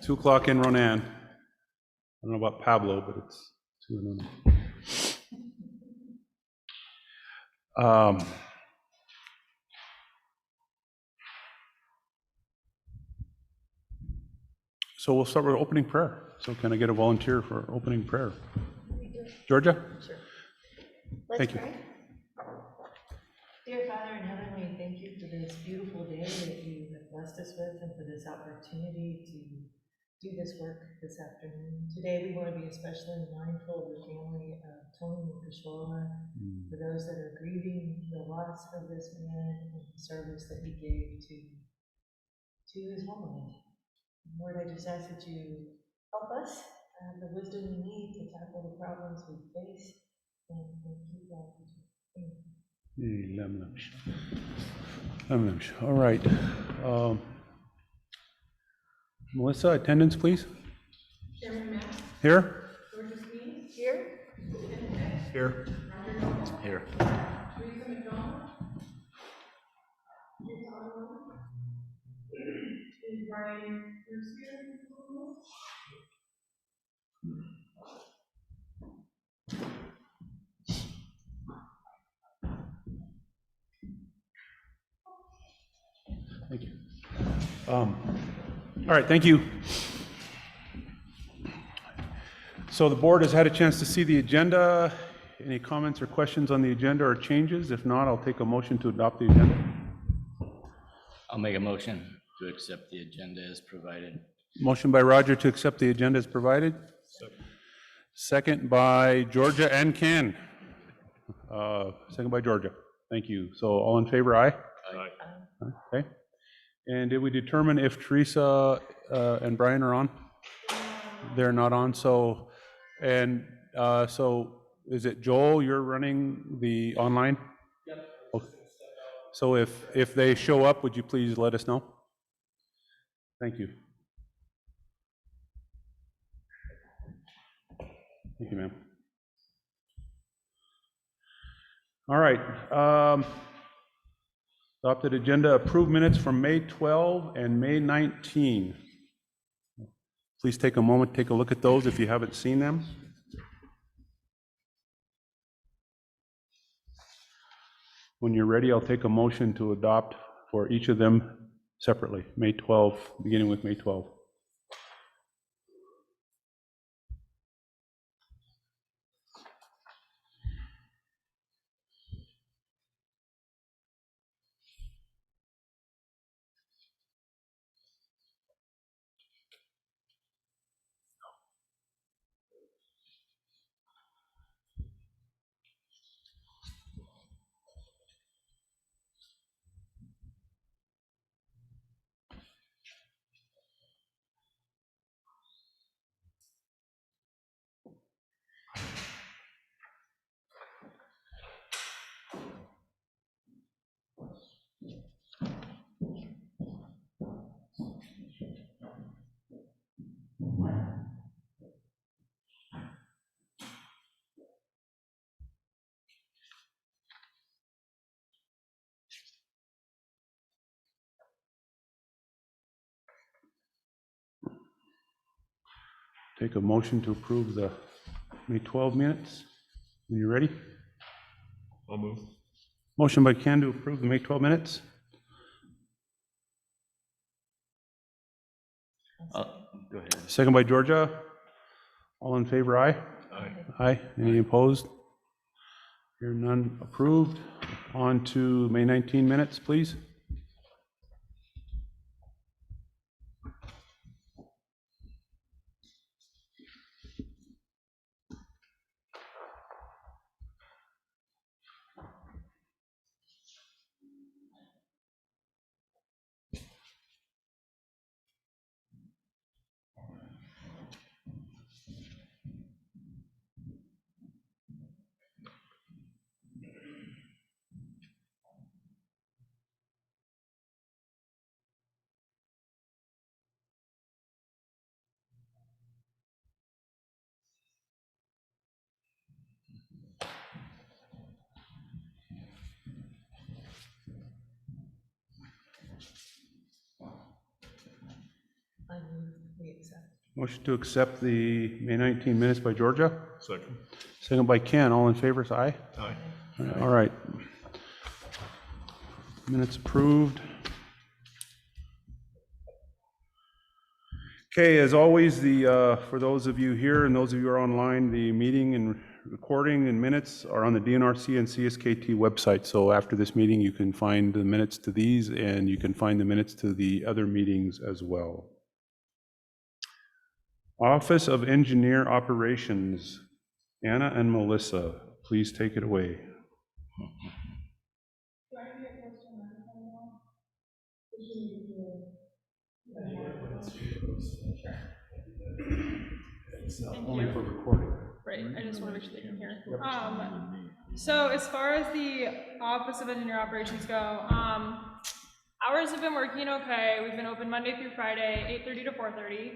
2 o'clock in Ronan. I don't know about Pablo, but it's 2 in Ronan. So we'll start with opening prayer. So can I get a volunteer for opening prayer? Georgia? Sure. Thank you. Pray. Dear Father in heaven, we thank you for this beautiful day that you have blessed us with and for this opportunity to do this work this afternoon. Today we want to be especially mindful of the family of Tony and Kashola, for those that are grieving the loss of this man and the service that he gave to his homeland. Lord, I just ask that you help us have the wisdom we need to tackle the problems we face and keep that. All right. Melissa, attendance, please. Chairman Matt. Here. Georgia Smee. Here. Here. Here. Teresa McDonald. And Brian Mercier. Thank you. All right, thank you. So the board has had a chance to see the agenda. Any comments or questions on the agenda or changes? If not, I'll take a motion to adopt the agenda. I'll make a motion to accept the agenda as provided. Motion by Roger to accept the agenda as provided. Second by Georgia and Ken. Second by Georgia. Thank you. So all in favor, aye? Aye. Okay. And did we determine if Teresa and Brian are on? They're not on. So, so is it Joel, you're running the online? Yep. Okay. So if they show up, would you please let us know? Thank you. Thank you, ma'am. All right. Adopted agenda, approved minutes from May 12 and May 19. Please take a moment, take a look at those if you haven't seen them. When you're ready, I'll take a motion to adopt for each of them separately. May 12, beginning with May 12. Take a motion to approve the May 12 minutes. Are you ready? I'll move. Motion by Ken to approve the May 12 minutes. Go ahead. Second by Georgia. All in favor, aye? Aye. Aye. Any opposed? Hear none, approved. On to May 19 minutes, please. we accept. Motion to accept the May 19 minutes by Georgia, Second. second by Ken. All in favor, say aye. Aye. All right. Minutes approved. Okay, as always, for those of you here and those of you who are online, the meeting and recording and minutes are on the DNRC and CSKT website. So after this meeting, you can find the minutes to these and you can find the minutes to the other meetings as well. Office of Engineer Operations, Anna and Melissa, please take it away. Only for recording. Right, I just want to make sure they can hear. So as far as the Office of Engineer Operations go, hours have been working okay. We've been open Monday through Friday, 8:30 to 4:30.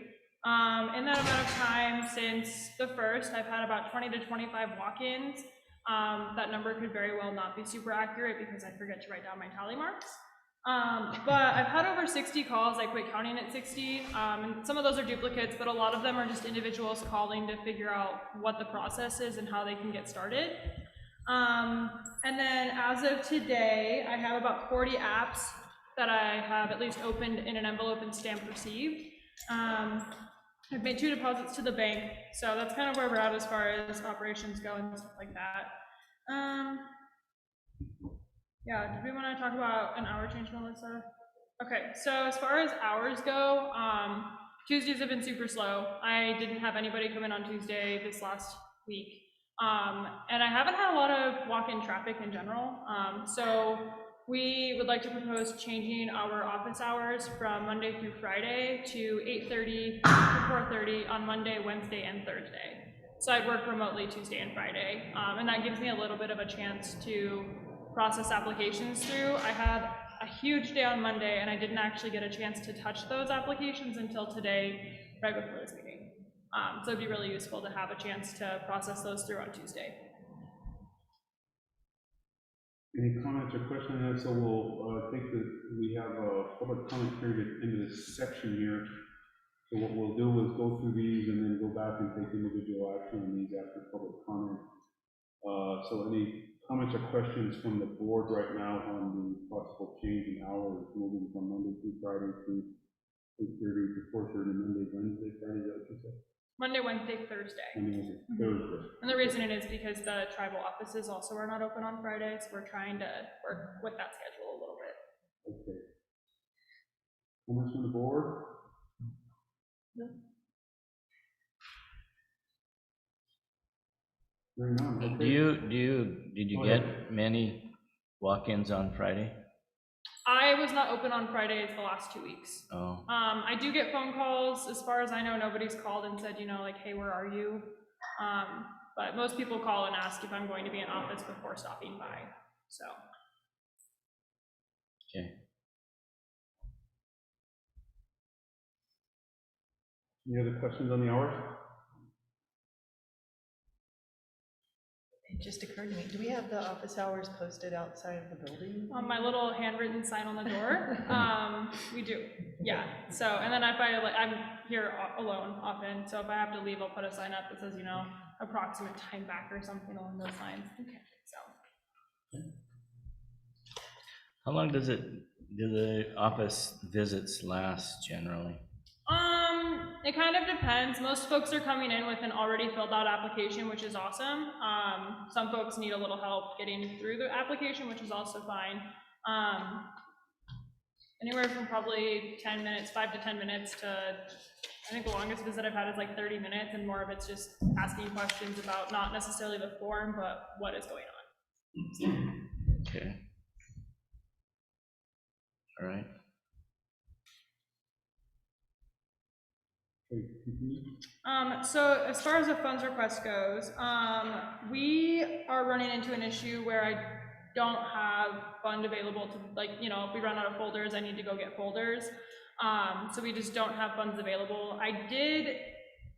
In that amount of time since the 1st, I've had about 20 to 25 walk-ins. That number could very well not be super accurate because I forget to write down my tally marks. But I've had over 60 calls. I quit counting at 60. And some of those are duplicates, but a lot of them are just individuals calling to figure out what the process is and how they can get started. And then as of today, I have about 40 apps that I have at least opened in an envelope and stamped received. I've made 2 deposits to the bank, so that's kind of where we're at as far as operations go and stuff like that. Yeah, did we want to talk about an hour change, Melissa? Okay, so as far as hours go, Tuesdays have been super slow. I didn't have anybody come in on Tuesday this last week. And I haven't had a lot of walk-in traffic in general. So we would like to propose changing our office hours from Monday through Friday to 8:30 to 4:30 on Monday, Wednesday, and Thursday. So I'd work remotely Tuesday and Friday. And that gives me a little bit of a chance to process applications through. I had a huge day on Monday and I didn't actually get a chance to touch those applications until today, right before this meeting. So it'd be really useful to have a chance to process those through on Tuesday. Any comments or questions on that? So we'll think that we have a public comment period into this section here. So what we'll do is go through these and then go back and take individual action on these after public comment. So any comments or questions from the board right now on the possible change in hours moving from Monday through Friday to 8:30 to 4:30, Monday, Wednesday, Friday, is that what you said? Monday, Wednesday, Thursday. Monday, Wednesday, Thursday. And the reason it is because the tribal offices also are not open on Friday, so we're trying to work with that schedule a little bit. Okay. Comments from the board? No. Hearing none, okay. Did you Go get ahead. many walk-ins on Friday? I was not open on Fridays the last 2 weeks. Oh, I do get phone calls. As far as I know, nobody's called and said, you know, like, hey, where are you? But most people call and ask if I'm going to be in office before stopping by, so. okay. Any other questions on the hours? It just occurred to me, do we have the office hours posted outside of the building? On my little handwritten sign on the door, we do, yeah. So, and then if I'm here alone often, so if I have to leave, I'll put a sign up that says, you know, approximate time back or something along those lines. Okay, so. How long do the office visits last generally? It kind of depends. Most folks are coming in with an already filled out application, which is awesome. Some folks need a little help getting through the application, which is also fine. Anywhere from probably 10 minutes, 5 to 10 minutes to, I think the longest visit I've had is like 30 minutes, and more of it's just asking questions about not necessarily the form, but what is going on. Okay. All right. So as far as the funds request goes, we are running into an issue where I don't have fund available to, like, you know, if we run out of folders, I need to go get folders. So we just don't have funds available. I did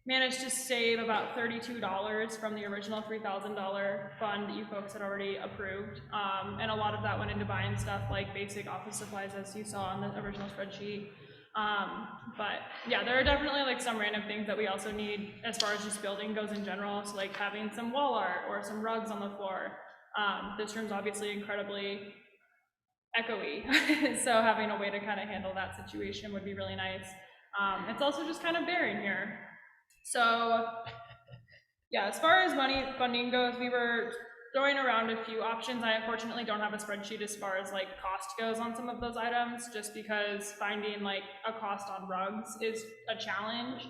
manage to save about $32 from the original $3,000 fund that you folks had already approved. And a lot of that went into buying stuff like basic office supplies, as you saw on the original spreadsheet. But yeah, there are definitely like some random things that we also need as far as just building goes in general. So like having some wall art or some rugs on the floor. This room's obviously incredibly echoey, so having a way to kind of handle that situation would be really nice. It's also just kind of bare in here. So yeah, as far as money funding goes, we were throwing around a few options. I unfortunately don't have a spreadsheet as far as like cost goes on some of those items, just because finding like a cost on rugs is a challenge.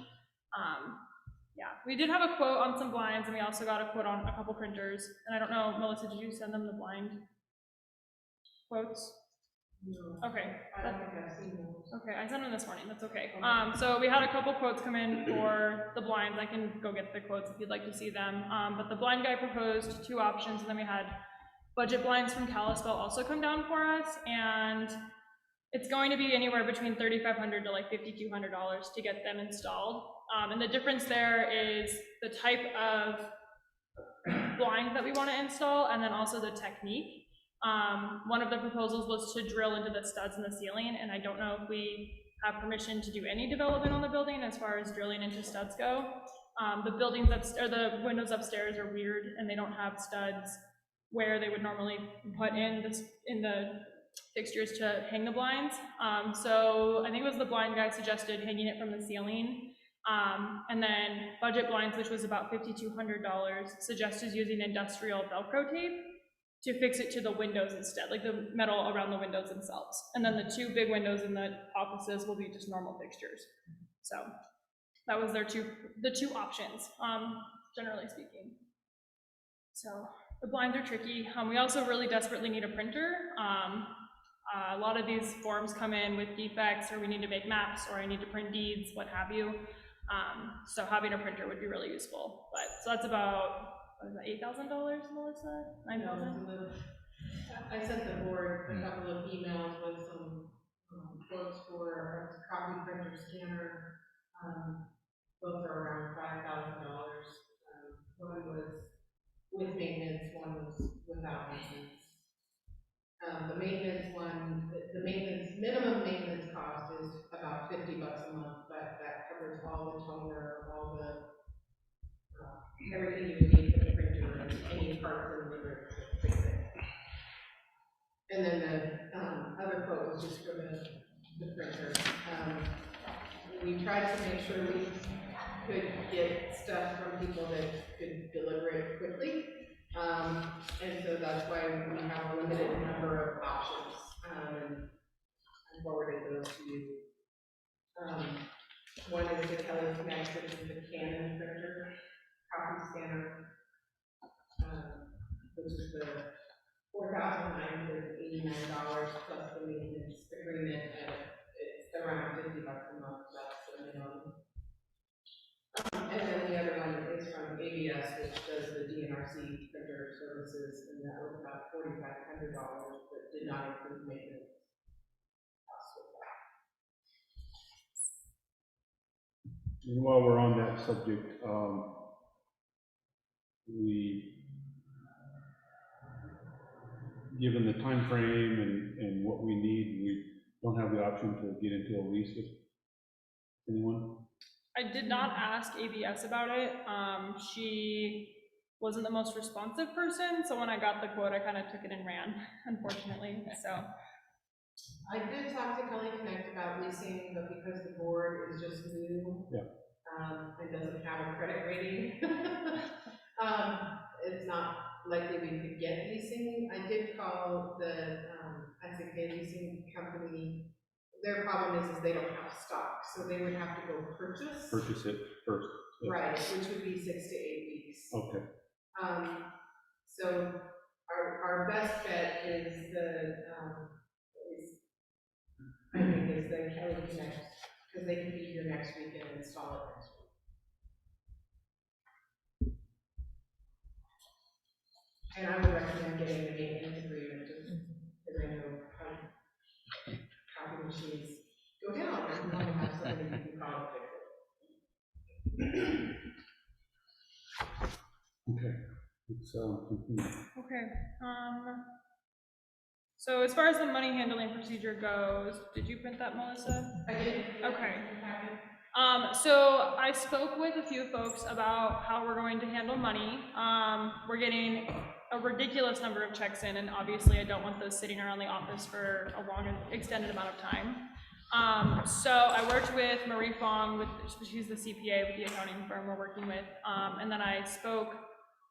Yeah, we did have a quote on some blinds, and we also got a quote on a couple printers. And I don't know, Melissa, did you send them the blind quotes? No, Okay. I don't think I've seen those. Okay, I sent them this morning, that's okay. So we had a couple quotes come in for the blinds. I can go get the quotes if you'd like to see them. But the blind guy proposed 2 options, and then we had budget blinds from Kalispell also come down for us, and it's going to be anywhere between $3,500 to like $5,200 to get them installed. And the difference there is the type of blind that we want to install, and then also the technique. One of the proposals was to drill into the studs in the ceiling, and I don't know if we have permission to do any development on the building as far as drilling into studs go. The buildings upstairs, the windows upstairs are weird, and they don't have studs where they would normally put in the fixtures to hang the blinds. So I think it was the blind guy suggested hanging it from the ceiling. And then budget blinds, which was about $5,200, suggested using industrial Velcro tape to fix it to the windows instead, like the metal around the windows themselves. And then the 2 big windows in the offices will be just normal fixtures. So that was the 2 options, generally speaking. So the blinds are tricky. We also really desperately need a printer. A lot of these forms come in with defects, or we need to make maps, or I need to print deeds, what have you. So having a printer would be really useful. But so that's about, what is that, $8,000, Melissa? $9,000? I sent the board a couple of emails with some quotes for a copy printer scanner. Both are around $5,000. One was with maintenance, one was without maintenance. The maintenance one, the minimum maintenance cost is about $50 a month, but that covers all the toner, all the everything you would need for the printer, and any parts in the printer to fix it. And then the other quote was just for the printer. We tried to make sure we could get stuff from people that could deliver it quickly. And so that's why we have a limited number of options. And I forwarded those to you. One is the Kelly Connect, which is the Canon printer, copy scanner, which is the $4,989 plus the maintenance agreement, and it's around $50 a month. That's the minimum. And then the other one is from ABS, which does the DNRC printer services, and that was about $4,500, but did not include maintenance costs with that. And while we're on that subject, given the time frame and what we need, we don't have the option to get into a lease with anyone. I did not ask ABS about it. She wasn't the most responsive person, so when I got the quote, I kind of took it and ran, unfortunately. So I did talk to Kelly Connect about leasing, but because the board is just new, and doesn't have a credit rating, it's not likely we could get leasing. I did call the CSKT leasing company. Their problem is they don't have stock, so they would have to go purchase it first. So. Right, which would be 6 to 8 weeks. Okay. So our best bet is I think is the Kelly Connect, because they can be here next week and install it next week. And I would recommend getting the maintenance agreement, just because I know copy machines go down, and you want to have somebody who can call and fix it. Okay. Let's continue. okay. So as far as the money handling procedure goes, did you print that, Melissa? I did. Okay. So I spoke with a few folks about how we're going to handle money. We're getting a ridiculous number of checks in, and obviously I don't want those sitting around the office for a long, extended amount of time. So I worked with Marie Fong, she's the CPA with the accounting firm we're working with, and then I spoke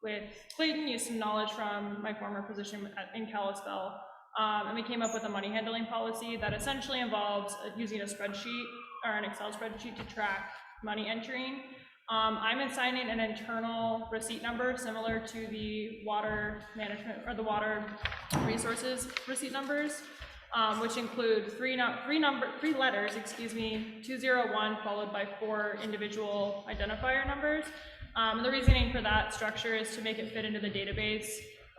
with Clayton, used some knowledge from my former position in Kalispell, and we came up with a money handling policy that essentially involves using a spreadsheet or an Excel spreadsheet to track money entering. I'm assigning an internal receipt number similar to the water management or the water resources receipt numbers, which include three letters, 201 followed by 4 individual identifier numbers. And the reasoning for that structure is to make it fit into the database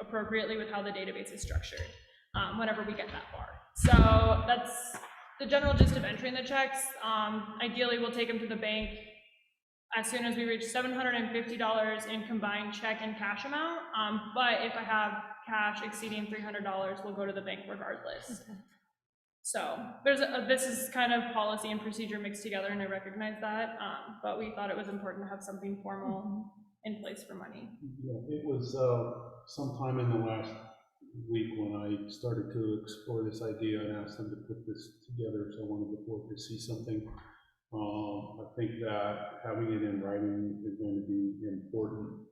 appropriately with how the database is structured whenever we get that far. So that's the general gist of entering the checks. Ideally, we'll take them to the bank as soon as we reach $750 in combined check and cash amount. But if I have cash exceeding $300, we'll go to the bank regardless. Okay. So this is kind of policy and procedure mixed together, and I recognize that. But we thought it was important to have something formal in place for money. Yeah, it was sometime in the last week when I started to explore this idea and asked them to put this together, so I wanted the board to see something. I think that having it in writing is going to be important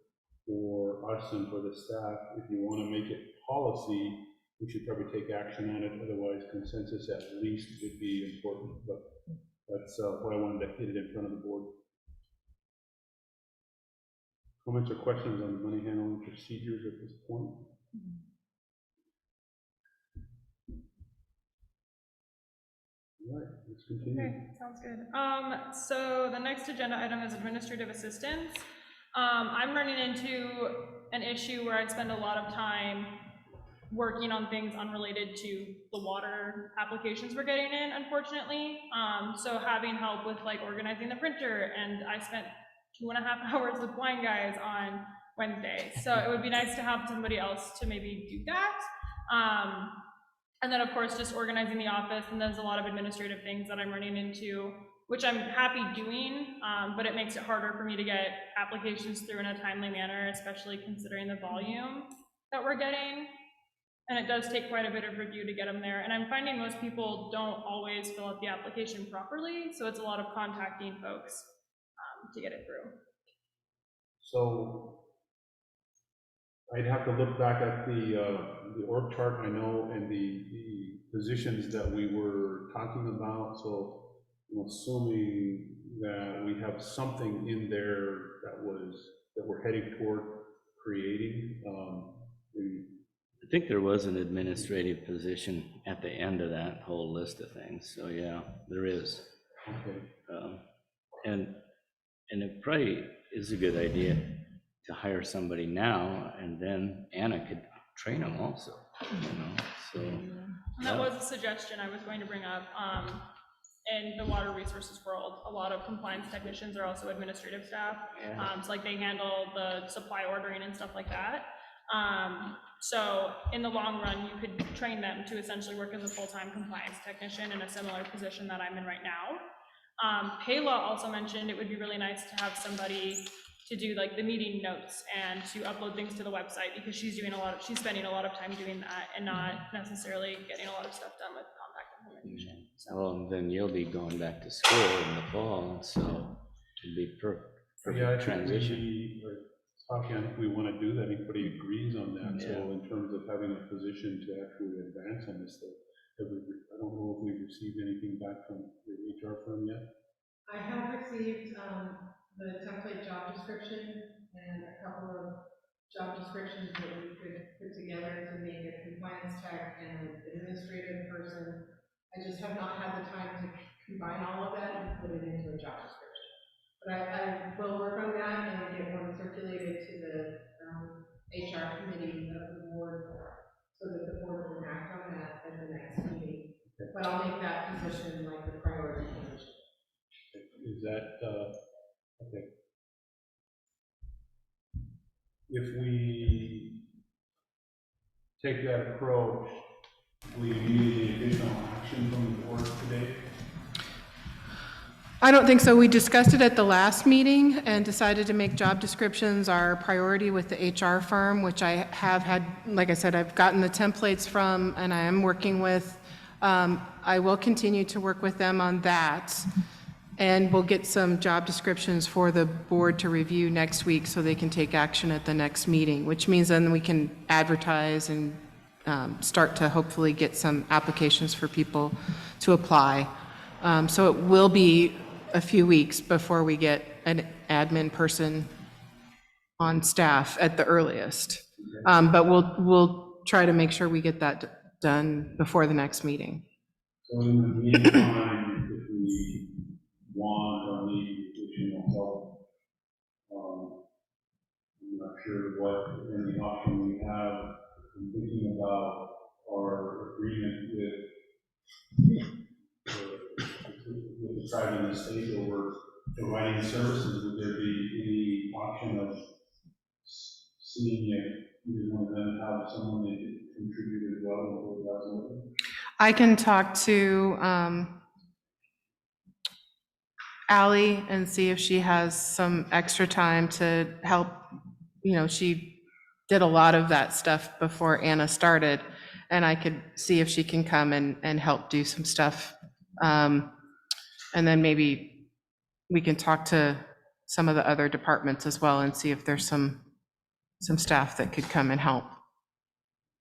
for us and for the staff. If you want to make it policy, we should probably take action on it, otherwise consensus at least would be important, but that's why I wanted to get it in front of the board. Comments or questions on money handling procedures at this point? All right, let's continue. Okay, sounds good. So the next agenda item is administrative assistance. I'm running into an issue where I spend a lot of time working on things unrelated to the water applications we're getting in, unfortunately. So having help with like organizing the printer, and I spent 2.5 hours with blind guys on Wednesday. So it would be nice to have somebody else to maybe do that. And then of course, just organizing the office, and there's a lot of administrative things that I'm running into, which I'm happy doing, but it makes it harder for me to get applications through in a timely manner, especially considering the volume that we're getting. And it does take quite a bit of review to get them there. And I'm finding most people don't always fill out the application properly, so it's a lot of contacting folks to get it through. So I'd have to look back at the org chart, I know, and the positions that we were talking about. So I'm assuming that we have something in there that we're heading toward creating. I think there was an administrative position at the end of that whole list of things, so yeah, there is. Okay. And it probably is a good idea to hire somebody now, and then Anna could train them also, you know, so. And that was a suggestion I was going to bring up. In the water resources world, a lot of compliance technicians are also administrative staff. Yeah. So like they handle the supply ordering and stuff like that. So in the long run, you could train them to essentially work as a full-time compliance technician in a similar position that I'm in right now. Payla also mentioned it would be really nice to have somebody to do like the meeting notes and to upload things to the website, because she's spending a lot of time doing that and not necessarily getting a lot of stuff done with compact implementation. So. Well, and then you'll be going back to school in the fall, so it'd be perfect transition. I think we want to do that. Everybody agrees on that. Yeah. So in terms of having a position to actually advance on this stuff, I don't know if we've received anything back from the HR firm yet. I have received the template job description and a couple of job descriptions that we could put together to make a compliance tech and an administrative person. I just have not had the time to combine all of that and put it into a job description. But I will work on that and get one circulated to the HR committee of the board so that the board will act on that at the next meeting. Okay. But I'll make that position like the priority position. Is that, okay. If we take that approach, will you need any additional action from the board today? I don't think so. We discussed it at the last meeting and decided to make job descriptions our priority with the HR firm, which I have had, like I said, I've gotten the templates from and I am working with. I will continue to work with them on that. And we'll get some job descriptions for the board to review next week so they can take action at the next meeting, which means then we can advertise and start to hopefully get some applications for people to apply. So it will be a few weeks before we get an admin person on staff at the earliest. But we'll try to make sure we get that done before the next meeting. So in the meantime, if we want or need additional help, I'm not sure what any option we have. I'm thinking about our agreement with the tribe and the state over providing services. Would there be any option of seeing if either one of them have someone that could contribute as well? I can talk to Ally and see if she has some extra time to help. You know, she did a lot of that stuff before Anna started, and I could see if she can come and help do some stuff. And then maybe we can talk to some of the other departments as well and see if there's some staff that could come and help.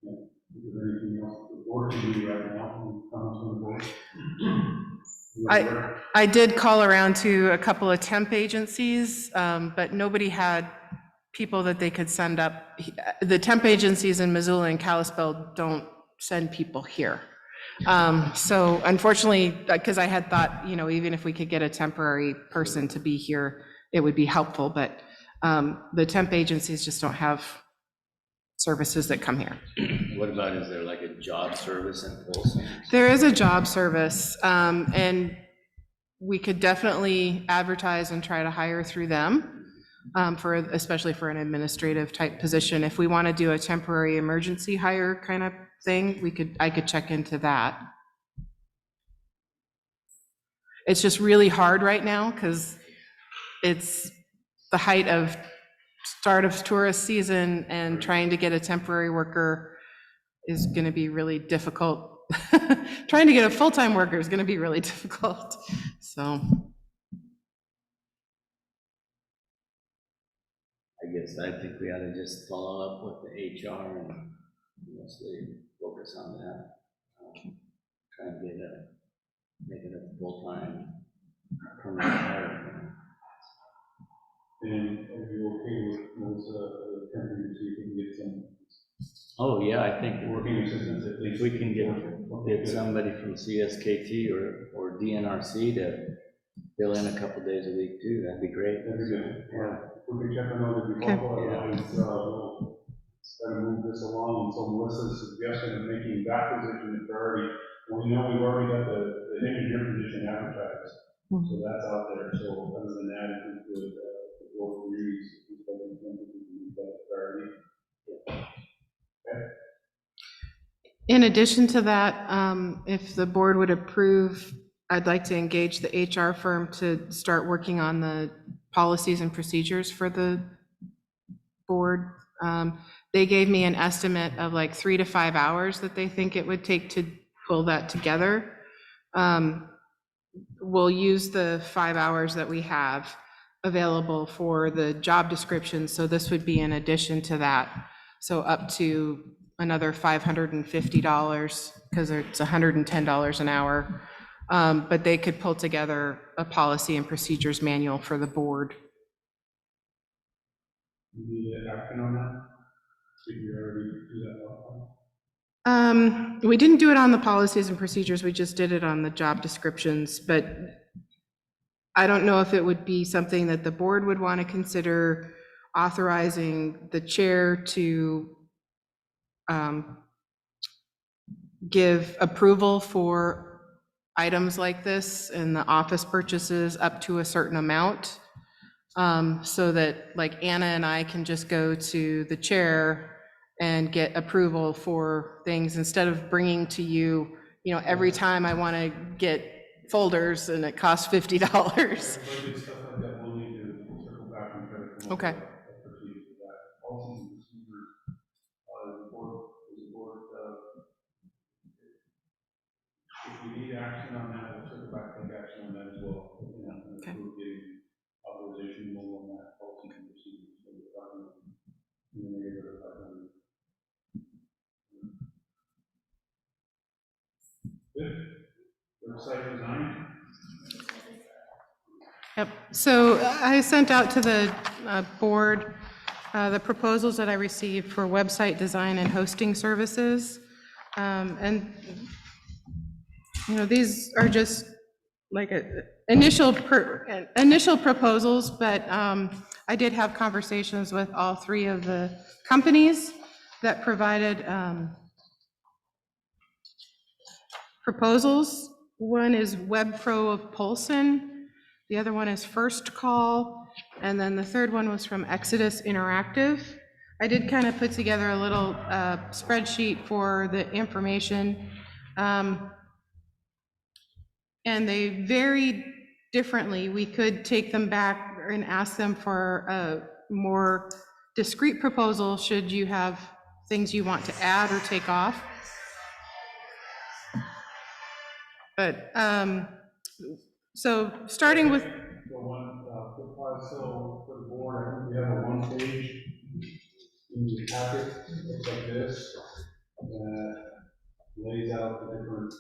Is there anything else the board can do right now? Comments from the board? I did call around to a couple of temp agencies, but nobody had people that they could send up. The temp agencies in Missoula and Kalispell don't send people here. So unfortunately, because I had thought, you know, even if we could get a temporary person to be here, it would be helpful, but the temp agencies just don't have services that come here. What about, is there like a job service in Folsom? There is a job service, and we could definitely advertise and try to hire through them, especially for an administrative type position. If we want to do a temporary emergency hire kind of thing, I could check into that. It's just really hard right now because it's the height of start of tourist season, and trying to get a temporary worker is going to be really difficult. Trying to get a full-time worker is going to be really difficult. So I guess I think we ought to just follow up with the HR and mostly focus on that. Try and make it a full-time permanent hire. And are you okay with Melissa attempting to see if we can get some Oh, yeah, I think working assistance? if we can get somebody from CSKT or DNRC to fill in a couple days a week too, that'd be great. That'd be good. Yeah. We can check on those if we Okay. want, otherwise, we'll try to move this along. And so Melissa's suggestion of making that position a priority, well, we know we've already got the engineer position advertised, so that's out there. So other than that, if we could, go for these, we can make that a priority. in addition to that, if the board would approve, I'd like to engage the HR firm to start working on the policies and procedures for the board. They gave me an estimate of like 3 to 5 hours that they think it would take to pull that together. We'll use the 5 hours that we have available for the job description, so this would be in addition to that. So up to another $550, because it's $110 an hour. But they could pull together a policy and procedures manual for the board. You need action on that? Did you already do that last time? We didn't do it on the policies and procedures, we just did it on the job descriptions, but I don't know if it would be something that the board would want to consider authorizing the chair to give approval for items like this and the office purchases up to a certain amount, so that like Anna and I can just go to the chair and get approval for things instead of bringing to you, you know, every time I want to get folders and it costs $50. Budget stuff like that, we'll need to circle back and try to come up Okay. with a procedure for that. Policies and procedures, the board, if we need action on that, we'll circle back and take action on that as well. You know, and Okay. we're getting authorization more on that policies and procedures for the department. And then the other department. Good. Website design. Yep, so I sent out to the board the proposals that I received for website design and hosting services. And, you know, these are just like initial proposals, but I did have conversations with all three of the companies that provided proposals. One is WebPro of Polson. The other one is First Call, and then the third one was from Exodus Interactive. I did kind of put together a little spreadsheet for the information, and they vary differently. We could take them back and ask them for a more discrete proposal should you have things you want to add or take off. But so starting with, So one, so for the board, I think we have a one-page in the packet, looks like this, that lays out the different,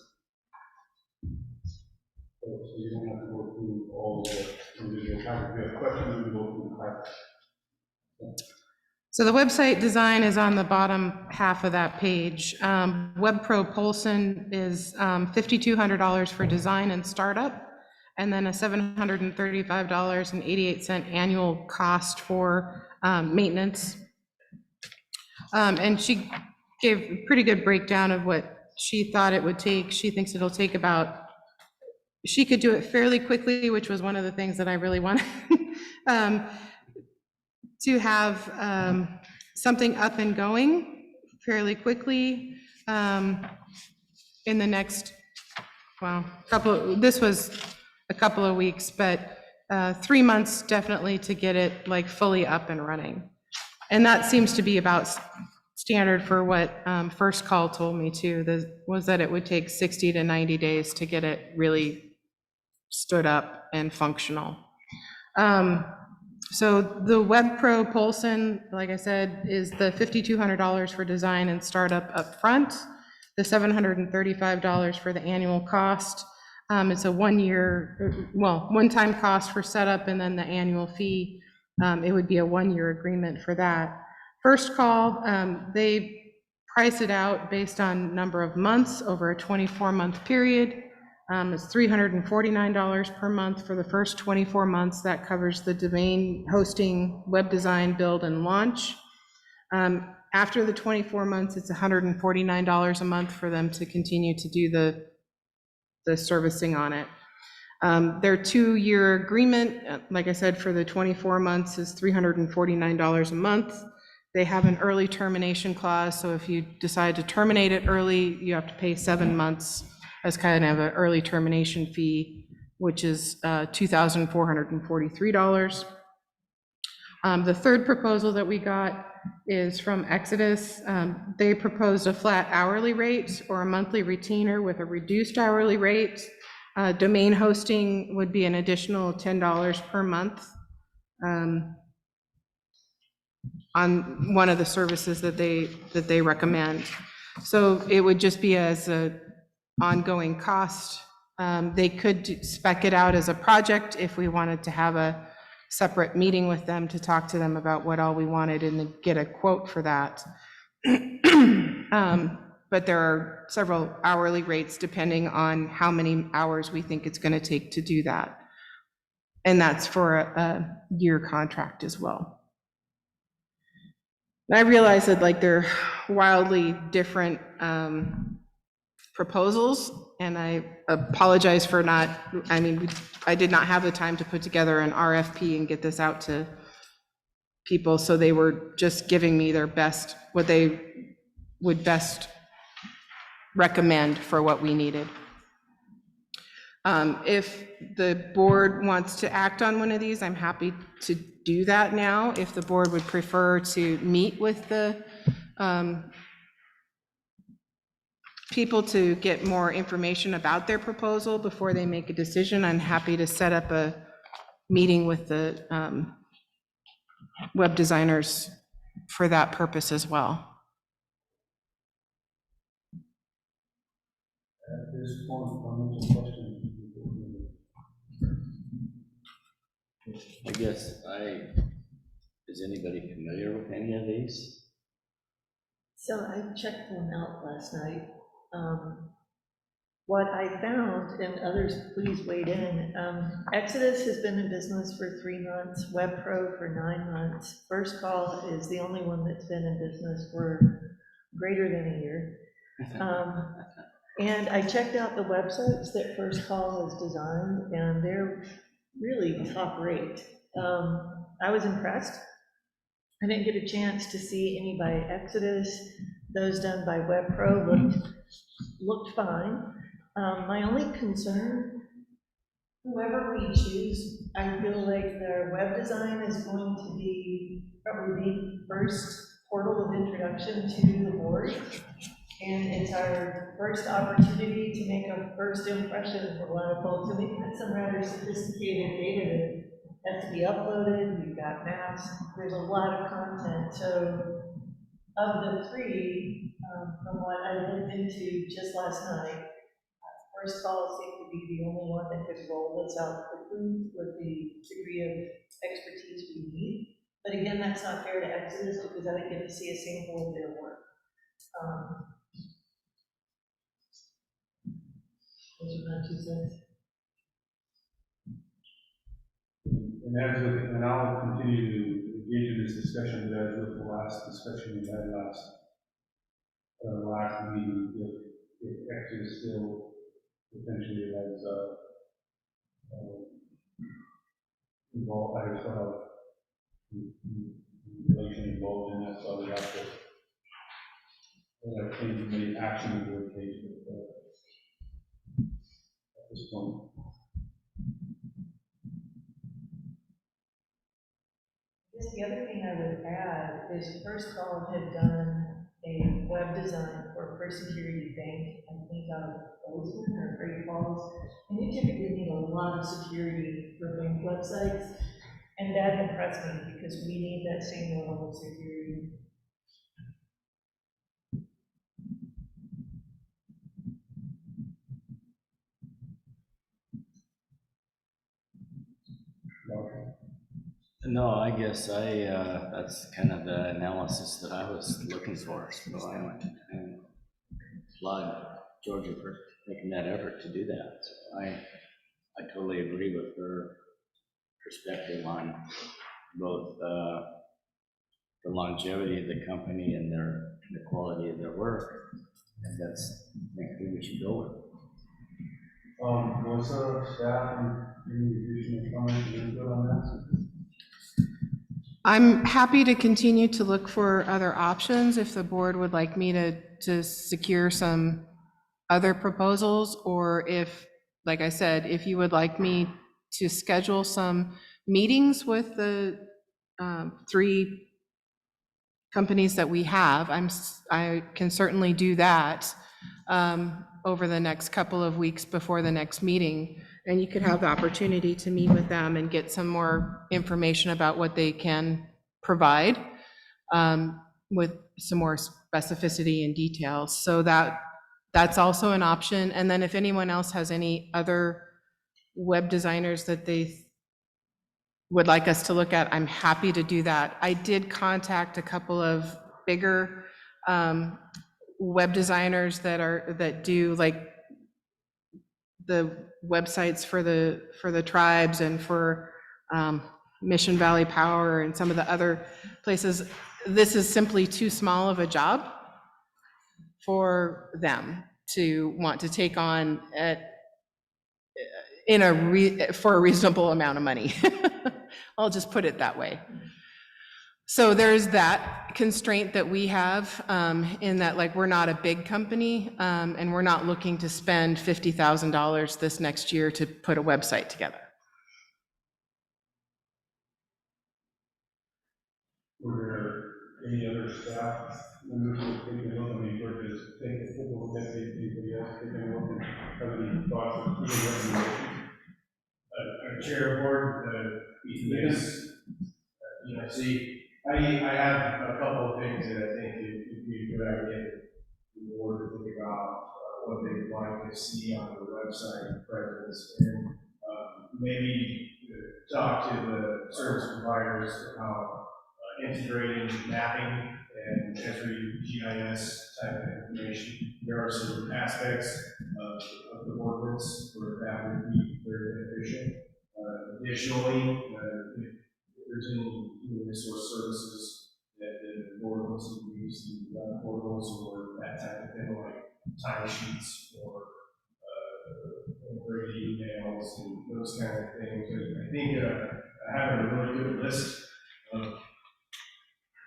so you don't have to go through all the individual packets. If you have questions, we can go through the packet. so the website design is on the bottom half of that page. WebPro Polson is $5,200 for design and startup, and then a $735.88 annual cost for maintenance. And she gave a pretty good breakdown of what she thought it would take. She thinks it'll take about, she could do it fairly quickly, which was one of the things that I really wanted. To have something up and going fairly quickly in the next, well, this was a couple of weeks, but 3 months definitely to get it like fully up and running. And that seems to be about standard for what First Call told me too, was that it would take 60 to 90 days to get it really stood up and functional. So the WebPro Polson, like I said, is the $5,200 for design and startup up front, the $735 for the annual cost. It's a one-time cost for setup, and then the annual fee, it would be a one-year agreement for that. First Call, they price it out based on number of months over a 24-month period. It's $349 per month for the first 24 months. That covers the domain hosting, web design, build, and launch. After the 24 months, it's $149 a month for them to continue to do the servicing on it. Their 2-year agreement, like I said, for the 24 months is $349 a month. They have an early termination clause, so if you decide to terminate it early, you have to pay 7 months as kind of an early termination fee, which is $2,443. The third proposal that we got is from Exodus. They proposed a flat hourly rate or a monthly retainer with a reduced hourly rate. Domain hosting would be an additional $10 per month on one of the services that they recommend. So it would just be as a ongoing cost. They could spec it out as a project if we wanted to have a separate meeting with them to talk to them about what all we wanted and get a quote for that. But there are several hourly rates depending on how many hours we think it's going to take to do that. And that's for a year contract as well. I realize that like they're wildly different proposals, and I apologize for not, I did not have the time to put together an RFP and get this out to people, so they were just giving me their best, what they would best recommend for what we needed. If the board wants to act on one of these, I'm happy to do that now. If the board would prefer to meet with the people to get more information about their proposal before they make a decision, I'm happy to set up a meeting with the web designers for that purpose as well. At this point, comments or questions? I guess is anybody familiar with any of these? So I checked one out last night. What I found, and others please weigh in, Exodus has been in business for 3 months, WebPro for 9 months. First Call is the only one that's been in business for greater than a year. And I checked out the websites that First Call has designed, and they're really top rate. I was impressed. I didn't get a chance to see any by Exodus. Those done by WebPro looked fine. My only concern, whoever we choose, I feel like their web design is going to be probably the first portal of introduction to the board. And it's our first opportunity to make a first impression for a lot of folks. And we've got some rather sophisticated data that has to be uploaded. We've got maps. There's a lot of content. So of the 3, from what I looked into just last night, First Call seemed to be the only one that could roll this out quickly with the degree of expertise we need. But again, that's not fair to Exodus because I didn't get to see a sample of their work. Those are my 2 cents. And I'll continue to engage in this discussion as with the last discussion we had last meeting, if Exodus still potentially has involved, I guess, relation involved in that, so we have to take any action in the case at this point. I guess the other thing I would add is First Call had done a web design for a First Security Bank, I think out of Bozeman or Great Falls, and you typically need a lot of security for bank websites, and that impressed me because we need that same level of security. No, I guess that's kind of the analysis that I was looking for, so I went and applaud Georgia for making that effort to do that. So I totally agree with her perspective on both the longevity of the company and the quality of their work, and that's I think we should go with. Melissa, staff, any additional comments or input on that? I'm happy to continue to look for other options if the board would like me to secure some other proposals, or if, like I said, if you would like me to schedule some meetings with the 3 companies that we have, I can certainly do that over the next couple of weeks before the next meeting. And you could have the opportunity to meet with them and get some more information about what they can provide with some more specificity and details. So that's also an option. And then if anyone else has any other web designers that they would like us to look at, I'm happy to do that. I did contact a couple of bigger web designers that do like the websites for the tribes and for Mission Valley Power and some of the other places. This is simply too small of a job for them to want to take on for a reasonable amount of money. I'll just put it that way. So there's that constraint that we have, in that, like, we're not a big company, and we're not looking to spend $50,000 this next year to put a website together. Were there any other staff members who were taking a look? I mean, we're just taking a look at anybody else taking a look and have any thoughts or recommendations? Chair Board, yes, see, I have a couple of things that I think would be a good idea for the board to think about, what they would like to see on the website presence, and maybe talk to the service providers about integrating mapping and Esri GIS type of information. There are some aspects of the ordinance where that would be very beneficial. Additionally, if there's any human resource services that the board wants to use, the web portals or that type of thing, like timesheets or integrated emails and those kind of things. I think having a really good list of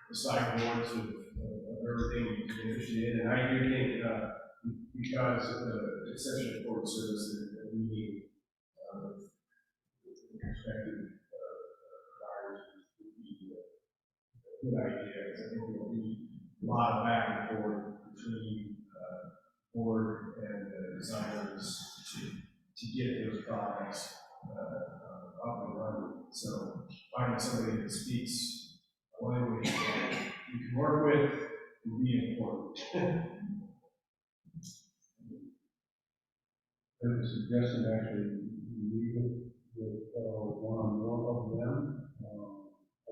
the sideboards of everything you're interested in, and I do think because it's such an important service that we need respected providers would be a good idea. Because I think there'll be a lot of back and forth between board and designers to get those products up and running. So finding somebody that speaks a language that you can work with will be important. There's a suggestion to actually meet with one-on-one of them. I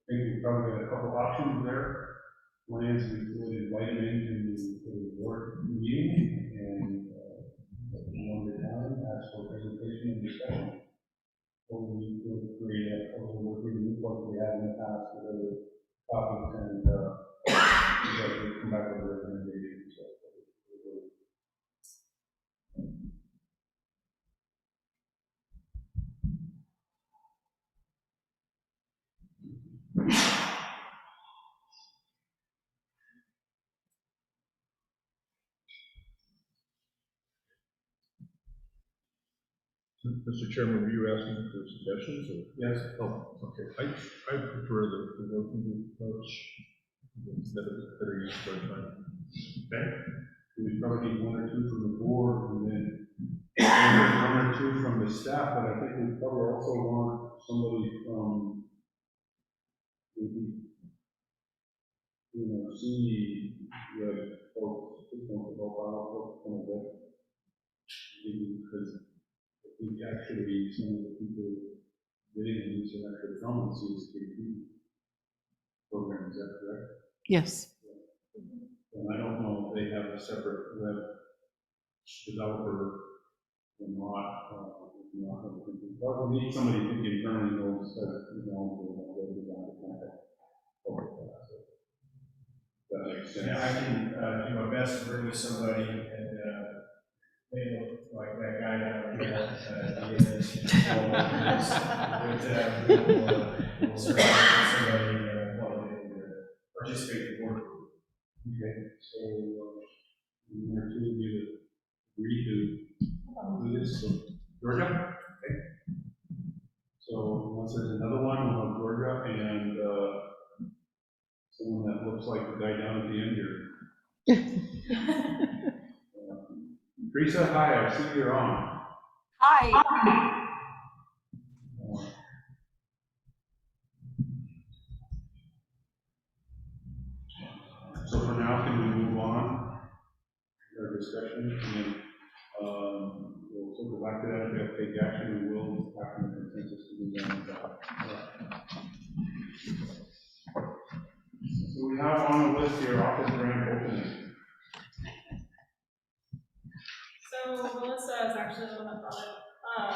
think we probably got a couple options there. One is we would invite them into a board meeting and one at a time, ask for presentation and discussion. Or we would create a little working group like we had in the past with other topics and come back with a recommendation. So, Mr. Chairman, were you asking for suggestions? Or? Yes. Oh, okay. I prefer the working group approach. Better use of our time. okay. We probably need one or two from the board and then one or two from the staff, but I think we probably also want somebody from maybe, see the folks who want to help out, folks from the because I think actually some of the people getting these are actually from the CSKT program, is that correct? Yes. And I don't know if they have a separate web developer or not. Probably need somebody who internally knows that, web design. That makes sense. Yeah, I can do my best to bring you somebody, and they look like that guy down here. We'll certainly get somebody participate in the work group. Okay, so one or two of you agree to do this. So, Georgia? Okay. So once there's another one, we'll have Georgia and someone that looks like the guy down at the end here. Teresa, hi, I see you're on. Hi. So for now, can we move on our discussion, and then we'll circle back to that. If we have to take action, we will after the consensus to move on. So we have on the list here office grand opening. So Melissa is actually the one that brought it up.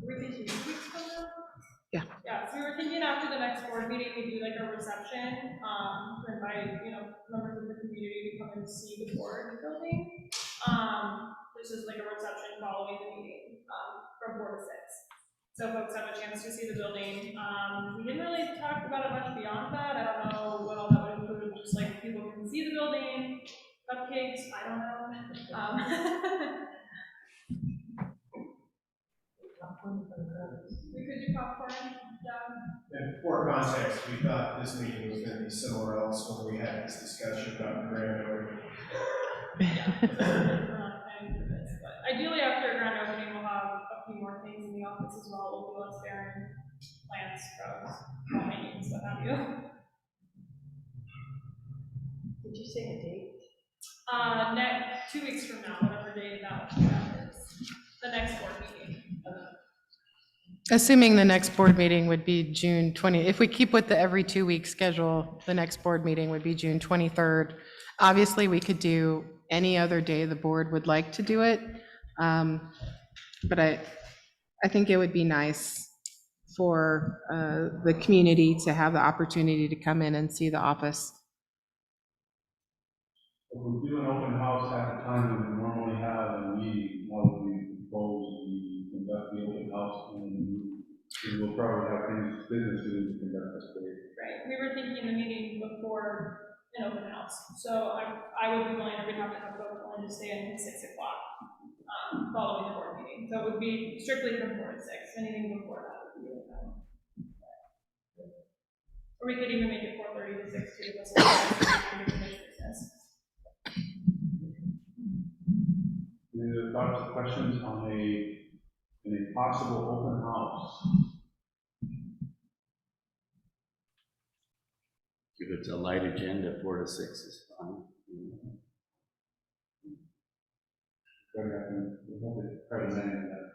We're thinking 2 weeks from now? Yeah. Yeah, so we were thinking after the next board meeting, we do like a reception, to invite, members of the community to come and see the board building. This is like a reception following the meeting, from 4 to 6. so folks have a chance to see the building. We didn't really talk about it much beyond that. I don't know what all that would include, just like people can see the building, cupcakes, I don't know. We could do popcorn, yeah. And for context, we thought this meeting was gonna be somewhere else when we had this discussion about the grand opening. We're not planning for this, but ideally after a grand opening, we'll have a few more things in the office as well. We'll do less barren plants, shrubs, wall hangings, what have you. Did you say a date? Next, 2 weeks from now, whatever day that is, the next board meeting. Assuming the next board meeting would be June 20, if we keep with the every 2-week schedule, the next board meeting would be June 23rd. Obviously, we could do any other day the board would like to do it. But I think it would be nice for the community to have the opportunity to come in and see the office. If we do an open house at the time when we normally have a meeting, what we propose, we conduct the open house, and we will probably have things, business to conduct this day. Right, we were thinking the meeting before an open house, so I would be willing, or we'd have to have folks willing to stay until 6 o'clock, following the board meeting. So it would be strictly from 4 to 6, anything before that would be really fun. Or we could even make it 4:30 to 6 too, that's what business. Any other thoughts or questions on a possible open house? If it's a light agenda, 4 to 6 is fine. We'll try to manage that.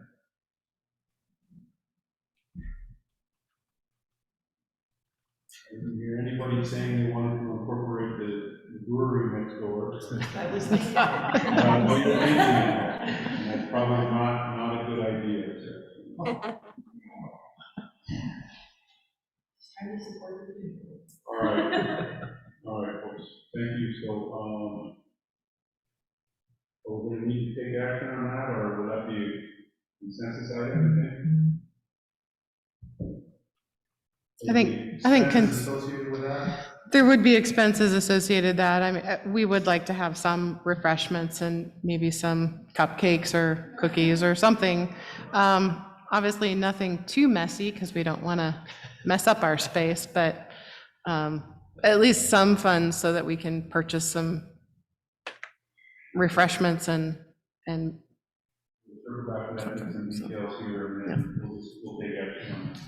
I didn't hear anybody saying they wanted to incorporate the brewery next door. I was thinking. I know you're thinking that, and that's probably not a good idea. Trying to support the people. All right, folks, thank you. So, we're going to need to take action on that, or will that be a consensus item, I think Expenses associated with that? there would be expenses associated with that. I mean, we would like to have some refreshments and maybe some cupcakes or cookies or something. Obviously, nothing too messy because we don't want to mess up our space, but at least some funds so that we can purchase some refreshments and We'll circle back to that in some details here, and then we'll take action on that.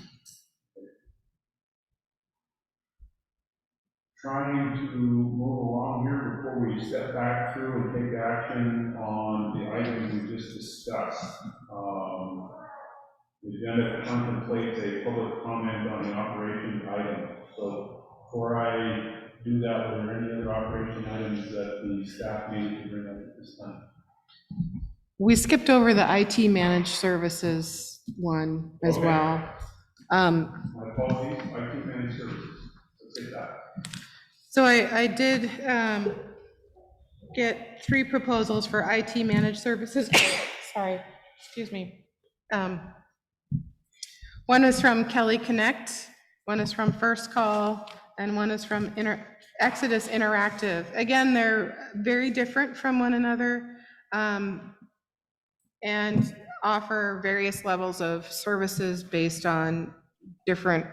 Trying to move along here before we step back through and take action on the items we just discussed. The agenda contemplates a public comment on the operation item. So before I do that, were there any other operation items that the staff needed to bring up at this time? we skipped over the IT managed services one as Okay. well. My apologies, IT managed services. Let's take that. So I did get 3 proposals for IT managed services. Sorry, excuse me. One is from Kelly Connect, one is from First Call, and one is from Exodus Interactive. Again, they're very different from one another and offer various levels of services based on different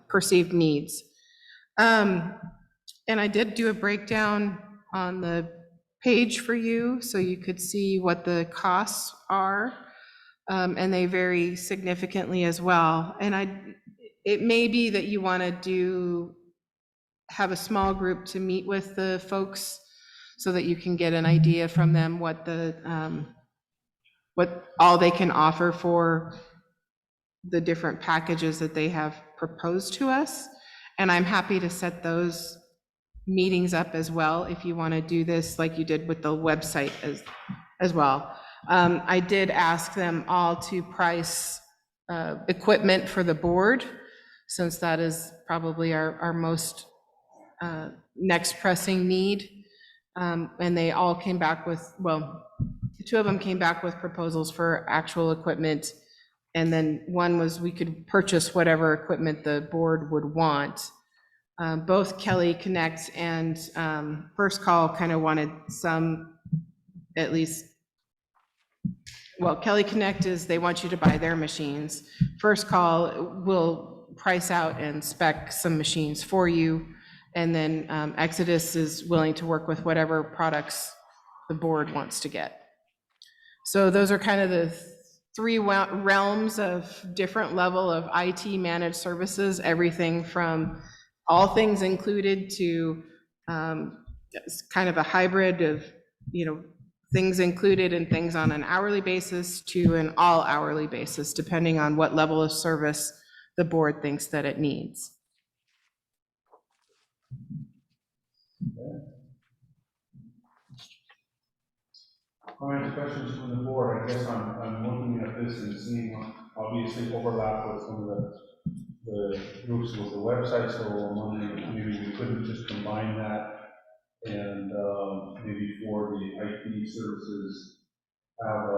perceived needs. And I did do a breakdown on the page for you, so you could see what the costs are, and they vary significantly as well. And it may be that you want to have a small group to meet with the folks so that you can get an idea from them what all they can offer for the different packages that they have proposed to us. And I'm happy to set those meetings up as well if you want to do this like you did with the website as well. I did ask them all to price equipment for the board, since that is probably our most next pressing need. And they all came back with, well, 2 of them came back with proposals for actual equipment And then one was we could purchase whatever equipment the board would want. Both Kelly Connect and First Call kind of wanted some, at least, well, Kelly Connect is they want you to buy their machines. First Call will price out and spec some machines for you. And then Exodus is willing to work with whatever products the board wants to get. So those are kind of the three realms of different level of IT managed services, everything from all things included to kind of a hybrid of, things included and things on an hourly basis to an all hourly basis, depending on what level of service the board thinks that it needs. Comments, questions from the board? I guess I'm looking at this and seeing obviously overlap with some of the groups with the website, so I'm wondering maybe we couldn't just combine that and maybe for the IT services have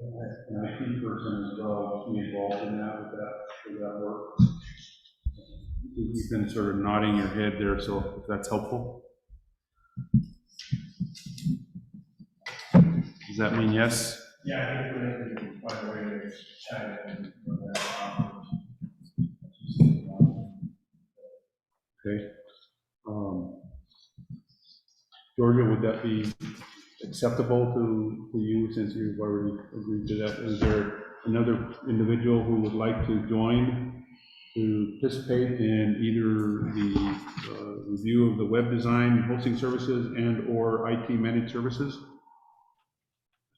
an IT person as well be involved in that, would that work? You've been sort of nodding your head there, so if that's helpful. Does that mean yes? Yeah, I think we can find a way to chat and Okay. Georgia, would that be acceptable to you since you've already agreed to that? Is there another individual who would like to join to participate in either the review of the web design, hosting services, and or IT managed services?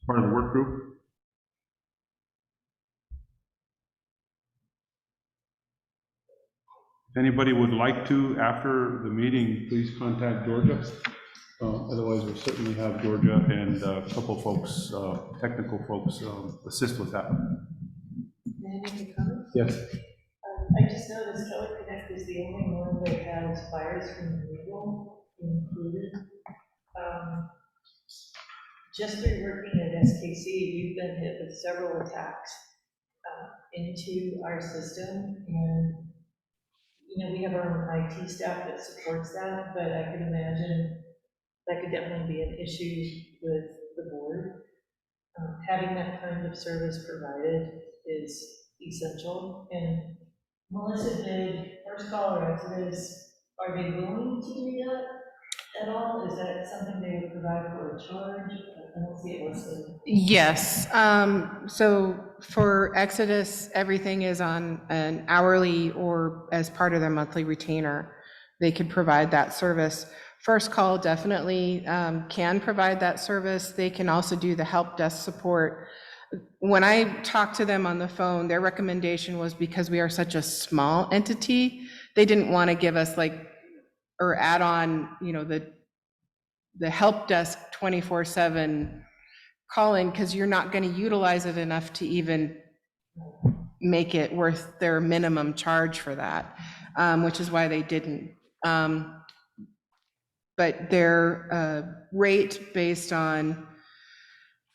Part of the work group? If anybody would like to, after the meeting, please contact Georgia. Otherwise, we'll certainly have Georgia and a couple folks, technical folks, assist with that. May I make a comment? Yes. I just noticed Kelly Connect is the only one that has virus removal included. Just through working at SKC, we've been hit with several attacks into our system, and we have our own IT staff that supports that, but I can imagine that could definitely be an issue with the board. Having that kind of service provided is essential, and Melissa did First Call or Exodus, are they willing to do that at all? Is that something they would provide for a charge? I don't see it listed. Yes. So for Exodus, everything is on an hourly or as part of their monthly retainer. They could provide that service. First Call definitely can provide that service. They can also do the help desk support. When I talked to them on the phone, their recommendation was because we are such a small entity, they didn't want to give us or add on, the help desk 24/7 call-in, because you're not going to utilize it enough to even make it worth their minimum charge for that, which is why they didn't. But their rate based on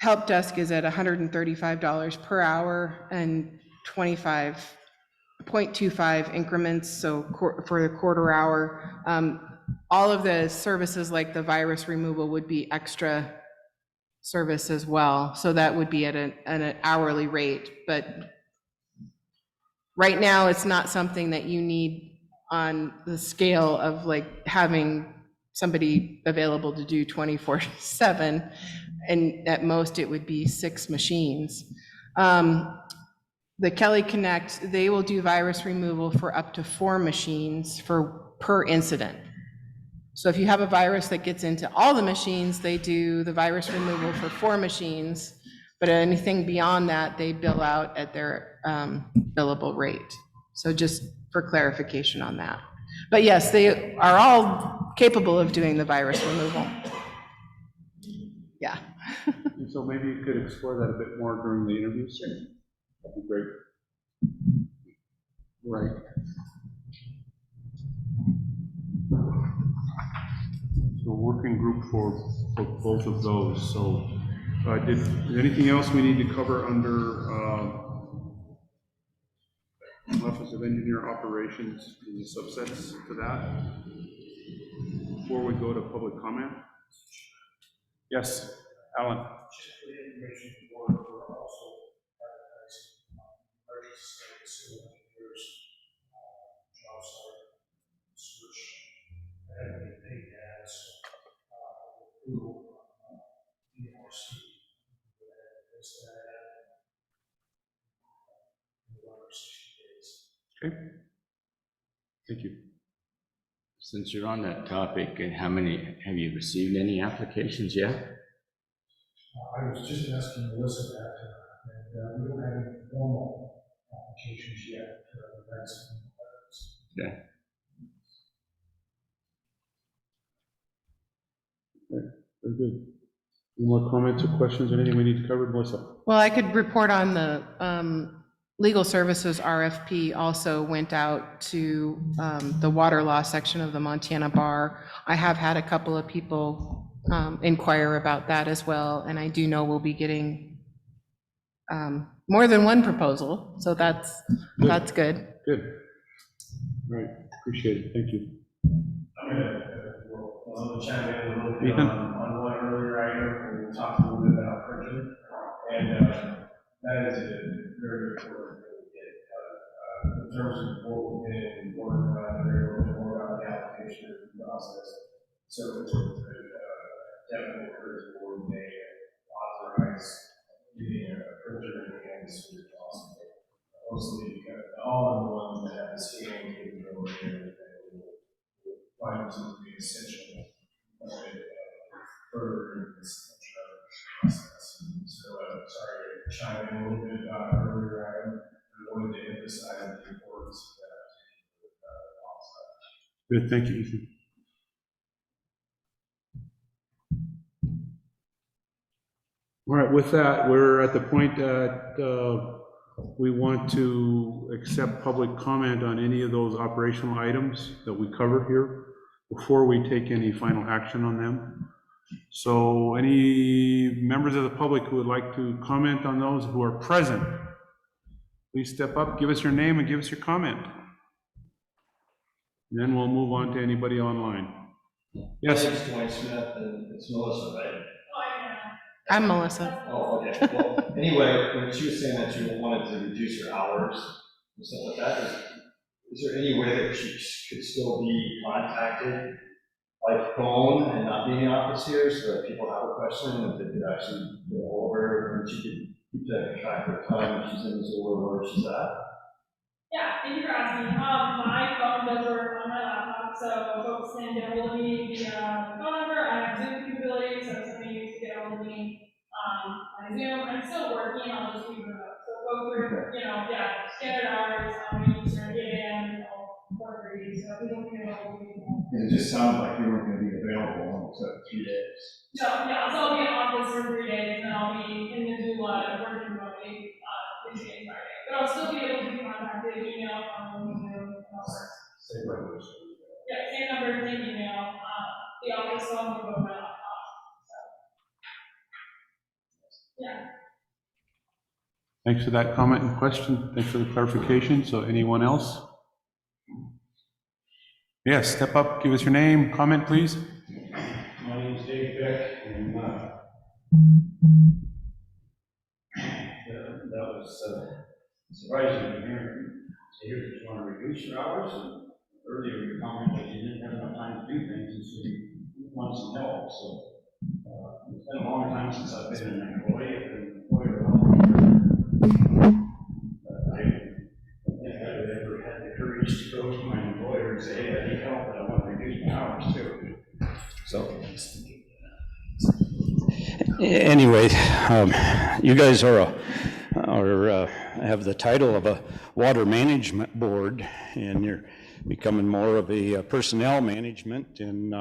help desk is at $135 per hour and 25.25 increments, so for the quarter hour. All of the services like the virus removal would be extra service as well, so that would be at an hourly rate. But right now, it's not something that you need on the scale of having somebody available to do 24/7, and at most it would be 6 machines. The Kelly Connect, they will do virus removal for up to 4 machines per incident. So if you have a virus that gets into all the machines, they do the virus removal for 4 machines, but anything beyond that, they bill out at their billable rate. So just for clarification on that. But yes, they are all capable of doing the virus removal. Yeah. And so maybe you could explore that a bit more during the interview. Sure. That'd be great. Right. So working group for both of those. So Is anything else we need to cover under Office of Engineer Operations, the subsets to that, before we go to public comment? Yes, Alan. Just for the information board, we're also advertising emergency civil engineers job site search. I haven't been paid ads, approval from DRC. It's that in the 60 days. Okay. Thank you. Since you're on that topic, have you received any applications yet? I was just asking Melissa that, and we don't have any formal applications yet. That's Okay. Very good. Any more comments or questions, anything we need to cover, Melissa? Well, I could report on the legal services RFP also went out to the water law section of the Montana Bar. I have had a couple of people inquire about that as well, and I do know we'll be getting more than one proposal, so that's good. Good. All right, appreciate it, thank you. I'm gonna chime in a little bit Ethan? on one earlier item, we talked a little bit about printing, and that is a very important thing to get. In terms of what we've been working on, a little bit more about the application process. So it's definitely encourage the board to authorize getting a printer in the hands as soon as possible. Mostly because all of the ones that have the scanning capability and everything will find it to be essential further in this process. So, sorry to chime in a little bit about earlier item. I wanted to emphasize the importance of that. Good, thank you, Ethan. All right, with that, we're at the point that we want to accept public comment on any of those operational items that we cover here before we take any final action on them. So any members of the public who would like to comment on those who are present, please step up, give us your name and give us your comment. And then we'll move on to anybody online. Yes? My name's Dwayne Smith, and it's Melissa, right? I'm Melissa. Oh, okay. Well, anyway, when she was saying that you wanted to reduce your hours and stuff like that, is there any way that she could still be contacted by phone and not be in the office here, so that people have a question, that they could actually get a hold of her, and she could keep that track of time when she's in Missoula or where she's at? Yeah, thank you for asking. My phone does work on my laptop, so folks can get hold of me via phone number. I have Zoom capabilities, so if somebody needs to get hold of me on Zoom. I'm still working, I'll just be remote. So folks are, standard hours, we use our 8 a.m. till 4:30, so if you don't get hold of me. It just sounded like you weren't going to be available except 3 days. So, yeah, so I'll be in office for 3 days, and then I'll be in Missoula working remotely Tuesday and Friday. But I'll still be able to be contacted, email, phone, Zoom, and all that. Same numbers. Yeah, same number, same email, the office phone will go on my laptop, so. Yeah. Thanks for that comment and question. Thanks for the clarification. So anyone else? Yes, step up, give us your name, comment, please. My name is Dave Beck, and that was surprising to hear that you want to reduce your hours. And earlier you commented that you didn't have enough time to do things, and so you want some help. So it's been a long time since I've been an employee. I've been an employer I ever had the courage to go to my employer and say, hey, I need help, but I want to reduce my hours too. So. Anyway, you guys have the title of a water management board, and you're becoming more of a personnel management and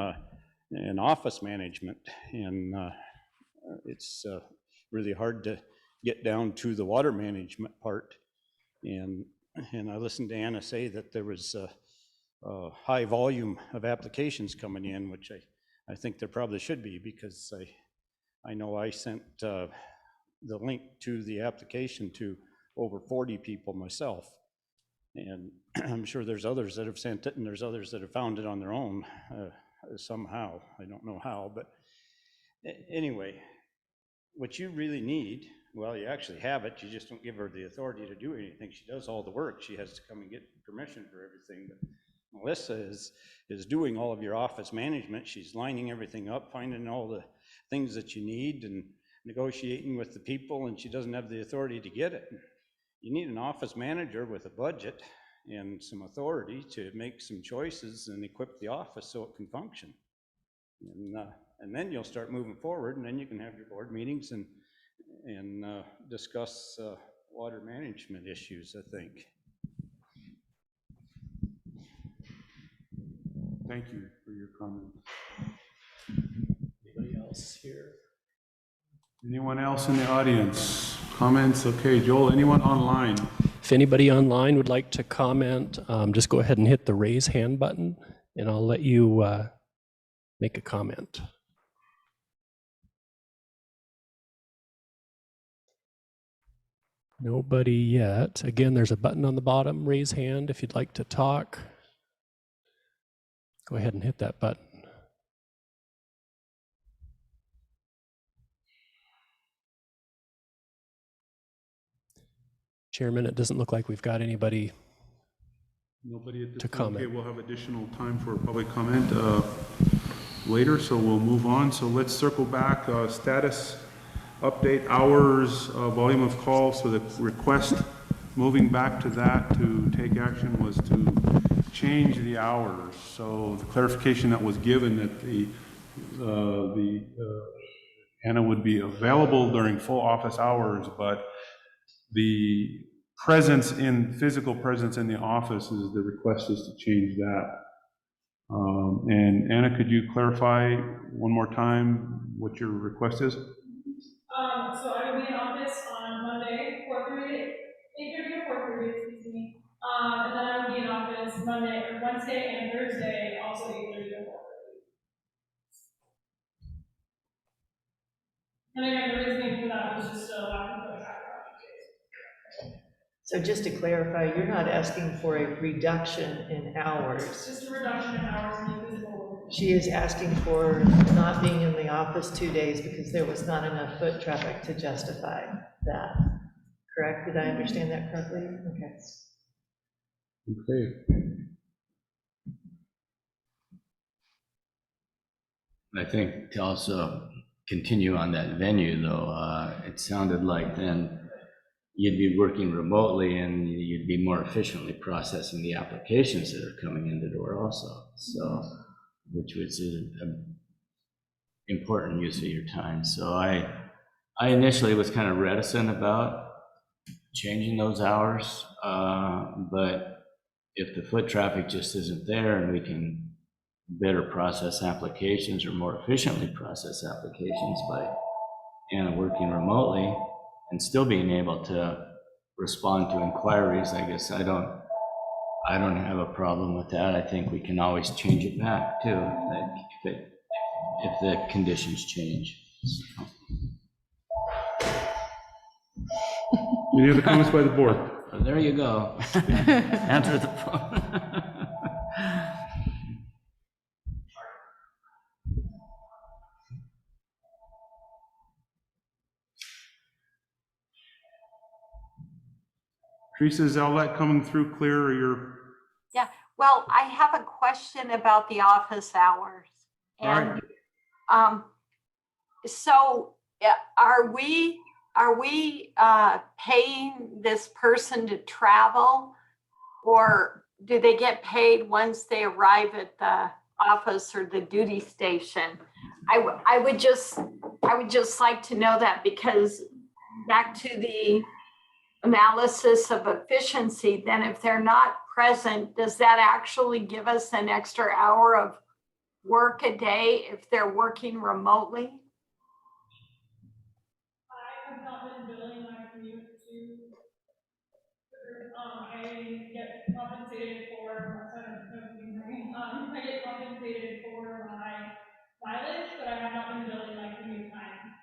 office management, and it's really hard to get down to the water management part. And I listened to Anna say that there was a high volume of applications coming in, which I think there probably should be, because I know I sent the link to the application to over 40 people myself. And I'm sure there's others that have sent it, and there's others that have found it on their own somehow. I don't know how, but anyway, what you really need, well, you actually have it, you just don't give her the authority to do anything. She does all the work. She has to come and get permission for everything. But Melissa is doing all of your office management. She's lining everything up, finding all the things that you need and negotiating with the people, and she doesn't have the authority to get it. You need an office manager with a budget and some authority to make some choices and equip the office so it can function. And then you'll start moving forward, and then you can have your board meetings and discuss water management issues, I think. Thank you for your comment. Anybody else here? Anyone else in the audience? Comments? Okay, Joel, anyone online? If anybody online would like to comment, just go ahead and hit the raise hand button, and I'll let you make a comment. Nobody yet. Again, there's a button on the bottom, raise hand, if you'd like to talk. Go ahead and hit that button. Chairman, it doesn't look like we've got anybody Nobody at this to time. comment. Okay, we'll have additional time for public comment later, so we'll move on. So let's circle back, status, update, hours, volume of calls. So the request, moving back to that to take action, was to change the hours. So the clarification that was given that Anna would be available during full office hours, but the physical presence in the office is the request is to change that. And Anna, could you clarify one more time what your request is? So I will be in office on Monday, 8:30 to 4:30, excuse me. And then I will be in office Wednesday and Thursday, also 8:30 to 4:30. And again, the reasoning for that was just to allow people to track project days. So just to clarify, you're not asking for a reduction in hours. Just a reduction in hours in the physical work. She is asking for not being in the office 2 days because there was not enough foot traffic to justify that. Correct? Did I understand that correctly? Okay. Okay. I think to also continue on that venue though, it sounded like then you'd be working remotely and you'd be more efficiently processing the applications that are coming in the door also. So, which was an important use of your time. So I initially was kind of reticent about changing those hours, but if the foot traffic just isn't there and we can better process applications or more efficiently process applications by Anna working remotely and still being able to respond to inquiries, I guess I don't have a problem with that. I think we can always change it back too if the conditions change. So. Any other comments by the board? Well, there you go. Answer the phone. Teresa, is all that coming through clear, or you're? Yeah, well, I have a question about the office hours. All And so are we paying this person to travel, or do they get paid once they arrive at the office or the duty station? I would just like to know that, because back to the analysis of efficiency, then if they're not present, does that actually give us an extra hour of work a day if they're working remotely? I have not been billing my commute to, I get compensated for, I get compensated for my mileage, but I have not been billing my commute time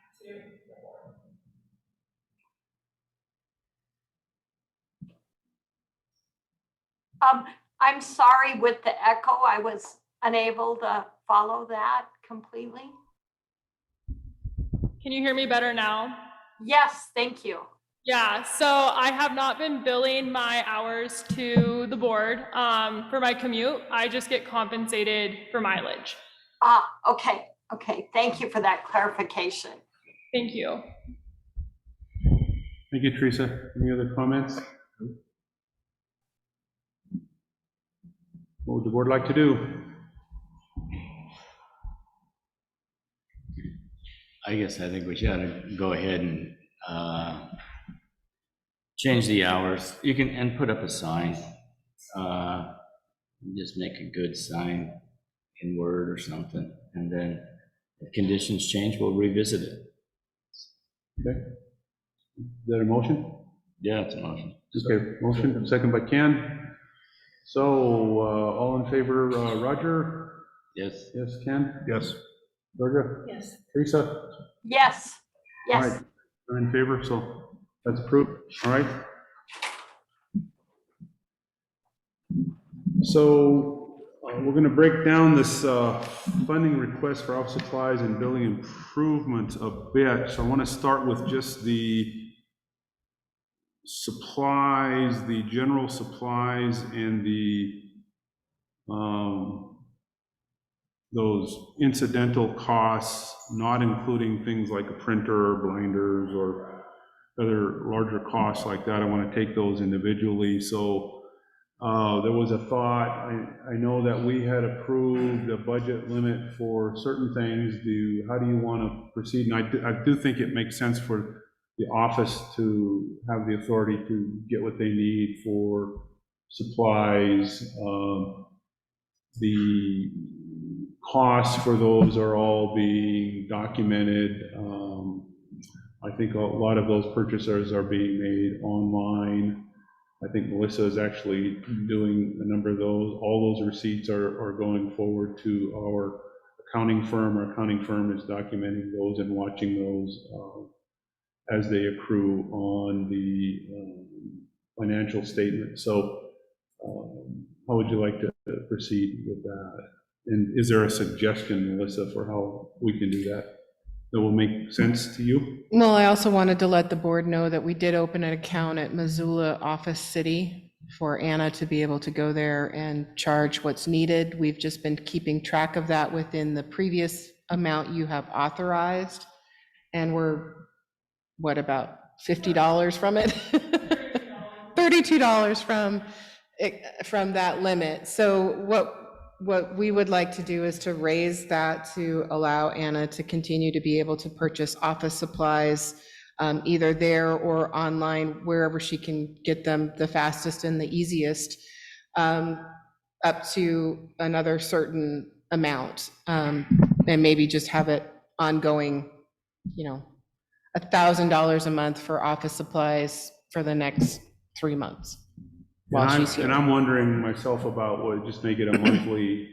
I'm sorry with the echo. I was unable to follow that completely. Can you hear me better now? Yes, thank you. Yeah, so I have not been billing my hours to the board for my commute. I just get compensated for mileage. Okay. Thank you for that clarification. Thank you. Thank you, Teresa. Any other comments? What would the board like to do? I guess I think we should go ahead and change the hours. You can, and put up a sign. Just make a good sign in Word or something, and then if conditions change, we'll revisit it. Okay. Is that a motion? Yeah, it's a motion. Okay, motion, second by Ken. So, all in favor, Roger? Yes. Yes, Ken? Yes. Georgia? Yes. Teresa? Yes. All right, I'm in favor, so that's approved. All right. So we're going to break down this funding request for office supplies and building improvements a bit. So I want to start with just the supplies, the general supplies, and the those incidental costs, not including things like a printer or blinders or other larger costs like that. I want to take those individually. So there was a thought, I know that we had approved a budget limit for certain things. How do you want to proceed? And I do think it makes sense for the office to have the authority to get what they need for supplies. The costs for those are all being documented. I think a lot of those purchases are being made online. I think Melissa is actually doing a number of those. All those receipts are going forward to our accounting firm. Our accounting firm is documenting those and watching those as they accrue on the financial statement. So how would you like to proceed with that? And is there a suggestion, Melissa, for how we can do that? That will make sense to you? Well, I also wanted to let the board know that we did open an account at Missoula Office City for Anna to be able to go there and charge what's needed. We've just been keeping track of that within the previous amount you have authorized. And we're, what, about $50 from it? $32 from that limit. So what we would like to do is to raise that to allow Anna to continue to be able to purchase office supplies, either there or online, wherever she can get them the fastest and the easiest, up to another certain amount, and maybe just have it ongoing, $1,000 a month for office supplies for the next 3 months. And I'm wondering myself about, would just make it a monthly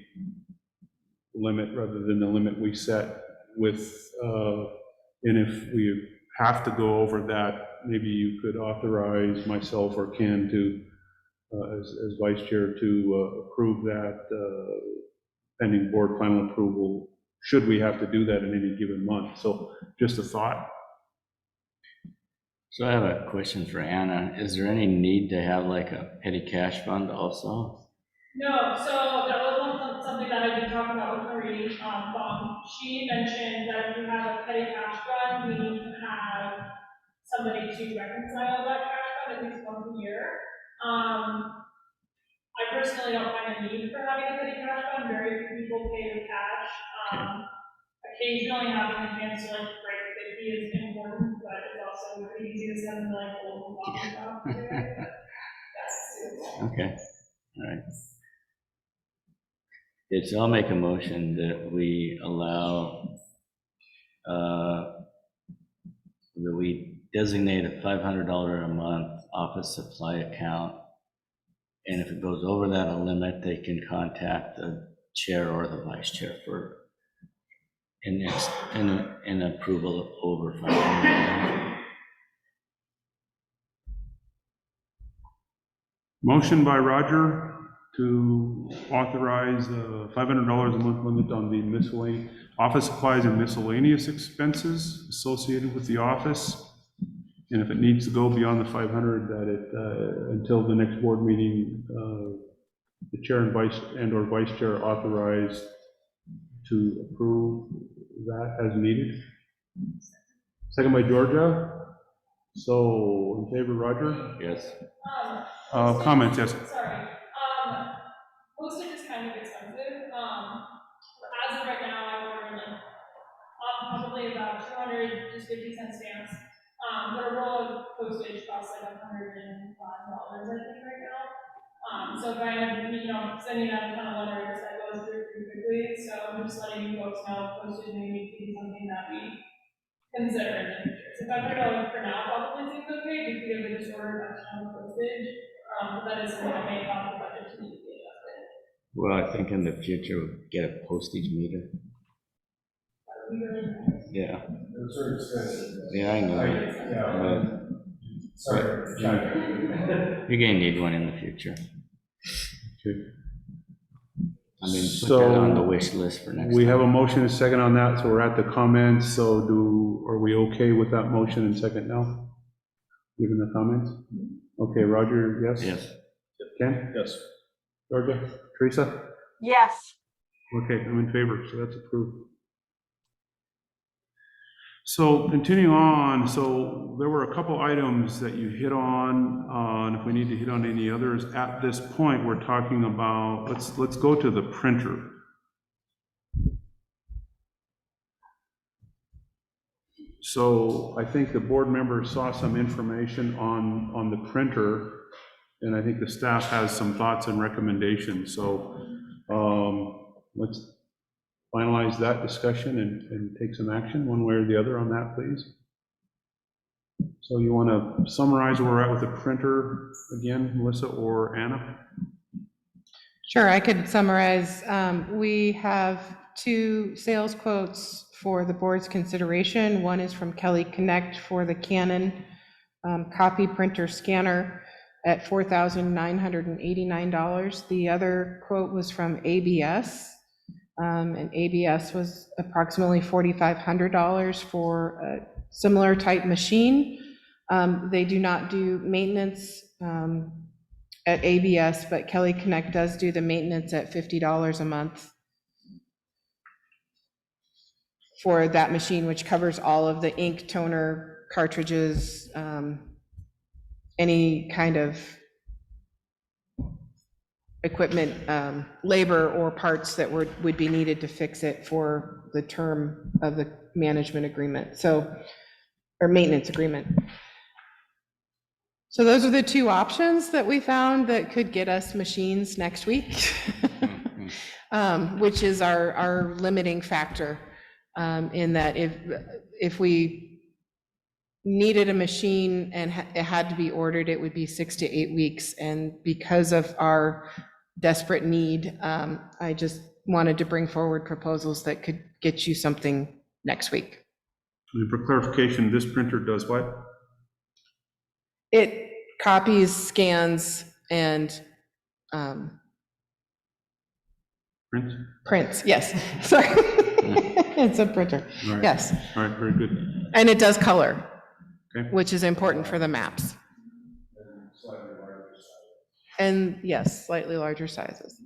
limit rather than the limit we set with, and if we have to go over that, maybe you could authorize myself or Ken to, as vice chair, to approve that pending board final approval, should we have to do that in any given month. So just a thought. So I have a question for Anna. Is there any need to have like a petty cash fund also? No, so that was something that I did talk about with Marie. She mentioned that if you have a petty cash fund, we need to have somebody to reconcile that cash fund at least once a year. I personally don't find a need for having a petty cash fund. Very few people pay with cash. Occasionally having a chance to like break 50 is important, but it's also pretty easy to send like a little walking about. Okay, all right. Okay, so I'll make a motion that we allow, that we designate a $500 a month office supply account. And if it goes over that limit, they can contact the chair or the vice chair for an approval of over $500. Motion by Roger, to authorize $500 a month limit on the miscellaneous, office supplies and miscellaneous expenses associated with the office. And if it needs to go beyond the 500, that it, until the next board meeting, the chair and/or vice chair authorized to approve that as needed. Second by Georgia. So, in favor, Roger? Yes. Comments, yes. Sorry. Postage is kind of expensive. As of right now, I've ordered like probably about 200 just 50-cent stamps. But a roll of postage costs like $105, I think, right now. So if I end up, sending out a ton of letters, that goes through pretty quickly. So I'm just letting you folks know postage may need to be something that we consider in the future. So $500 for now probably seems okay, just because we just ordered a ton of postage. But that is something that may cause the budget to need to be adjusted. Well, I think in the future, we'll get a postage meter. Yeah. Those are expensive. Yeah, I know. Yeah. Sorry. You're gonna need one in the future. Okay. I mean, put So, that on the wish list for next We time. have a motion and a second on that, so we're at the comments. So are we okay with that motion and second now? Given the comments? Okay, Roger, yes? Yes. Ken? Yes. Georgia? Teresa? Yes. Okay, I'm in favor, so that's approved. So continuing on, so there were a couple items that you hit on, and if we need to hit on any others, at this point, we're talking about, let's go to the printer. So I think the board members saw some information on the printer, and I think the staff has some thoughts and recommendations. So let's finalize that discussion and take some action one way or the other on that, please. So you want to summarize where we're at with the printer again, Melissa or Anna? Sure, I could summarize. We have 2 sales quotes for the board's consideration. One is from Kelly Connect for the Canon copy printer scanner at $4,989. The other quote was from ABS, and ABS was approximately $4,500 for a similar type machine. They do not do maintenance at ABS, but Kelly Connect does do the maintenance at $50 a month for that machine, which covers all of the ink, toner, cartridges, any kind of equipment, labor or parts that would be needed to fix it for the term of the management agreement, or maintenance agreement. So those are the 2 options that we found that could get us machines next week, which is our limiting factor, in that if we needed a machine and it had to be ordered, it would be 6 to 8 weeks. And because of our desperate need, I just wanted to bring forward proposals that could get you something next week. And for clarification, this printer does what? It copies, scans, and prints, yes, sorry. It's a printer, All right. yes. All right, very good. And it does color, Okay. which is important for the maps. And yes, slightly larger sizes.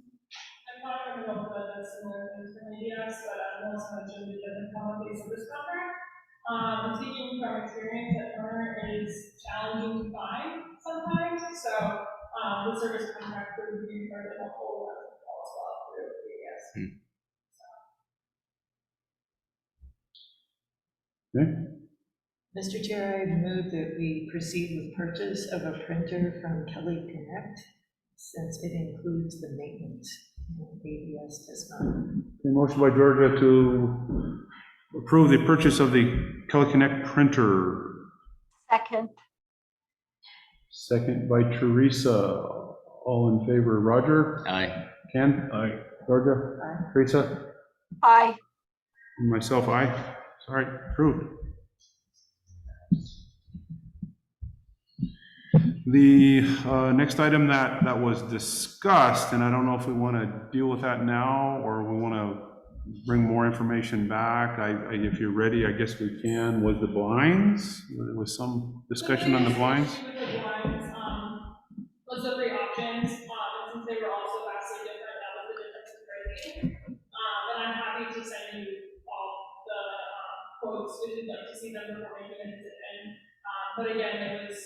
I'm not going to go for the similar things from ABS, but I also mentioned the different qualities of this contract. Speaking from experience, that toner is challenging to find sometimes, so the service contract would be incredibly helpful as well through ABS. Okay. Mr. Chair, I move that we proceed with purchase of a printer from Kelly Connect, since it includes the maintenance. ABS does not. Okay, motion by Georgia to approve the purchase of the Kelly Connect printer. Second. Second by Teresa. All in favor, Roger? Aye. Ken? Aye. Georgia? Aye. Teresa? Aye. And myself, aye. All right, approved. The next item that was discussed, and I don't know if we want to deal with that now or we want to bring more information back. If you're ready, I guess we can, was the blinds. There was some discussion on the blinds. With the blinds, was the three options, and since they were also vastly different, that was the difference in pricing. And I'm happy to send you all the quotes if you'd like to see them before making a decision. But again, it was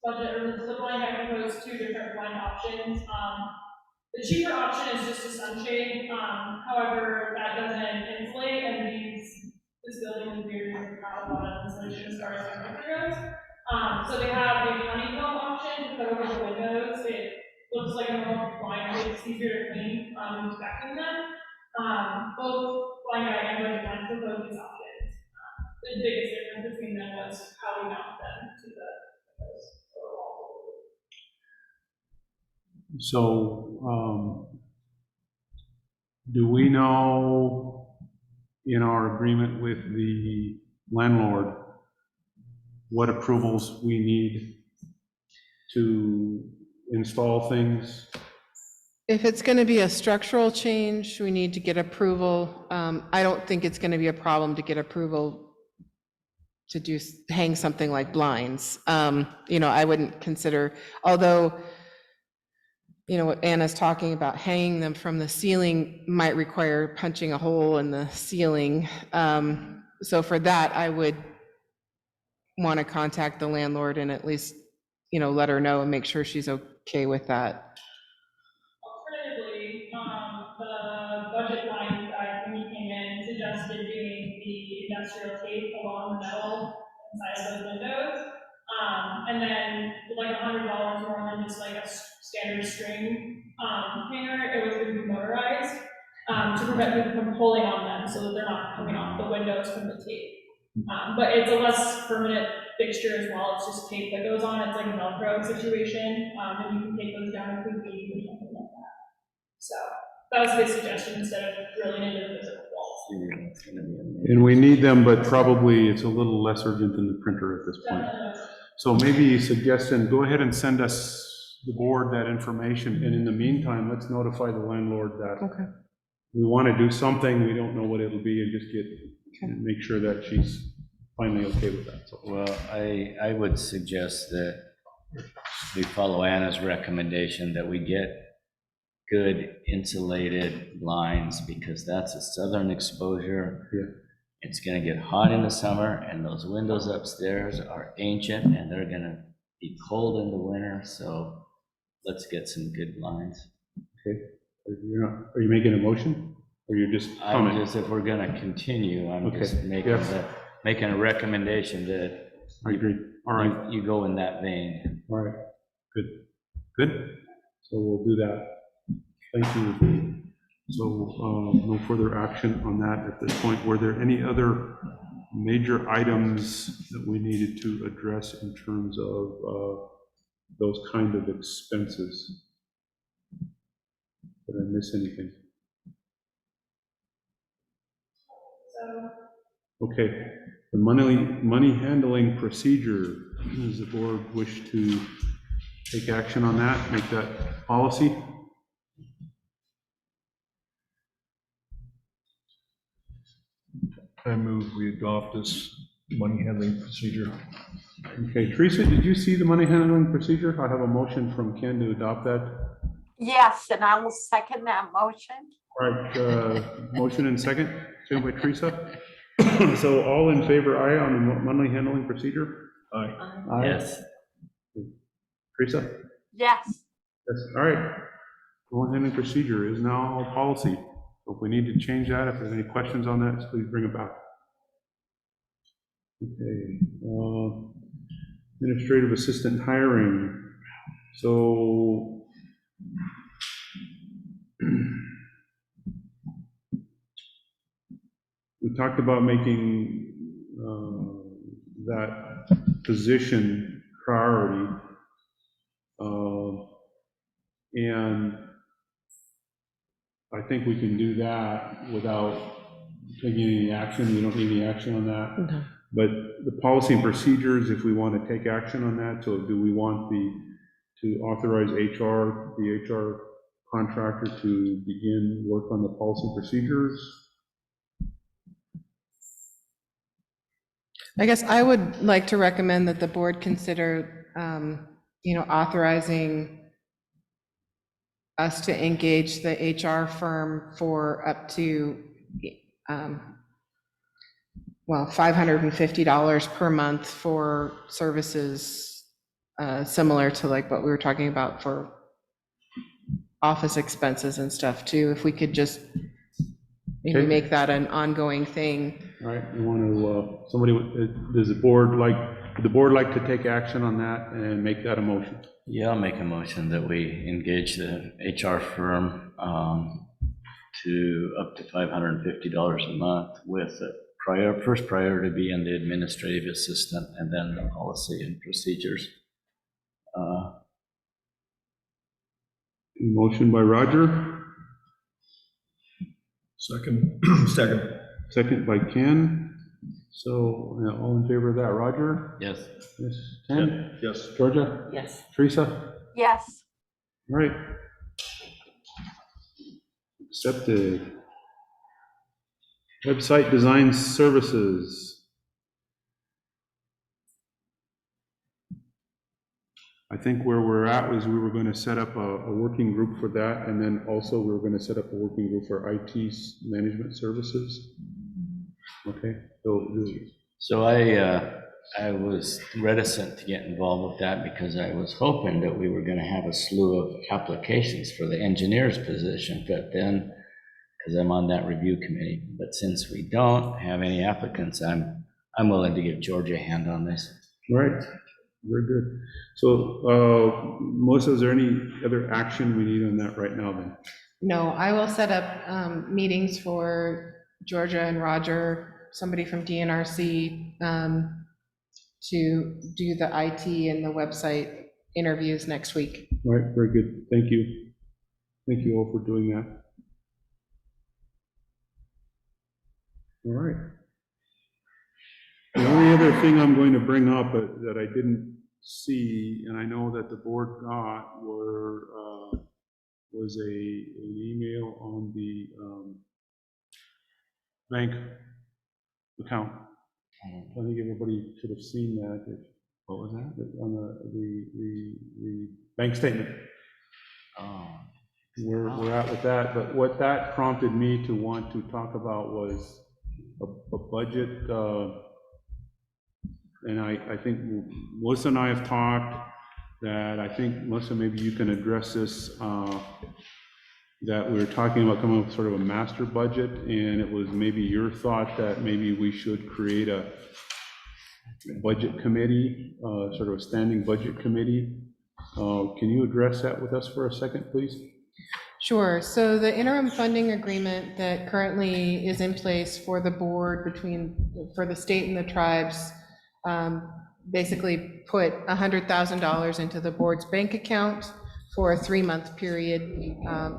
budget, or the blind guy proposed two different blind options. The cheaper option is just a sunshade, however, that doesn't insulate, and this building is weird, doesn't have a lot of insulation as far as temperature goes. So they have a honeycomb option to put over the windows. It looks like a normal blind, but it's easier to clean, inspecting them. Both blind guy and budget blinds propose these options. The biggest difference between them was how we mount them to the windows or walls. So, do we know in our agreement with the landlord what approvals we need to install things? If it's going to be a structural change, we need to get approval. I don't think it's going to be a problem to get approval to hang something like blinds. I wouldn't consider, although, what Anna's talking about, hanging them from the ceiling might require punching a hole in the ceiling. So for that, I would want to contact the landlord and at least, let her know and make sure she's okay with that. Alternatively, the budget line guy, when he came in, suggested doing the industrial tape along the metal inside of those windows. And then like $100 more than just like a standard string hanger, it was going to be motorized to prevent people from pulling on them so that they're not coming off the windows from the tape. But it's a less permanent fixture as well. It's just tape that goes on. It's like a Velcro situation, and you can take those down if you need or something like that. So that was his suggestion instead of drilling into the physical walls. And we need them, but probably it's a little less urgent than the printer at this point. So maybe a suggestion, go ahead and send us, the board, that information, and in the meantime, let's notify the landlord that we want to do something, we don't know what it'll be, and just and make sure that she's finally okay with that. So. Well, I would suggest that we follow Anna's recommendation that we get good insulated blinds, because that's a southern exposure. Yeah. It's gonna get hot in the summer, and those windows upstairs are ancient, and they're gonna be cold in the winter, so let's get some good blinds. Okay. Are you making a motion? Or you're just commenting? If we're gonna continue, I'm just making a recommendation that I agree. All right. You go in that vein. All right. Good. So we'll do that. Thank you. So no further action on that at this point. Were there any other major items that we needed to address in terms of those kind of expenses? Did I miss anything? Okay, the money handling procedure, does the board wish to take action on that, make that policy? I move we adopt this money handling procedure. Okay, Teresa, did you see the money handling procedure? I have a motion from Ken to adopt that. Yes, and I will second that motion. All right, motion and second by Teresa. So all in favor, aye, on the money handling procedure? Aye. Aye. Yes. Teresa? Yes. Yes, all right. Money handling procedure is now policy. So if we need to change that, if there's any questions on that, please bring it back. Okay, administrative assistant hiring. So we talked about making that position priority, and I think we can do that without taking any action. We don't need any action on that. No. But the policy and procedures, if we want to take action on that, so do we want the to authorize the HR contractor to begin work on the policy procedures. I guess I would like to recommend that the board consider, authorizing us to engage the HR firm for up to, $550 per month for services similar to like what we were talking about for office expenses and stuff too. If we could just maybe Okay. make that an ongoing thing. All right, you want to, would the board like to take action on that and make that a motion? Yeah, I'll make a motion that we engage the HR firm to up to $550 a month with first priority being the administrative assistant and then the policy and procedures. Motion by Roger, Second. second by Ken. So all in favor of that, Roger? Yes. Yes, Ken? Yes. Georgia? Yes. Teresa? Yes. All right. Accepted. Website design services. I think where we're at was we were going to set up a working group for that, and then also we were going to set up a working group for IT management services. Okay, So I was reticent to get involved with that because I was hoping that we were going to have a slew of applications for the engineer's position, but then, because I'm on that review committee, but since we don't have any applicants, I'm willing to give Georgia a hand on this. all right, very good. So, Melissa, is there any other action we need on that right now then? No, I will set up meetings for Georgia and Roger, somebody from DNRC, to do the IT and the website interviews next week. All right, very good. Thank you. Thank you all for doing that. All right. The only other thing I'm going to bring up that I didn't see, and I know that the board got, was an email on the bank account. I think everybody should have seen that. What was that? On the bank statement. Oh. Where we're at with that, but what that prompted me to want to talk about was a budget, and I think Melissa and I have talked that I think, Melissa, maybe you can address this, that we were talking about coming up with sort of a master budget, and it was maybe your thought that maybe we should create a budget committee, sort of a standing budget committee. Can you address that with us for a second, please? Sure. So the interim funding agreement that currently is in place for the board for the state and the tribes basically put $100,000 into the board's bank account for a 3-month period,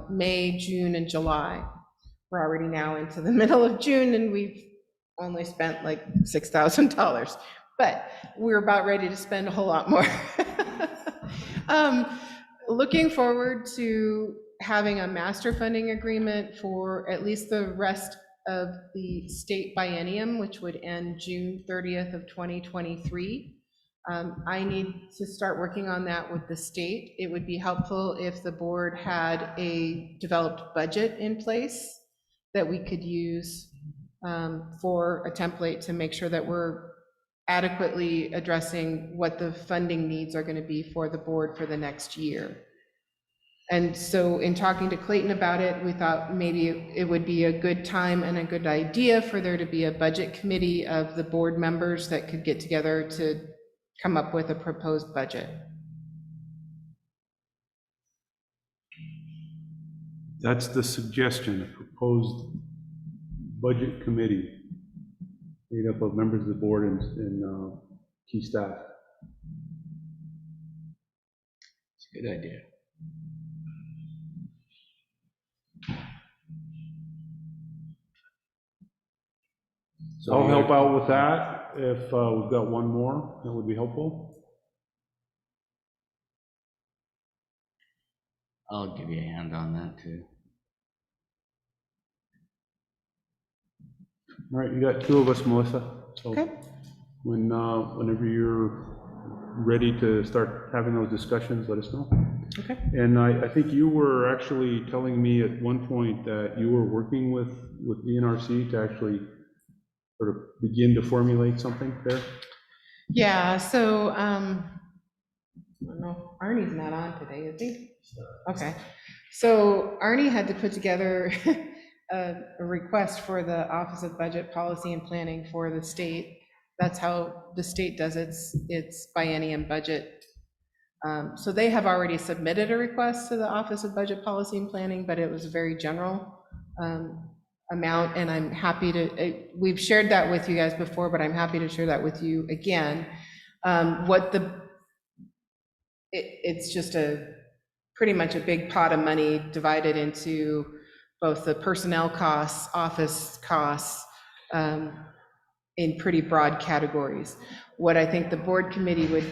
May, June, and July. We're already now into the middle of June, and we've only spent like $6,000, but we're about ready to spend a whole lot more. Looking forward to having a master funding agreement for at least the rest of the state biennium, which would end June 30th of 2023. I need to start working on that with the state. It would be helpful if the board had a developed budget in place that we could use for a template to make sure that we're adequately addressing what the funding needs are going to be for the board for the next year. And so in talking to Clayton about it, we thought maybe it would be a good time and a good idea for there to be a budget committee of the board members that could get together to come up with a proposed budget. That's the suggestion, a proposed budget committee made up of members of the board and key staff. It's a good idea. So I'll help out with that. If we've got one more, that would be helpful. I'll give you a hand on that too. All right, you got two of us, Melissa. So Okay. whenever you're ready to start having those discussions, let us know. Okay. And I think you were actually telling me at one point that you were working with DNRC to actually sort of begin to formulate something there. Yeah, so, I don't know, Arnie's not on today, is he? Okay. So Arnie had to put together a request for the Office of Budget Policy and Planning for the state. That's how the state does its biennium budget. So they have already submitted a request to the Office of Budget Policy and Planning, but it was a very general amount, and I'm happy to, we've shared that with you guys before, but I'm happy to share that with you again. It's just pretty much a big pot of money divided into both the personnel costs, office costs, in pretty broad categories. What I think the board committee would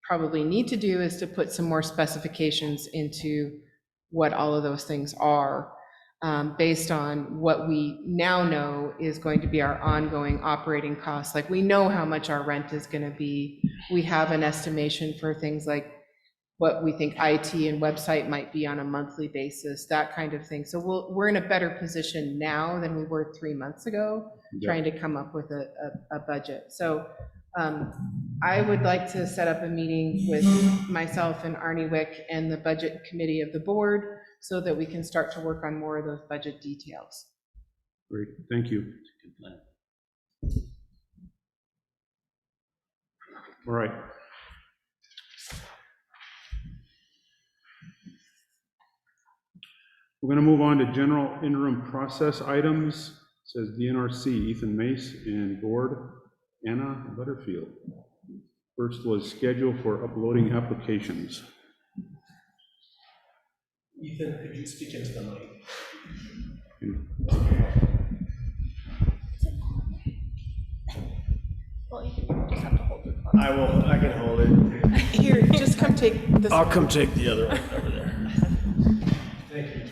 probably need to do is to put some more specifications into what all of those things are, based on what we now know is going to be our ongoing operating costs. Like, we know how much our rent is going to be. We have an estimation for things like what we think IT and website might be on a monthly basis, that kind of thing. So we're in a better position now than we were 3 months ago, trying to come up with a budget. So I would like to set up a meeting with myself and Arnie Wick and the budget committee of the board so that we can start to work on more of those budget details. Great, thank you. Good plan. All right. We're going to move on to general interim process items. It says DNRC, Ethan Mace, and board, Anna Butterfield. First was schedule for uploading applications. Ethan, could you speak into the mic? Well, you just have to hold it. I can hold it. Here, just come take this. I'll come take the other one over there. Thank you.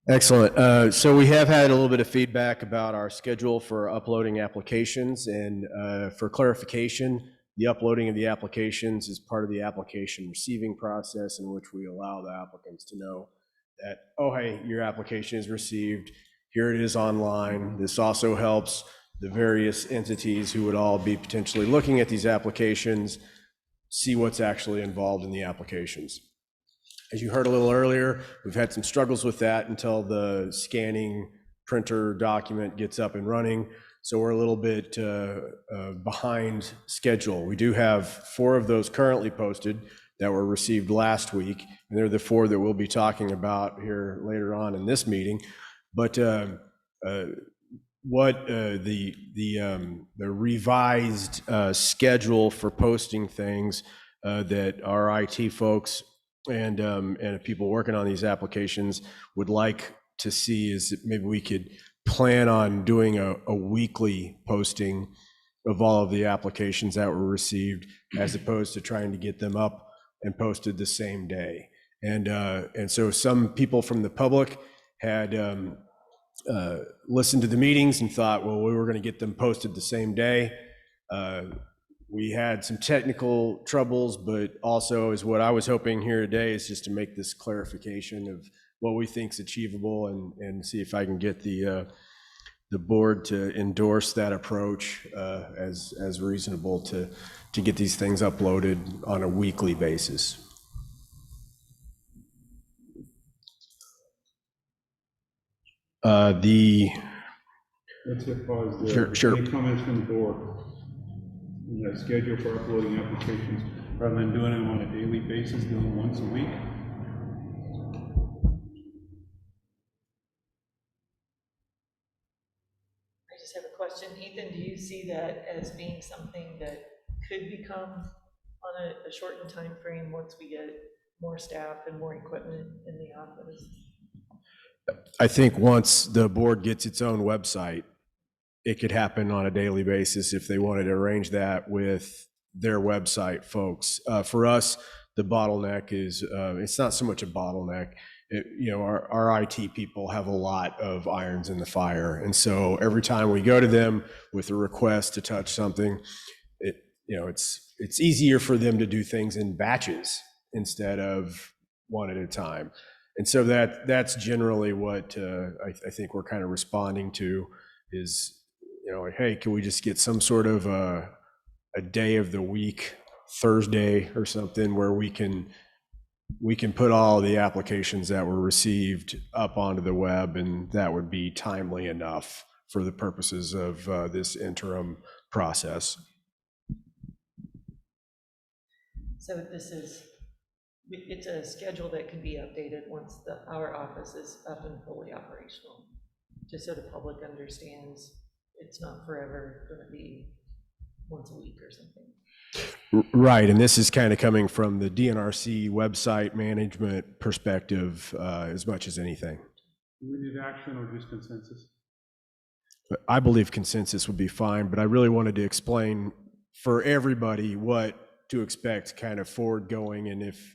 Excellent. So we have had a little bit of feedback about our schedule for uploading applications, and for clarification, the uploading of the applications is part of the application receiving process, in which we allow the applicants to know that, oh, hey, your application is received, here it is online. This also helps the various entities who would all be potentially looking at these applications see what's actually involved in the applications. As you heard a little earlier, we've had some struggles with that until the scanning printer document gets up and running. So we're a little bit behind schedule. We do have 4 of those currently posted that were received last week, and they're the 4 that we'll be talking about here later on in this meeting. But what the revised schedule for posting things that our IT folks and people working on these applications would like to see is that maybe we could plan on doing a weekly posting of all of the applications that were received, as opposed to trying to get them up and posted the same day. And so some people from the public had listened to the meetings and thought, well, we were going to get them posted the same day. We had some technical troubles, but also is what I was hoping here today is just to make this clarification of what we think is achievable, and see if I can get the board to endorse that approach as reasonable to get these things uploaded on a weekly basis. Let's hit pause there. Sure. Any comments from the board? Yeah, schedule for uploading applications, rather than doing them on a daily basis, doing them once a week? I just have a question. Ethan, do you see that as being something that could become on a shortened time frame once we get more staff and more equipment in the office. I think once the board gets its own website, it could happen on a daily basis if they wanted to arrange that with their website folks. For us, the bottleneck is, it's not so much a bottleneck. Our IT people have a lot of irons in the fire. And so every time we go to them with a request to touch something, it's easier for them to do things in batches instead of one at a time. And so that's generally what I think we're kind of responding to is, like, hey, can we just get some sort of a day of the week, Thursday or something, where we can put all the applications that were received up onto the web, and that would be timely enough for the purposes of this interim process. So it's a schedule that can be updated once our office is up and fully operational, just so the public understands it's not forever going to be once a week or something. Right, and this is kind of coming from the DNRC website management perspective as much as anything. Do we need action or just consensus? I believe consensus would be fine, but I really wanted to explain for everybody what to expect kind of forward going, and if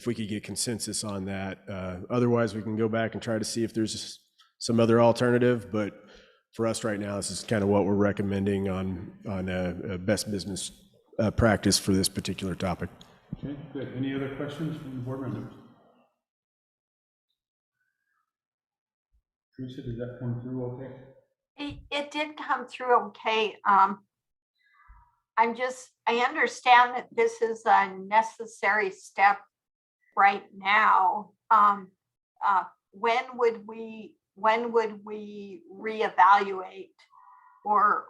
we could get consensus on that. Otherwise, we can go back and try to see if there's some other alternative, but for us right now, this is kind of what we're recommending on a best business practice for this particular topic. Okay, good. Any other questions from the board members? Teresa, did that come through okay? It did come through okay. I understand that this is a necessary step right now. When would we reevaluate, or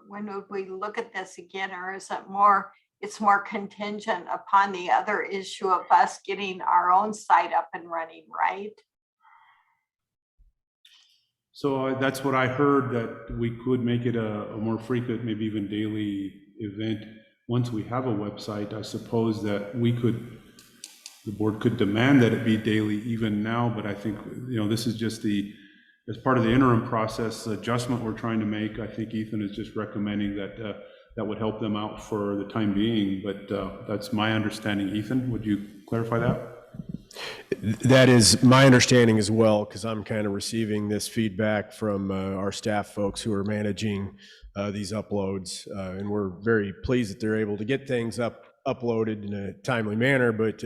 when would we look at this again? Or is it it's more contingent upon the other issue of us getting our own site up and running, right? So that's what I heard, that we could make it a more frequent, maybe even daily event. Once we have a website, I suppose that the board could demand that it be daily even now, but I think, this is just as part of the interim process adjustment we're trying to make. I think Ethan is just recommending that that would help them out for the time being, but that's my understanding. Ethan, would you clarify that? That is my understanding as well, because I'm kind of receiving this feedback from our staff folks who are managing these uploads, and we're very pleased that they're able to get things uploaded in a timely manner. But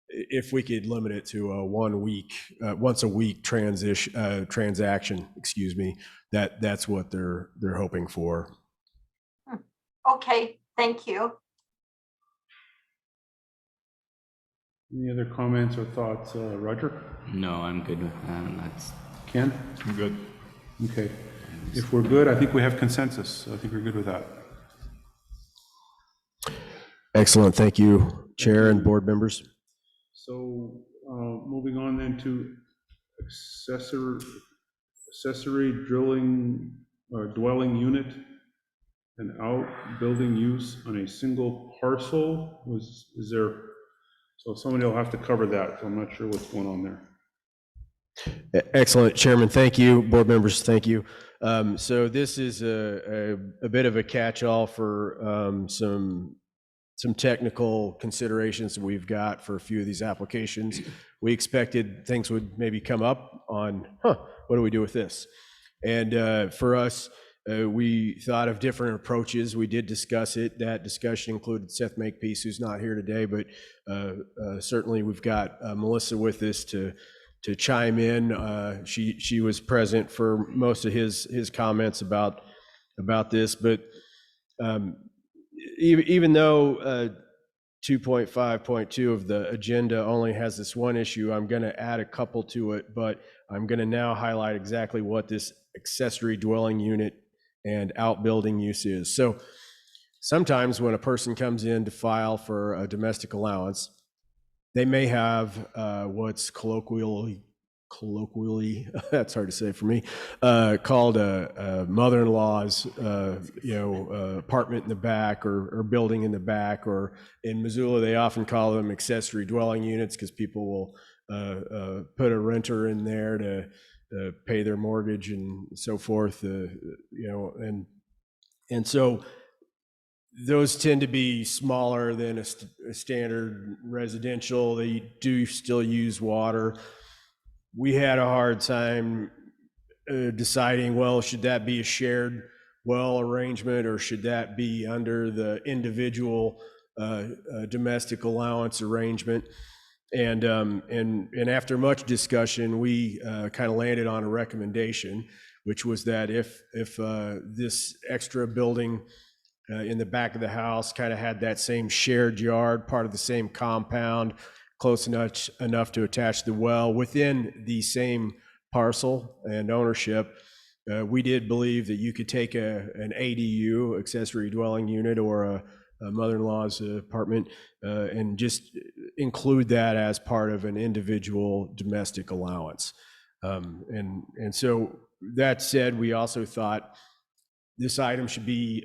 if we could limit it to a once a week transaction, that's what they're hoping for. Okay, thank you. Any other comments or thoughts, Roger? No, I'm good with that. Ken? I'm good. Okay. If we're good, I think we have consensus. I think we're good with that. Excellent. Thank you, Chair and board members. So moving on then to accessory dwelling unit and outbuilding use on a single parcel. So somebody will have to cover that. So I'm not sure what's going on there. Excellent, Chairman. Thank you. Board members, thank you. So this is a bit of a catch-all for some technical considerations that we've got for a few of these applications. We expected things would maybe come up on, what do we do with this? And for us, we thought of different approaches. We did discuss it. That discussion included Seth Makepeace, who's not here today, but certainly we've got Melissa with us to chime in. She was present for most of his comments about this, but even though 2.5.2 of the agenda only has this one issue, I'm going to add a couple to it, but I'm going to now highlight exactly what this accessory dwelling unit and outbuilding use is. So sometimes when a person comes in to file for a domestic allowance, they may have what's colloquially colloquially, that's hard to say for me, called mother-in-law's, apartment in the back or building in the back, or in Missoula, they often call them accessory dwelling units because people will put a renter in there to pay their mortgage and so forth, and so those tend to be smaller than a standard residential. They do still use water. We had a hard time deciding, well, should that be a shared well arrangement, or should that be under the individual domestic allowance arrangement? And after much discussion, we kind of landed on a recommendation, which was that if this extra building in the back of the house kind of had that same shared yard, part of the same compound, close enough to attach the well within the same parcel and ownership, we did believe that you could take an ADU, accessory dwelling unit, or a mother-in-law's apartment, and just include that as part of an individual domestic allowance. And so that said, we also thought this item should be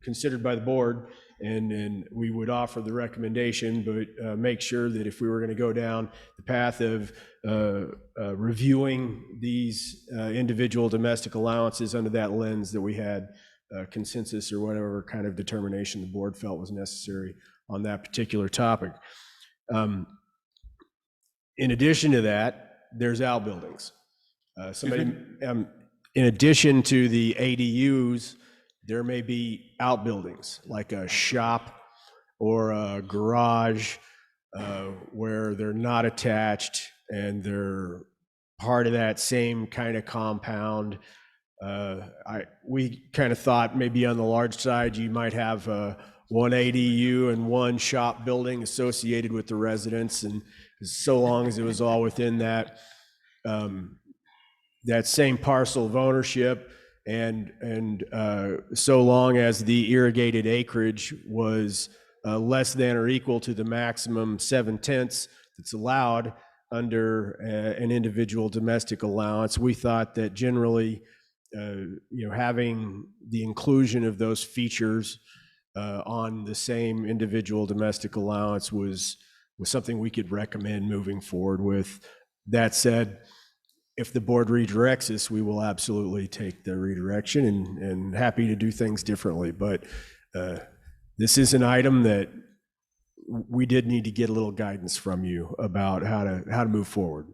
considered by the board, and we would offer the recommendation, but make sure that if we were going to go down the path of reviewing these individual domestic allowances under that lens, that we had consensus or whatever kind of determination the board felt was necessary on that particular topic. In addition to that, there's outbuildings. In addition to the ADUs, there may be outbuildings like a shop or a garage where they're not attached and they're part of that same kind of compound. We kind of thought maybe on the large side you might have one ADU and one shop building associated with the residence, and so long as it was all within that same parcel of ownership, and so long as the irrigated acreage was less than or equal to the maximum 7/10 that's allowed under an individual domestic allowance, we thought that generally, having the inclusion of those features on the same individual domestic allowance was something we could recommend moving forward with. That said, if the board redirects us, we will absolutely take the redirection and happy to do things differently. But this is an item that we did need to get a little guidance from you about how to move forward.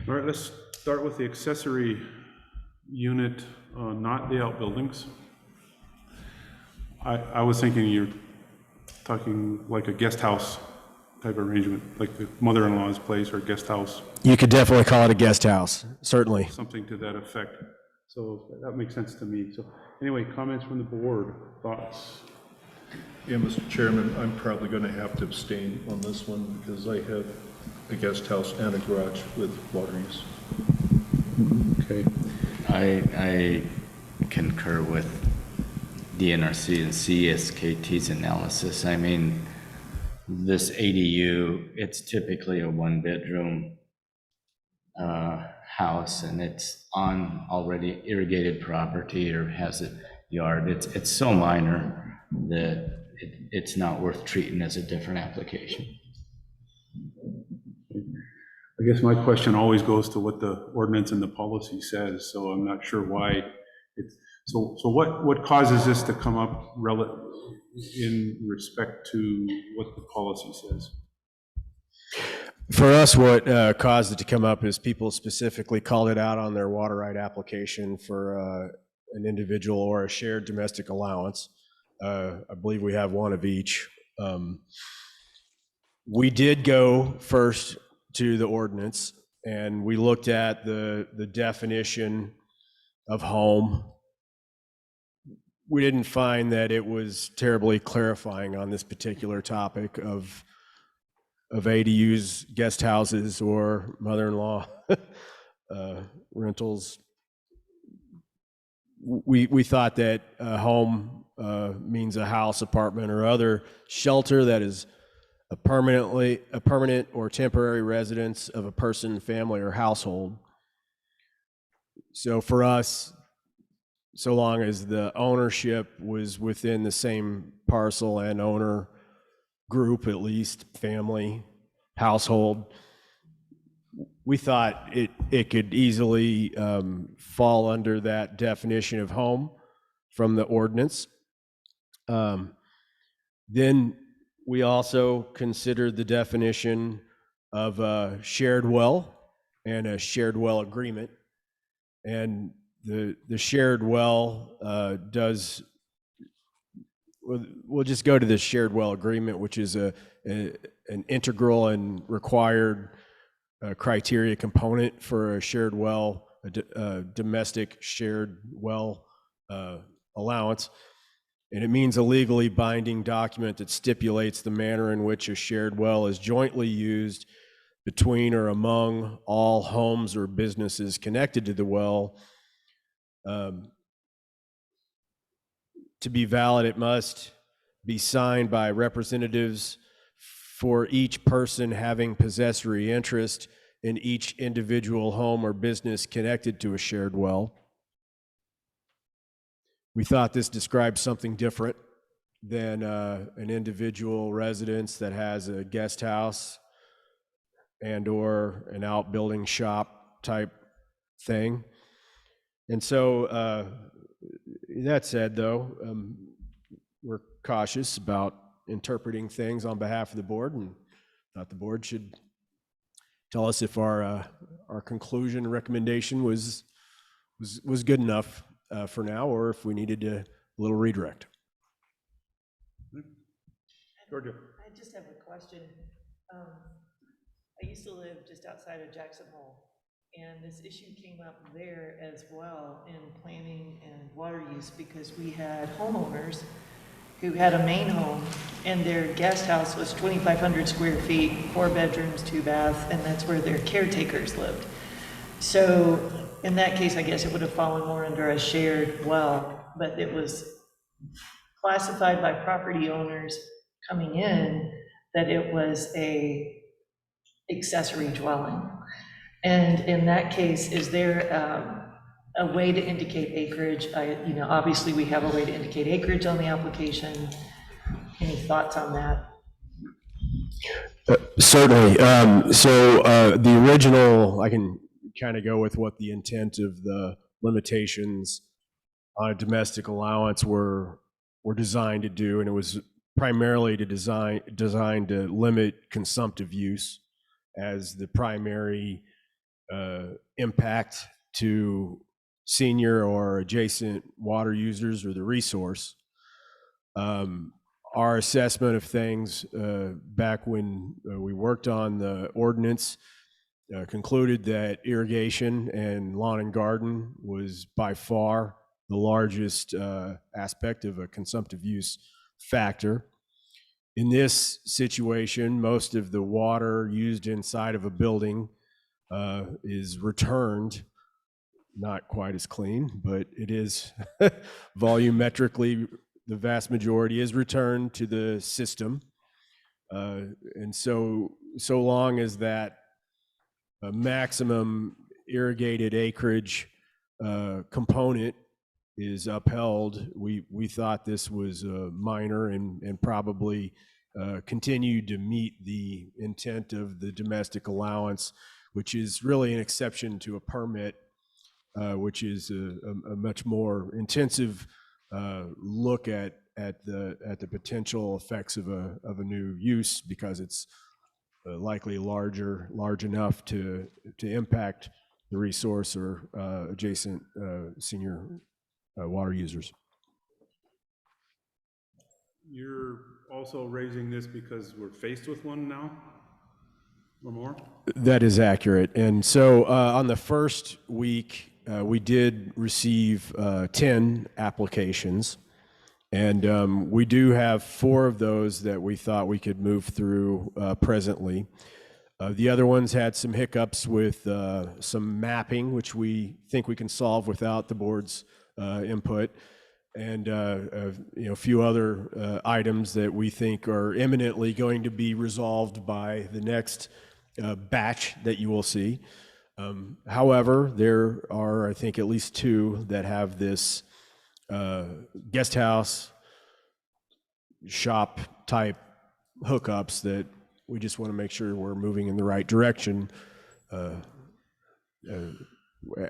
All right, let's start with the accessory unit, not the outbuildings. I was thinking you're talking like a guest house type arrangement, like the mother-in-law's place or guest house. You could definitely call it a guest house, certainly. Something to that effect. So that makes sense to me. So anyway, comments from the board, thoughts? Yeah, Mr. Chairman, I'm probably going to have to abstain on this one because I have a guest house and a garage with water use. Okay. I concur with DNRC and CSKT's analysis. I mean, this ADU, it's typically a one-bedroom house, and it's on already irrigated property or has a yard. It's so minor that it's not worth treating as a different application. I guess my question always goes to what the ordinance and the policy says, so I'm not sure why it's, so what causes this to come up in respect to what the policy says? For us, what caused it to come up is people specifically called it out on their water right application for an individual or a shared domestic allowance. I believe we have one of each. We did go first to the ordinance, and we looked at the definition of home. We didn't find that it was terribly clarifying on this particular topic of ADUs, guest houses, or mother-in-law rentals. We thought that home means a house, apartment, or other shelter that is a permanent or temporary residence of a person, family, or household. So for us, so long as the ownership was within the same parcel and owner group, at least family, household, we thought it could easily fall under that definition of home from the ordinance. Then we also considered the definition of a shared well and a shared well agreement. And the shared well we'll just go to the shared well agreement, which is an integral and required criteria component for a shared well, a domestic shared well allowance. And it means a legally binding document that stipulates the manner in which a shared well is jointly used between or among all homes or businesses connected to the well. To be valid, it must be signed by representatives for each person having possessory interest in each individual home or business connected to a shared well. We thought this describes something different than an individual residence that has a guest house and or an outbuilding shop type thing. And so that said, though, we're cautious about interpreting things on behalf of the board, and thought the board should tell us if our conclusion recommendation was good enough for now, or if we needed a little redirect. Georgia. I just have a question. I used to live just outside of Jackson Hole, and this issue came up there as well in planning and water use, because we had homeowners who had a main home and their guest house was 2,500 square feet, 4 bedrooms, 2 baths, and that's where their caretakers lived. So in that case, I guess it would have fallen more under a shared well, but it was classified by property owners coming in that it was a accessory dwelling. And in that case, is there a way to indicate acreage? Obviously we have a way to indicate acreage on the application. Any thoughts on that? Certainly. So the original, I can kind of go with what the intent of the limitations on a domestic allowance were designed to do, and it was primarily to designed to limit consumptive use as the primary impact to senior or adjacent water users or the resource. Our assessment of things back when we worked on the ordinance concluded that irrigation and lawn and garden was by far the largest aspect of a consumptive use factor. In this situation, most of the water used inside of a building is returned, not quite as clean, but it is volumetrically, the vast majority is returned to the system. And so long as that maximum irrigated acreage component is upheld, we thought this was minor and probably continued to meet the intent of the domestic allowance, which is really an exception to a permit, which is a much more intensive look at the potential effects of a new use, because it's likely large enough to impact the resource or adjacent senior water users. You're also raising this because we're faced with one now, or more? That is accurate. And so on the first week, we did receive 10 applications, and we do have 4 of those that we thought we could move through presently. The other ones had some hiccups with some mapping, which we think we can solve without the board's input. and a few other items that we think are imminently going to be resolved by the next batch that you will see. However, there are, I think, at least two that have this guest house shop type hookups that we just want to make sure we're moving in the right direction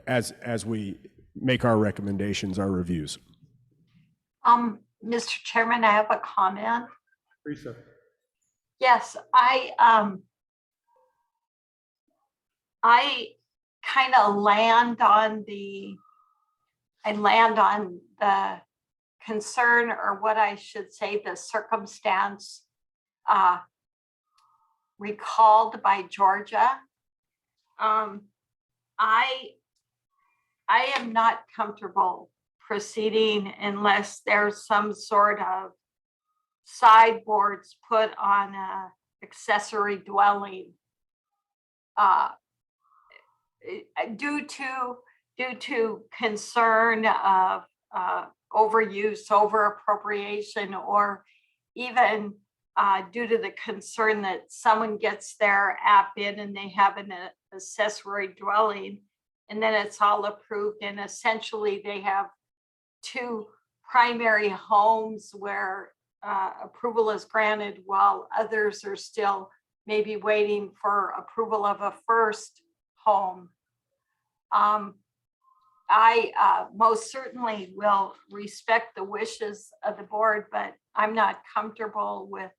as we make our recommendations, our reviews. Mr. Chairman, I have a comment. Teresa? Yes, I kind of land on the concern, or what I should say, the circumstance recalled by Georgia. I am not comfortable proceeding unless there's some sort of sideboards put on a accessory dwelling due to concern of overuse, over appropriation, or even due to the concern that someone gets their app in and they have an accessory dwelling, and then it's all approved, and essentially they have two primary homes where approval is granted while others are still maybe waiting for approval of a first home. I most certainly will respect the wishes of the board, but I'm not comfortable with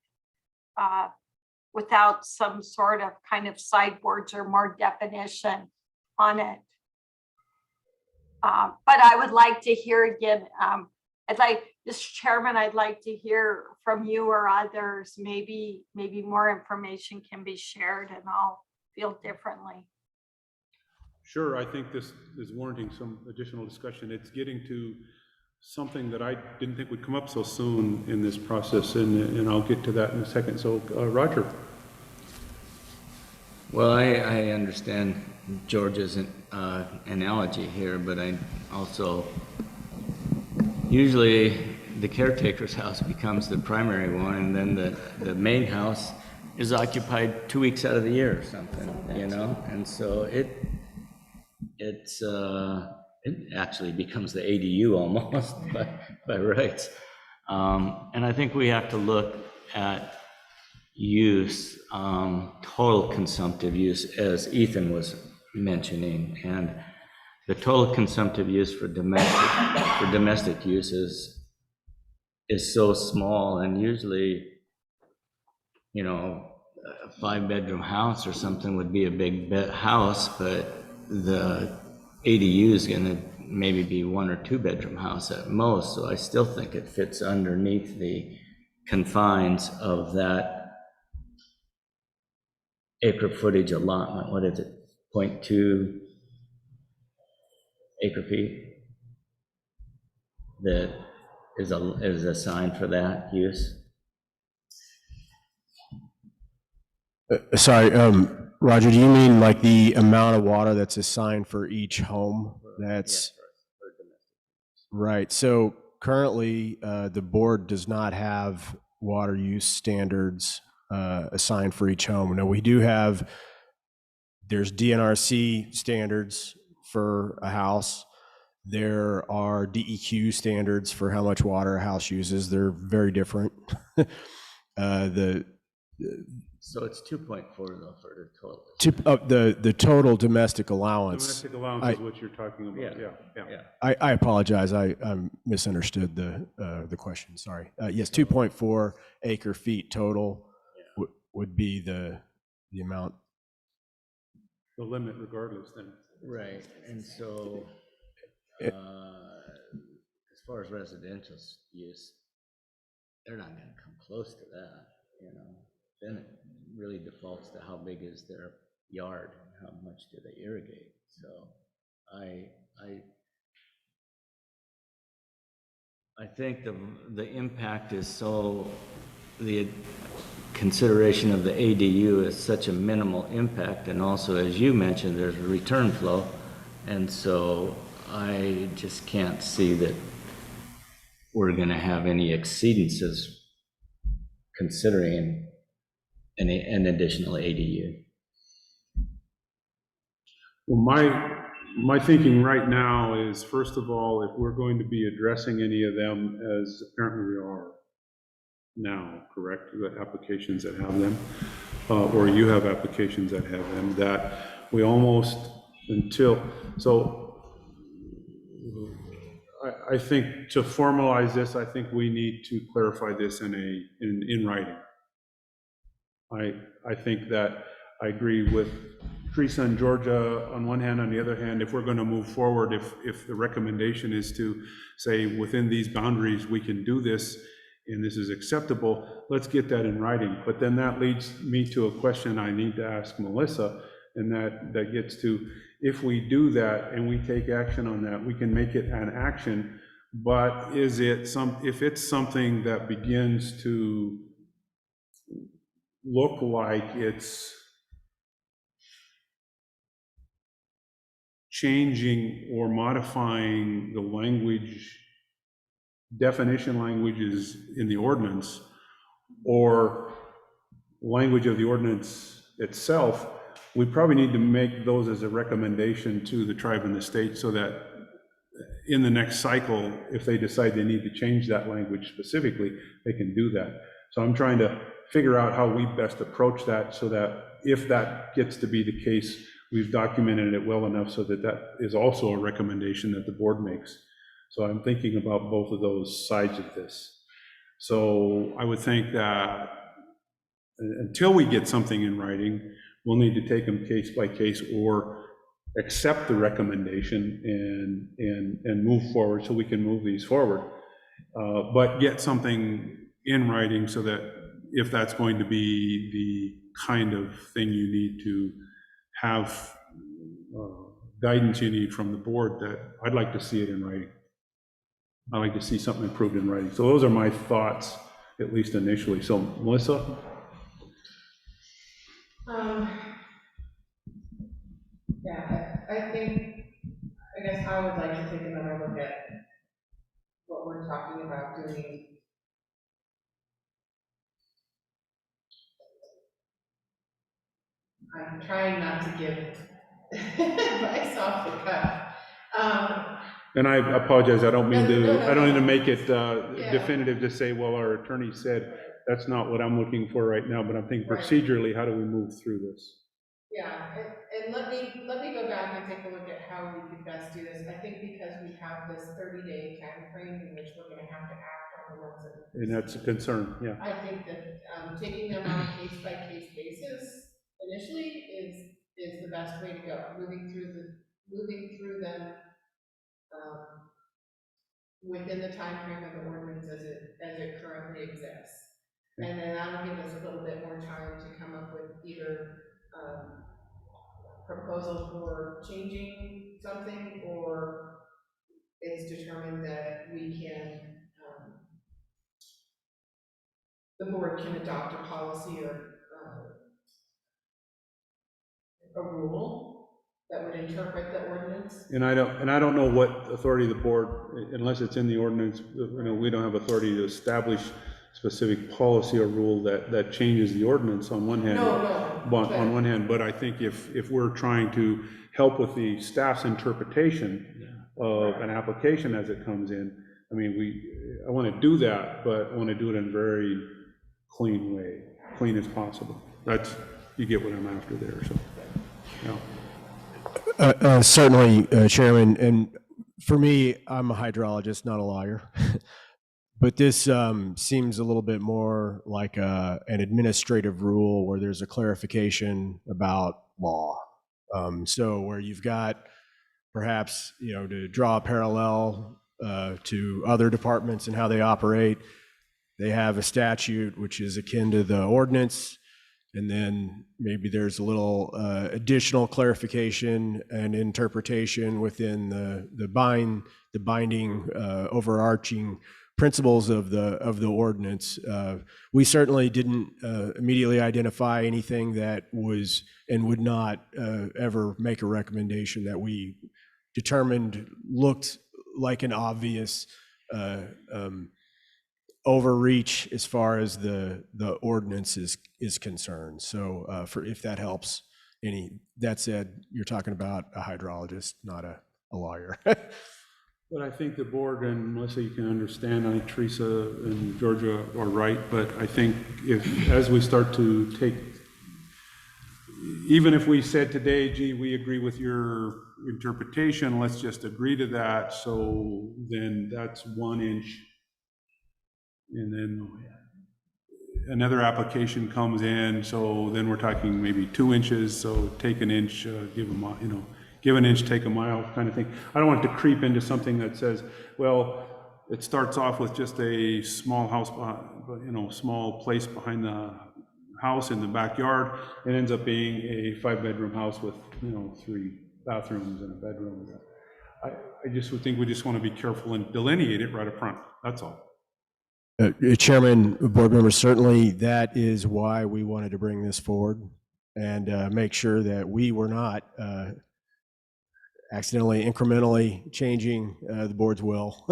without some sort of kind of sideboards or more definition on it. But I would like to hear again, Mr. Chairman, I'd like to hear from you or others. Maybe more information can be shared and I'll feel differently. Sure, I think this is warranting some additional discussion. It's getting to something that I didn't think would come up so soon in this process, and I'll get to that in a second. So, Roger. Well, I understand George's analogy here, but I also, usually the caretaker's house becomes the primary one, and then the main house is occupied 2 weeks out of the year or something, you know? And so it actually becomes the ADU almost by rights. And I think we have to look at use, total consumptive use, as Ethan was mentioning, and the total consumptive use for domestic use is so small, and usually, you know, a 5-bedroom house or something would be a big house, but the ADU is going to maybe be 1 or 2-bedroom house at most. So I still think it fits underneath the confines of that acre footage allotment. What is it? 0.2 acre feet that is assigned for that use. Sorry, Roger, do you mean like the amount of water that's assigned for each home? That's right. So currently, the board does not have water use standards assigned for each home. Now, we do have, there's DNRC standards for a house. There are DEQ standards for how much water a house uses. They're very different. So it's 2.4 though for the total. The total domestic allowance. Domestic allowance is what you're talking about. Yeah. I apologize. I misunderstood the question. Sorry. Yes, 2.4 acre feet total would be the amount. The limit, regardless, then. Right, and so as far as residential use, they're not going to come close to that, you know. Then it really defaults to how big is their yard and how much do they irrigate. So I think the impact is so, the consideration of the ADU is such a minimal impact, and also, as you mentioned, there's a return flow, and so I just can't see that we're gonna have any exceedances considering an additional ADU. Well, my thinking right now is, first of all, if we're going to be addressing any of them, as apparently we are now, correct? The applications that have them, or you have applications that have them, that we almost so I think to formalize this, I think we need to clarify this in writing. I think that I agree with Teresa and Georgia on one hand. On the other hand, if we're going to move forward, if the recommendation is to say within these boundaries we can do this and this is acceptable, let's get that in writing. But then that leads me to a question I need to ask Melissa, and that gets to, if we do that and we take action on that, we can make it an action, but if it's something that begins to look like it's changing or modifying the language, definition languages in the ordinance, or language of the ordinance itself, we probably need to make those as a recommendation to the tribe and the state, so that in the next cycle, if they decide they need to change that language specifically, they can do that. So I'm trying to figure out how we best approach that, so that if that gets to be the case, we've documented it well enough so that that is also a recommendation that the board makes. So I'm thinking about both of those sides of this. So I would think that until we get something in writing, we'll need to take them case by case, or accept the recommendation and move forward, so we can move these forward. But get something in writing, so that if that's going to be the kind of thing you need to have guidance you need from the board, that I'd like to see it in writing. I'd like to see something approved in writing. So those are my thoughts, at least initially. So Melissa? Yeah, I guess I would like to take another look at what we're talking about doing. I'm trying not to give advice off the cuff. And I apologize, I don't mean No. I don't need to make it Yeah. definitive to say, well, our attorney said, that's not what I'm looking for right now, but I'm thinking Right. procedurally, how do we move through this? Yeah, and let me go back and take a look at how we could best do this. I think because we have this 30-day time frame in which we're gonna have to act on the ones that. And that's a concern, yeah. I think that taking them on a case-by-case basis initially is the best way to go. Moving through them within the time frame of the ordinance as it currently exists. And then that'll give us a little bit more time to come up with either proposal for changing something, or it's determined that we can, the board can adopt a policy or a rule that would interpret the ordinance. And I don't know what authority the board, unless it's in the ordinance, we don't have authority to establish specific policy or rule that changes the ordinance on one hand. On one hand, but I think if we're trying to help with the staff's interpretation of an application as it comes in, I mean, I want to do that, but I want to do it in a very clean way, clean as possible. You get what I'm after there, so, yeah. Certainly, Chairman, and for me, I'm a hydrologist, not a lawyer. But this seems a little bit more like an administrative rule where there's a clarification about law. So where you've got perhaps, to draw a parallel to other departments and how they operate, they have a statute which is akin to the ordinance, and then maybe there's a little additional clarification and interpretation within the binding overarching principles of the ordinance. We certainly didn't immediately identify anything that was and would not ever make a recommendation that we determined looked like an obvious overreach as far as the ordinance is concerned. So if that helps any, that said, you're talking about a hydrologist, not a lawyer. But I think the board, and Melissa, you can understand, I think Teresa and Georgia are right, but I think as we start to take, even if we said today, gee, we agree with your interpretation, let's just agree to that, so then that's 1 inch. And then another application comes in, so then we're talking maybe 2 inches, so take an inch, give them, give an inch, take a mile kind of thing. I don't want it to creep into something that says, well, it starts off with just a small house, small place behind the house in the backyard. It ends up being a 5-bedroom house with, 3 bathrooms and a bedroom. I just would think we just want to be careful and delineate it right up front. That's all. Chairman, board members, certainly that is why we wanted to bring this forward and make sure that we were not accidentally, incrementally changing the board's will.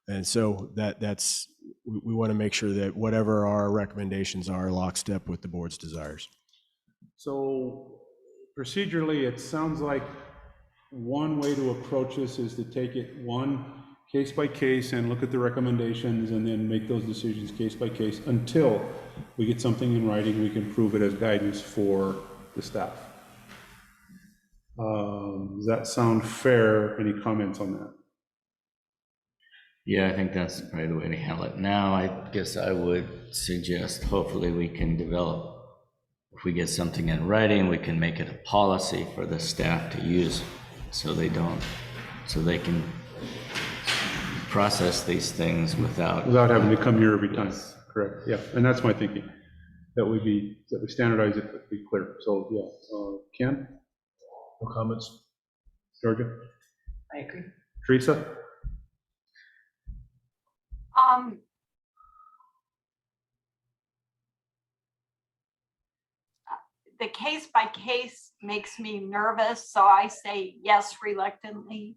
And so we want to make sure that whatever our recommendations are lockstep with the board's desires. So procedurally, it sounds like one way to approach this is to take it one case by case and look at the recommendations and then make those decisions case by case until we get something in writing, we can prove it as guidance for the staff. Does that sound fair? Any comments on that? Yeah, I think that's probably the way to handle it. Now, I guess I would suggest hopefully we can develop, if we get something in writing, we can make it a policy for the staff to use so they can process these things without having to come here every time. Correct. Yeah, and that's my thinking. That we standardize it, but be clear. So yeah, Ken? No comments? Georgia? I agree. Teresa? The case by case makes me nervous, so I say yes reluctantly.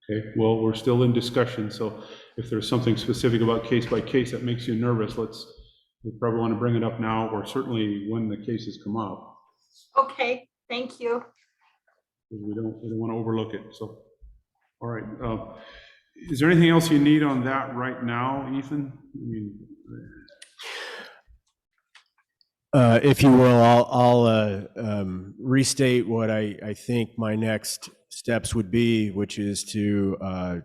Okay, well, we're still in discussion, so if there's something specific about case by case that makes you nervous, we probably want to bring it up now, or certainly when the cases come up. Okay, thank you. We don't want to overlook it, so. All right, is there anything else you need on that right now, Ethan? I mean, If you will, I'll restate what I think my next steps would be, which is to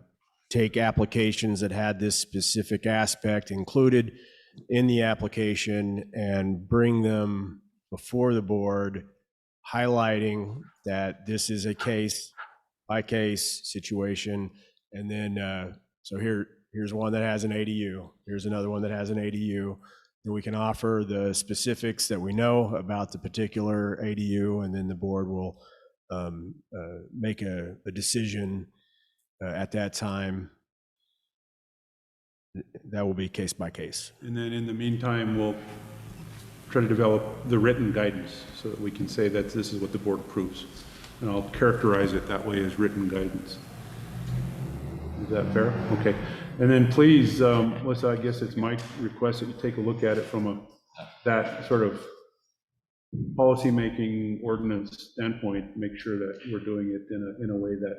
take applications that had this specific aspect included in the application and bring them before the board, highlighting that this is a case-by-case situation. And then, so here's one that has an ADU. Here's another one that has an ADU. And we can offer the specifics that we know about the particular ADU, and then the board will make a decision at that time. That will be case by case. and then in the meantime, we'll try to develop the written guidance so that we can say that this is what the board approves. And I'll characterize it that way as written guidance. Is that fair? Okay. And then please, Melissa, I guess it's my request that you take a look at it from that sort of policymaking ordinance standpoint, make sure that we're doing it in a way that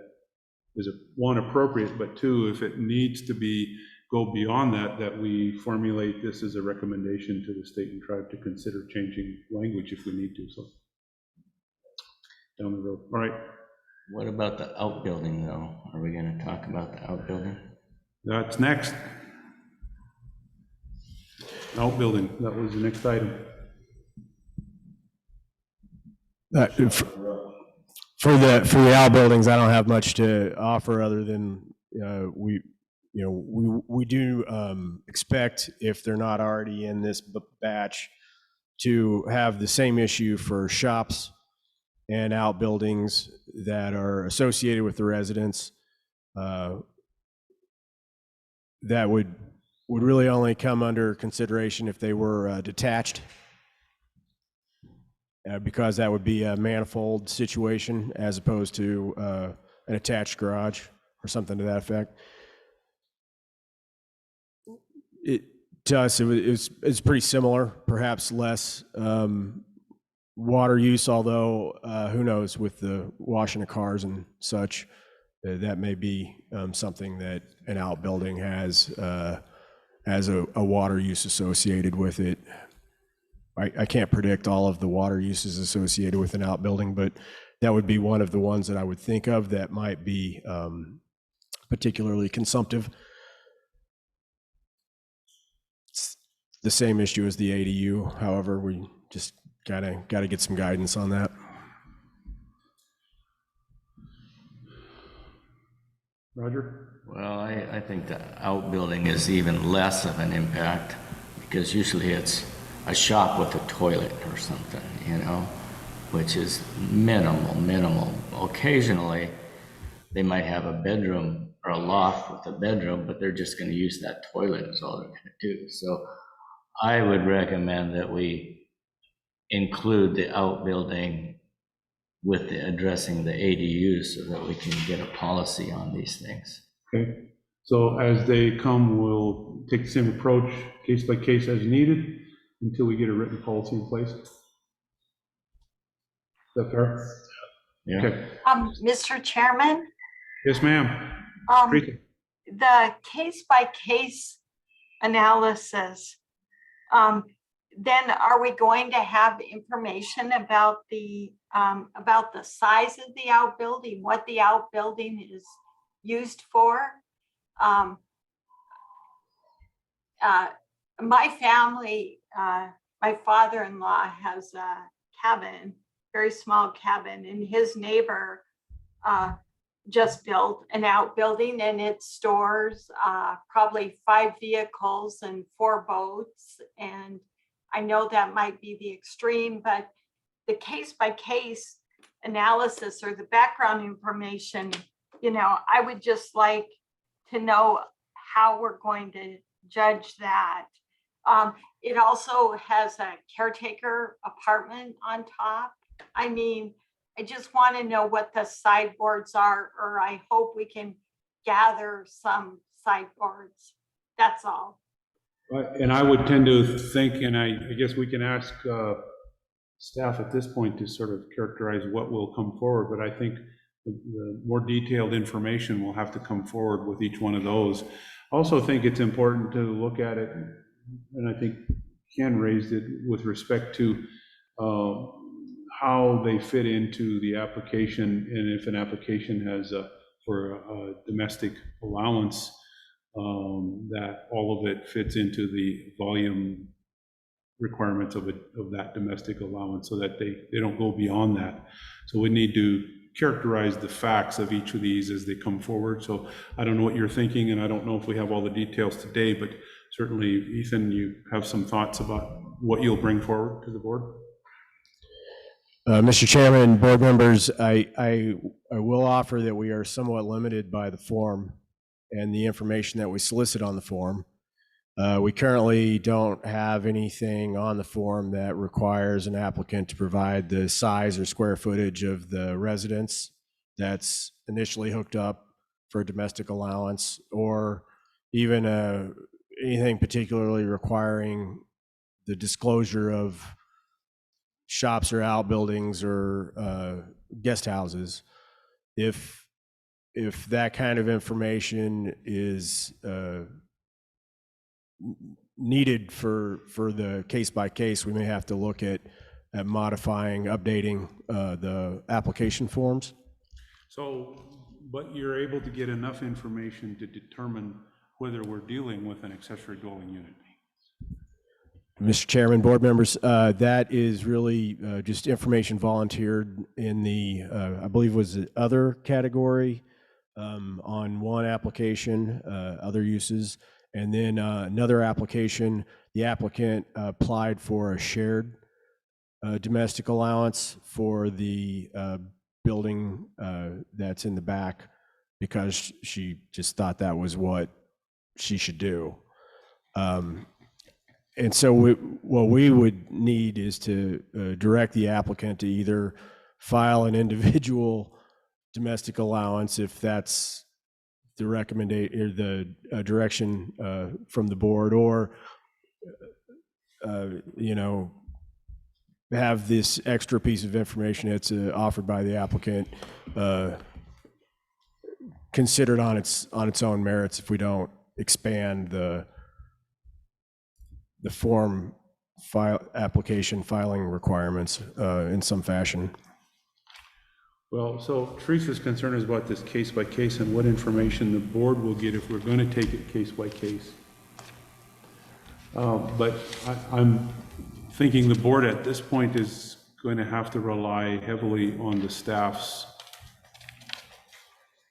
is, one, appropriate, but two, if it needs to go beyond that we formulate this as a recommendation to the state and tribe to consider changing language if we need to, so down the road. All right. What about the outbuilding, though? Are we going to talk about the outbuilding? That's next. Outbuilding, that was the next item. For the outbuildings, I don't have much to offer other than we do expect, if they're not already in this batch, to have the same issue for shops and outbuildings that are associated with the residents. That would really only come under consideration if they were detached, because that would be a manifold situation as opposed to an attached garage. or something to that effect. To us, it's pretty similar, perhaps less water use, although who knows, with the washing of cars and such, that may be something that an outbuilding has a water use associated with it. I can't predict all of the water uses associated with an outbuilding, but that would be one of the ones that I would think of that might be particularly consumptive. It's the same issue as the ADU. However, we just gotta get some guidance on that. Roger? Well, I think the outbuilding is even less of an impact because usually it's a shop with a toilet or something, you know, which is minimal. Occasionally, they might have a bedroom or a loft with a bedroom, but they're just going to use that toilet is all they're going to do. So I would recommend that we include the outbuilding with the addressing the ADUs so that we can get a policy on these things. Okay, so as they come, we'll take the same approach, case by case as needed, until we get a written policy in place. Is that fair? Yeah. Okay. Mr. Chairman, Yes, ma'am. the case-by-case analysis, then are we going to have information about the size of the outbuilding, what the outbuilding is used for? My family, my father-in-law has a cabin, very small cabin, and his neighbor just built an outbuilding, and it stores probably 5 vehicles and 4 boats. And I know that might be the extreme, but the case-by-case analysis or the background information, you know, I would just like to know how we're going to judge that. It also has a caretaker apartment on top. I mean, I just want to know what the sideboards are, or I hope we can gather some sideboards. That's all. And I would tend to think, and I guess we can ask staff at this point to sort of characterize what will come forward, but I think the more detailed information will have to come forward with each one of those. I also think it's important to look at it, and I think Ken raised it with respect to how they fit into the application, and if an application has for a domestic allowance, that all of it fits into the volume requirements of that domestic allowance, so that they don't go beyond that. So we need to characterize the facts of each of these as they come forward. So I don't know what you're thinking, and I don't know if we have all the details today, but certainly, Ethan, you have some thoughts about what you'll bring forward to the board? Mr. Chairman, board members, I will offer that we are somewhat limited by the form and the information that we solicit on the form. We currently don't have anything on the form that requires an applicant to provide the size or square footage of the residence that's initially hooked up for a domestic allowance, or even anything particularly requiring the disclosure of shops or outbuildings or guest houses. If that kind of information is needed for the case by case, we may have to look at modifying, updating the application forms. So, but you're able to get enough information to determine whether we're dealing with an accessory dwelling unit? Mr. Chairman, board members, that is really just information volunteered in the, I believe was the other category on one application, other uses. And then another application, the applicant applied for a shared domestic allowance for the building that's in the back, because she just thought that was what she should do. And so what we would need is to direct the applicant to either file an individual domestic allowance if that's the recommendation or the direction from the board, or you know, have this extra piece of information that's offered by the applicant considered on its own merits if we don't expand the form application filing requirements in some fashion. Well, so Teresa's concern is about this case by case and what information the board will get if we're going to take it case by case. But I'm thinking the board at this point is going to have to rely heavily on the staff's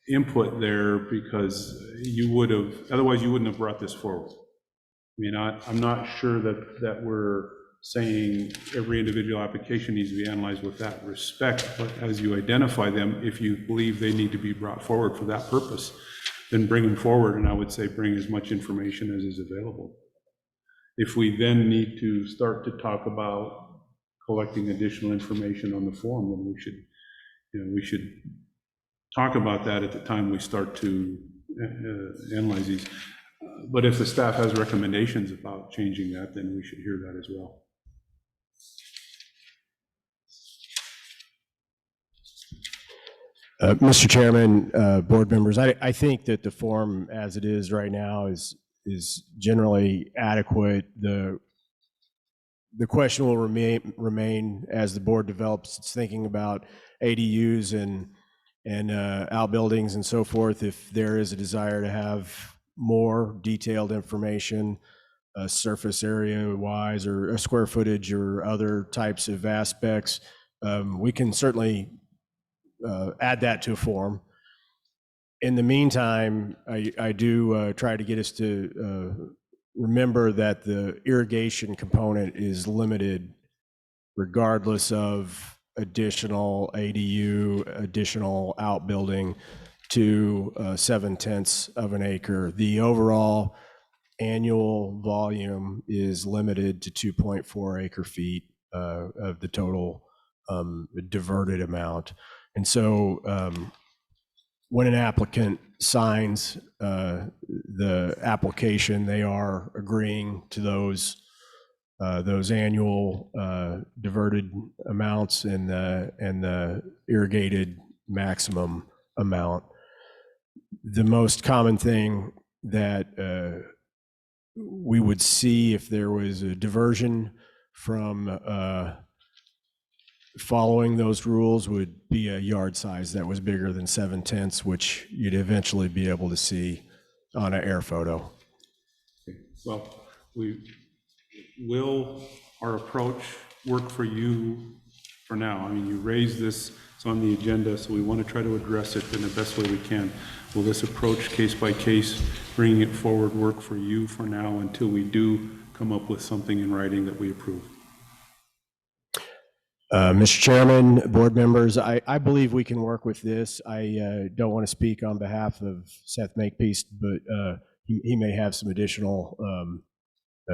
input there, because you would have, otherwise you wouldn't have brought this forward. I mean, I'm not sure that we're saying every individual application needs to be analyzed with that respect, but as you identify them, if you believe they need to be brought forward for that purpose, then bring them forward, and I would say bring as much information as is available. If we then need to start to talk about collecting additional information on the form, then we should talk about that at the time we start to analyze these. But if the staff has recommendations about changing that, then we should hear that as well. Mr. Chairman, board members, I think that the form as it is right now is generally adequate. The question will remain as the board develops its thinking about ADUs and outbuildings and so forth. If there is a desire to have more detailed information, surface area wise or square footage or other types of aspects, we can certainly add that to a form. In the meantime, I do try to get us to remember that the irrigation component is limited regardless of additional ADU, additional outbuilding to 7/10 of an acre. The overall annual volume is limited to 2.4 acre feet of the total diverted amount. And so when an applicant signs the application, they are agreeing to those annual diverted amounts and the irrigated maximum amount. The most common thing that we would see if there was a diversion from following those rules would be a yard size that was bigger than 7/10, which you'd eventually be able to see on an air photo. Okay. Well, will our approach work for you for now? I mean, you raised this, it's on the agenda, so we want to try to address it in the best way we can. Will this approach case by case, bringing it forward, work for you for now until we do come up with something in writing that we approve? Mr. Chairman, board members, I believe we can work with this. I don't want to speak on behalf of Seth Makepeace, but he may have some additional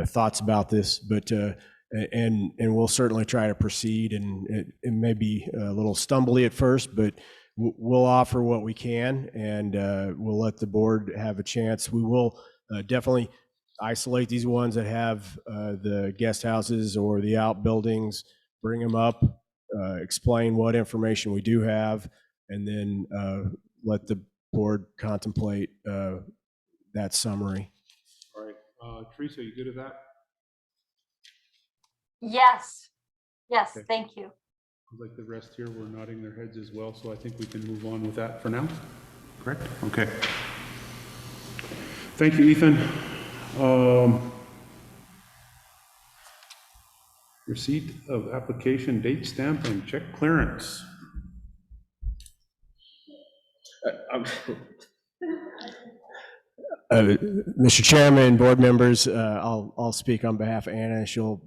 thoughts about this, but and we'll certainly try to proceed, and it may be a little stumbly at first, but we'll offer what we can, and we'll let the board have a chance. We will definitely isolate these ones that have the guest houses or the outbuildings, bring them up, explain what information we do have, and then let the board contemplate that summary. All right. Teresa, you good at that? Yes, yes, Okay. thank you. Like the rest here, we're nodding their heads as well, so I think we can move on with that for now. Correct? Okay. Thank you, Ethan. Receipt of application, date stamp, and check clearance. Mr. Chairman, board members, I'll speak on behalf of Anna. She'll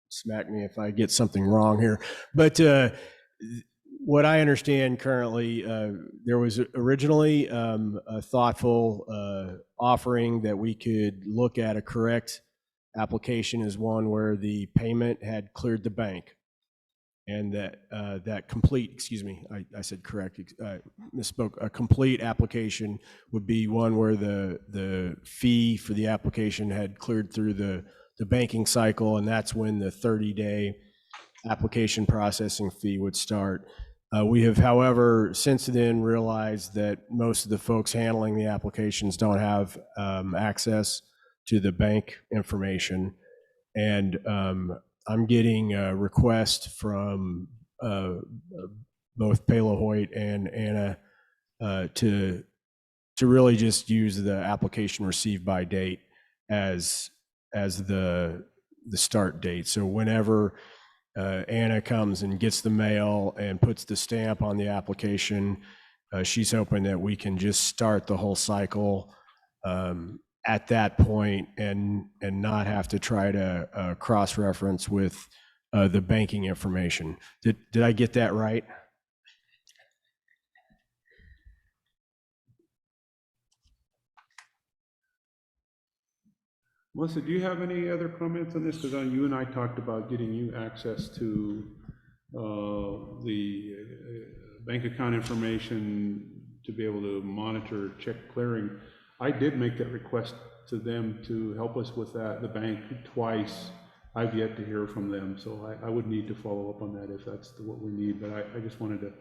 smack me if I get something wrong here. But what I understand currently, there was originally a thoughtful offering that we could look at a correct application as one where the payment had cleared the bank. and that complete, excuse me, I said correct, misspoke. A complete application would be one where the fee for the application had cleared through the banking cycle, and that's when the 30-day application processing fee would start. We have, however, since then realized that most of the folks handling the applications don't have access to the bank information, and I'm getting a request from both Palo Hoyt and Anna to really just use the application received by date as the start date. So whenever Anna comes and gets the mail and puts the stamp on the application, she's hoping that we can just start the whole cycle at that point and not have to try to cross-reference with the banking information. Did I get that right? Melissa, do you have any other comments on this? Because you and I talked about getting you access to the bank account information to be able to monitor check clearing. I did make that request to them to help us with that, the bank, twice. I've yet to hear from them, so I would need to follow up on that if that's what we need, but I just wanted to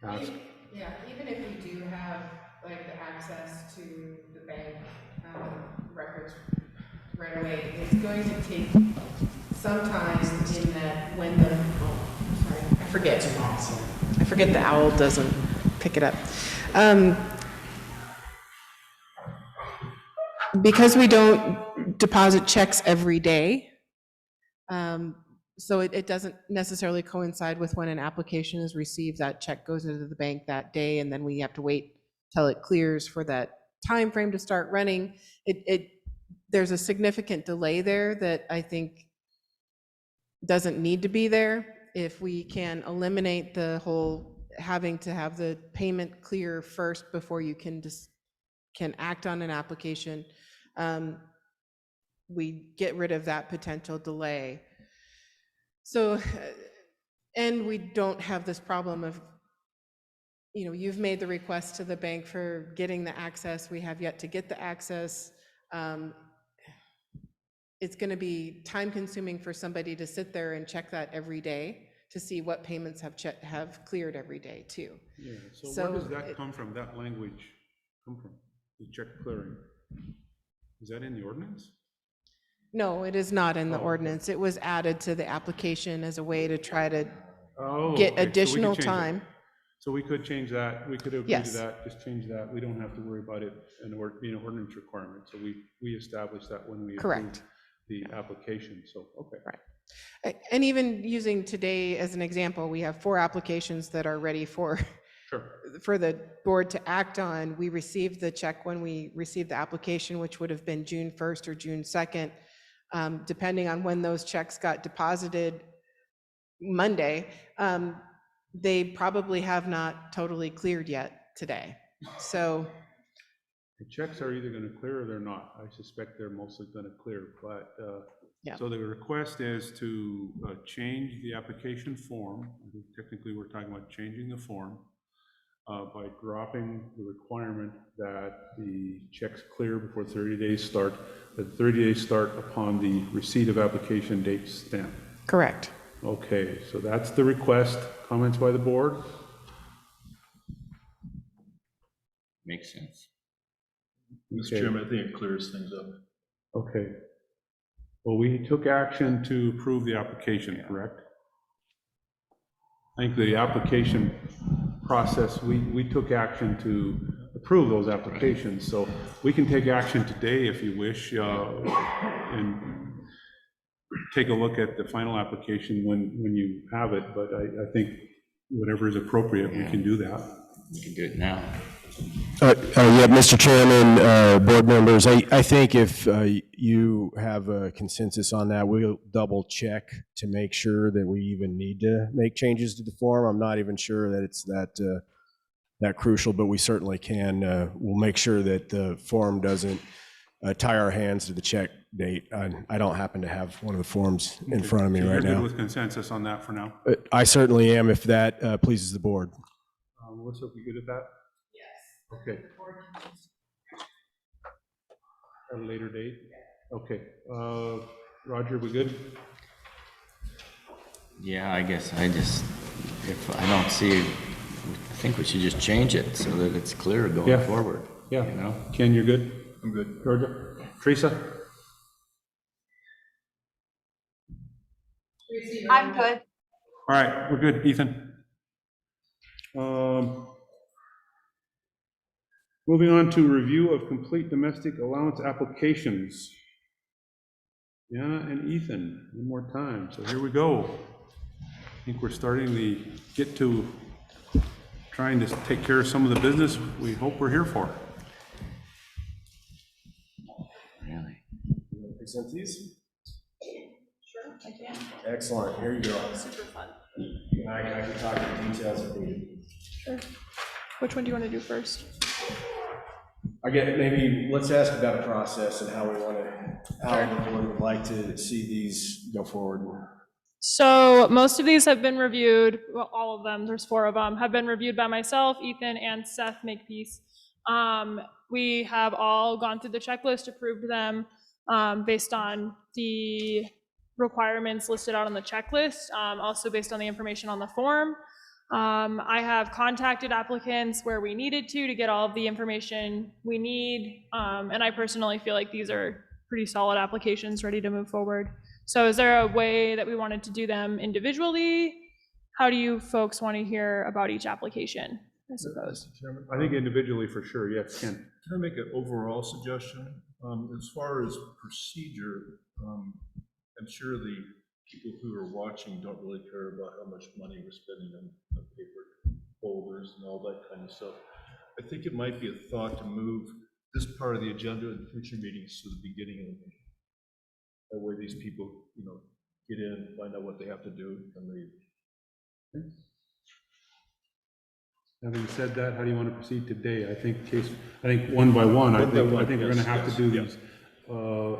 ask. Yeah, even if we do have like the access to the bank records right away, it's going to take some time in that when the, I forget the owl doesn't pick it up. Because we don't deposit checks every day, so it doesn't necessarily coincide with when an application is received. That check goes into the bank that day, and then we have to wait till it clears for that time frame to start running. There's a significant delay there that I think doesn't need to be there. If we can eliminate the whole having to have the payment clear first before you can act on an application, we get rid of that potential delay. So, and we don't have this problem of, you've made the request to the bank for getting the access. We have yet to get the access. It's going to be time consuming for somebody to sit there and check that every day to see what payments have cleared every day too. Yeah, so where does that come from, that language come from, the check clearing? Is that in the ordinance? No, it is not in the ordinance. It was added to the application as a way to try to get additional time. So we could change that, we could agree to that, just change that. We don't have to worry about it being an ordinance requirement. So we established that when we approved the application, so, okay. Right. And even using today as an example, we have 4 applications that are ready for the board to act on. We received the check when we received the application, which would have been June 1st or June 2nd, depending on when those checks got deposited Monday. They probably have not totally cleared yet today. So the checks are either going to clear or they're not. I suspect they're mostly going to clear, but so the request is to change the application form. I think technically we're talking about changing the form by dropping the requirement that the checks clear before 30 days start, that 30 days start upon the receipt of application date stamp. Correct. Okay, so that's the request. Comments by the board? Makes sense. Mr. Chairman, I think it clears things up. Okay. Well, we took action to approve the application, correct? I think the application process, we took action to approve those applications, so we can take action today if you wish, and take a look at the final application when you have it, but I think whatever is appropriate, we can do that. We can do it now. Yeah, Mr. Chairman, board members, I think if you have a consensus on that, we'll double check to make sure that we even need to make changes to the form. I'm not even sure that it's that crucial, but we certainly can. We'll make sure that the form doesn't tie our hands to the check date. I don't happen to have one of the forms in front of me So right you're good now. with consensus on that for now? I certainly am, if that pleases the board. Melissa, you good at that? Yes. Okay. At a later date? Okay. Roger, we good? Yeah, I guess if I don't see, I think we should just change it so that it's clear going forward. Yeah. You know? Ken, you're good? I'm good. Georgia? Teresa? I'm good. All right, we're good. Ethan? Moving on to review of complete domestic allowance applications. Jana and Ethan, one more time. So here we go. I think we're starting to get to trying to take care of some of the business we hope we're here for. Really? You want to present these? Sure, I can. Excellent, here you go. Super fun. And I can talk in details if needed. Sure. Which one do you want to do first? I get, maybe, let's ask about a process and how we want to, how the board would like to see these go forward. So most of these have been reviewed, well, all of them, there's 4 of them, have been reviewed by myself, Ethan, and Seth Makepeace. We have all gone through the checklist, approved them based on the requirements listed out on the checklist, also based on the information on the form. I have contacted applicants where we needed to get all of the information we need, and I personally feel like these are pretty solid applications ready to move forward. So is there a way that we wanted to do them individually? How do you folks want to hear about each application, I suppose? I think individually for sure, yes, Ken. Can I make an overall suggestion? As far as procedure, I'm sure the people who are watching don't really care about how much money we're spending on paper folders and all that kind of stuff. I think it might be a thought to move this part of the agenda in future meetings to the beginning of the meeting. That way these people, get in, find out what they have to do, and leave. Having said that, how do you want to proceed today? I think one by one, I think we're going to have to do these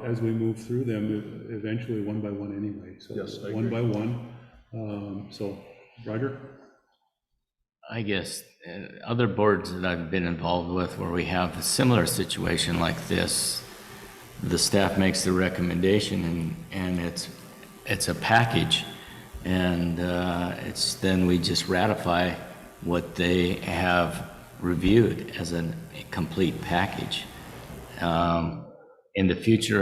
as we move through them, eventually one by one anyway. So Yes, I one agree. by one. So, Roger? I guess other boards that I've been involved with where we have a similar situation like this, the staff makes the recommendation and it's a package, and it's then we just ratify what they have reviewed as a complete package. In the future,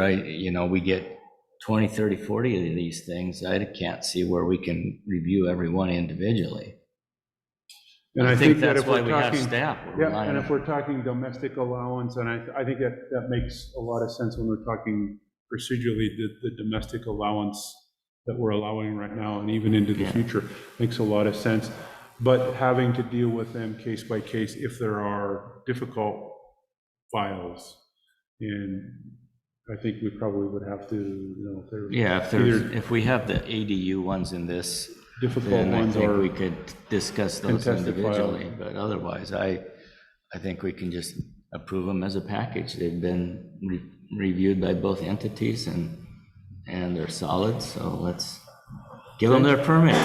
we get 20, 30, 40 of these things. I can't see where we can review every one individually. And I think that that's if why we're we have talking, staff. yeah, and if we're talking domestic allowance, and I think that makes a lot of sense when we're talking procedurally, the domestic allowance that we're allowing right now and even into the future makes a lot of sense. But having to deal with them case by case if there are difficult files, and I think we probably would have to, if we have the ADU ones in this, difficult then I ones think are we could discuss those contested individually, files. but otherwise, I think we can just approve them as a package. They've been reviewed by both entities and they're solid, so let's give them their permits.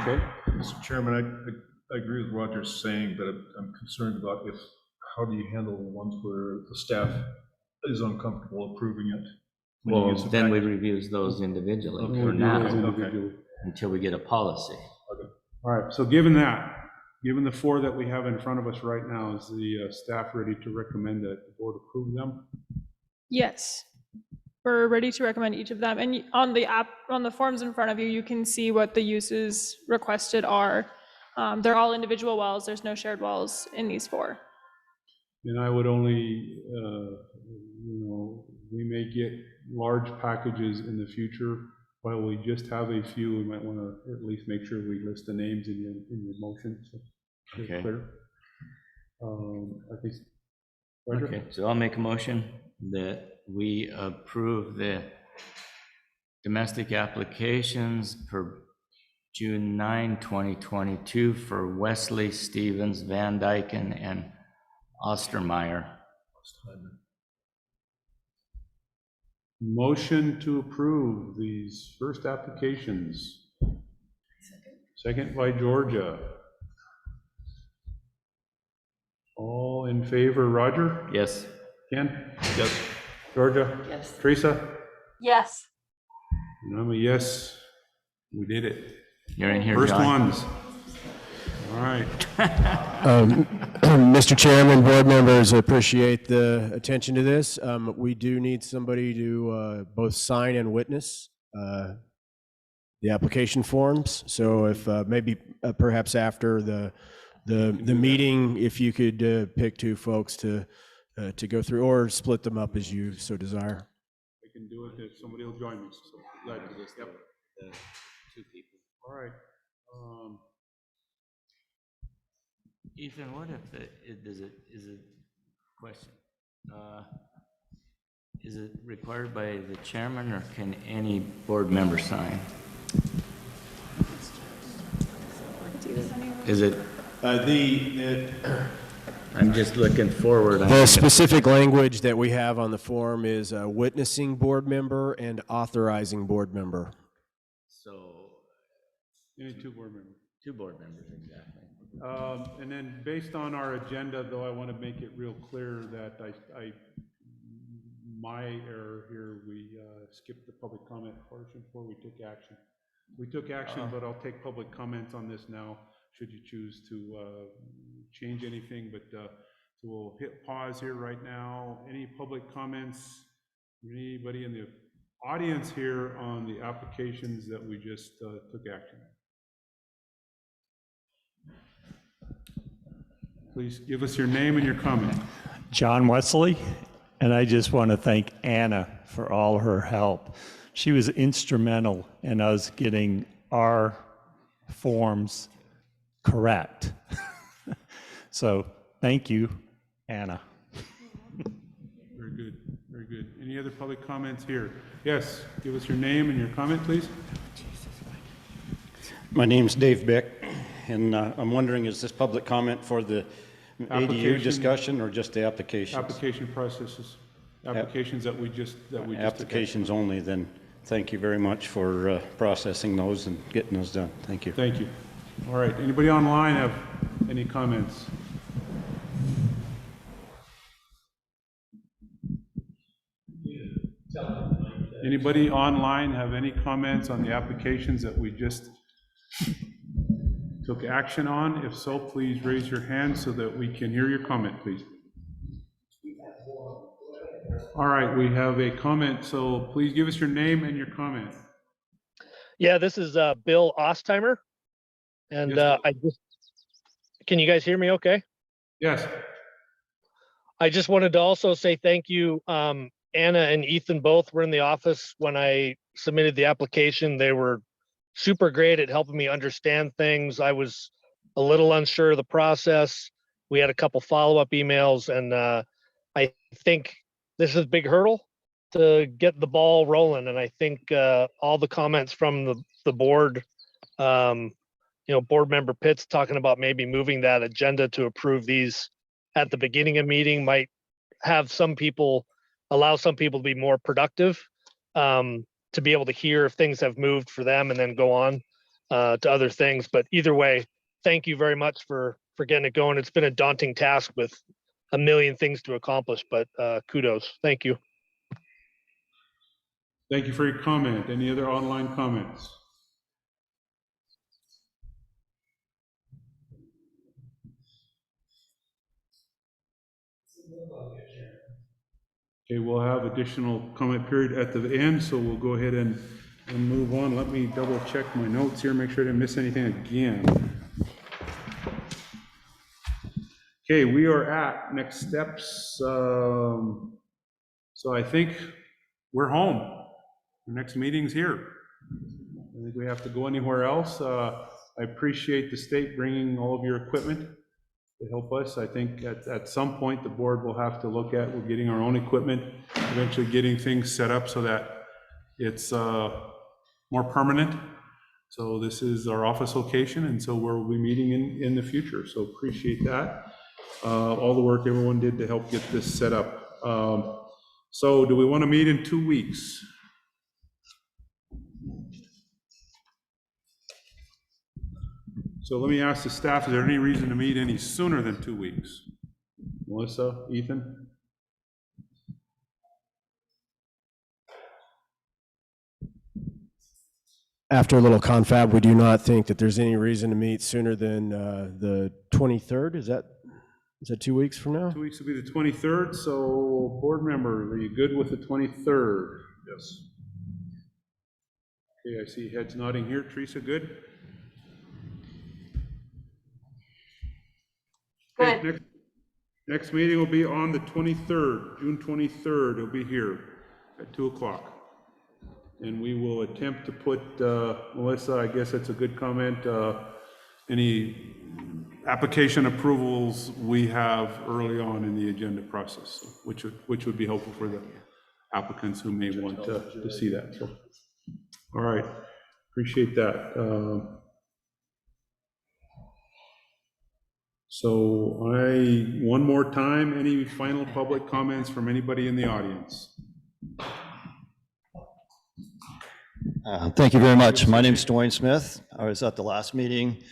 Okay. Mr. Chairman, I agree with what Roger's saying, but I'm concerned about how do you handle the ones where the staff is uncomfortable approving it? Well, then we review those individually for now, until we get a policy. All right, so given the 4 that we have in front of us right now, is the staff ready to recommend that the board approve them? Yes, we're ready to recommend each of them. And on the forms in front of you, you can see what the uses requested are. They're all individual wells. There's no shared wells in these 4. And I would only, we may get large packages in the future. While we just have a few, we might want to at least make sure we list the names in your motion. So it's Okay. clear. I think. Roger? Okay, so I'll make a motion that we approve the domestic applications per June 9, 2022 for Wesley, Stevens, Van Dyken, and Ostermeyer. Motion to approve these first applications. Second by Georgia. All in favor, Roger? Yes. Ken? Yes. Georgia? Yes. Teresa? Yes. And I'm a yes. We did it. You're in here, First John. ones. All right. Mr. Chairman, board members, appreciate the attention to this. We do need somebody to both sign and witness the application forms. So if maybe perhaps after the meeting, if you could pick two folks to go through, or split them up as you so desire. I can do it if somebody will join me. So glad to this. Yep. Two people. All right. Ethan, what if is it question? Is it required by the chairman, or can any board member sign? Is it? I'm just looking forward. The specific language that we have on the form is a witnessing board member and authorizing board member. So. Any two board members. Two board members, exactly. And then based on our agenda, though, I want to make it real clear that my error here, we skipped the public comment portion before we took action. We took action, but I'll take public comments on this now, should you choose to change anything. But so we'll hit pause here right now. Any public comments? Anybody in the audience here on the applications that we just took action? Please give us your name and your comment. John Wesley, and I just want to thank Anna for all her help. She was instrumental in us getting our forms correct. So thank you, Anna. Very good, very good. Any other public comments here? Yes, give us your name and your comment, please. My name's Dave Bick, and I'm wondering, is this public comment for the ADU discussion or just the applications? Application processes, applications that we just applications only, then thank you very much for processing those and getting those done. Thank you. Thank you. All right, anybody online have any comments? Anybody online have any comments on the applications that we just took action on? If so, please raise your hand so that we can hear your comment, please. All right, we have a comment, so please give us your name and your comment. Yeah, this is Bill Ostheimer. And Yes, can you guys hear me okay? Yes. I just wanted to also say thank you. Anna and Ethan both were in the office when I submitted the application. They were super great at helping me understand things. I was a little unsure of the process. We had a couple follow-up emails, and I think this is a big hurdle to get the ball rolling. And I think all the comments from the board, board member Pitts talking about maybe moving that agenda to approve these at the beginning of meeting might have allow some people to be more productive, to be able to hear if things have moved for them and then go on to other things. But either way, thank you very much for getting it going. It's been a daunting task with a million things to accomplish, but kudos. Thank you. Thank you for your comment. Any other online comments? Okay, we'll have additional comment period at the end, so we'll go ahead and move on. Let me double check my notes here, make sure I didn't miss anything again. Okay, we are at next steps. So I think we're home. Our next meeting's here. I think we have to go anywhere else. I appreciate the state bringing all of your equipment to help us. I think at some point the board will have to look at, we're getting our own equipment, eventually getting things set up so that it's more permanent. So this is our office location, and so we'll be meeting in the future. So appreciate that. All the work everyone did to help get this set up. So do we want to meet in 2 weeks? So let me ask the staff, is there any reason to meet any sooner than 2 weeks? Melissa, Ethan? After a little confab, we do not think that there's any reason to meet sooner than the 23rd. Is that 2 weeks from now? 2 weeks will be the 23rd, so board members, are you good with the 23rd? Yes. Okay, I see heads nodding here. Teresa, good? Okay, Good. next meeting will be on the 23rd, June 23rd. It'll be here at 2 o'clock. And we will attempt to put, Melissa, I guess that's a good comment, any application approvals we have early on in the agenda process, which would be helpful for the applicants who may want to see that. So, all right, appreciate that. So one more time, any final public comments from anybody in the audience? Thank you very much. My name is Dwayne Smith. I was at the last meeting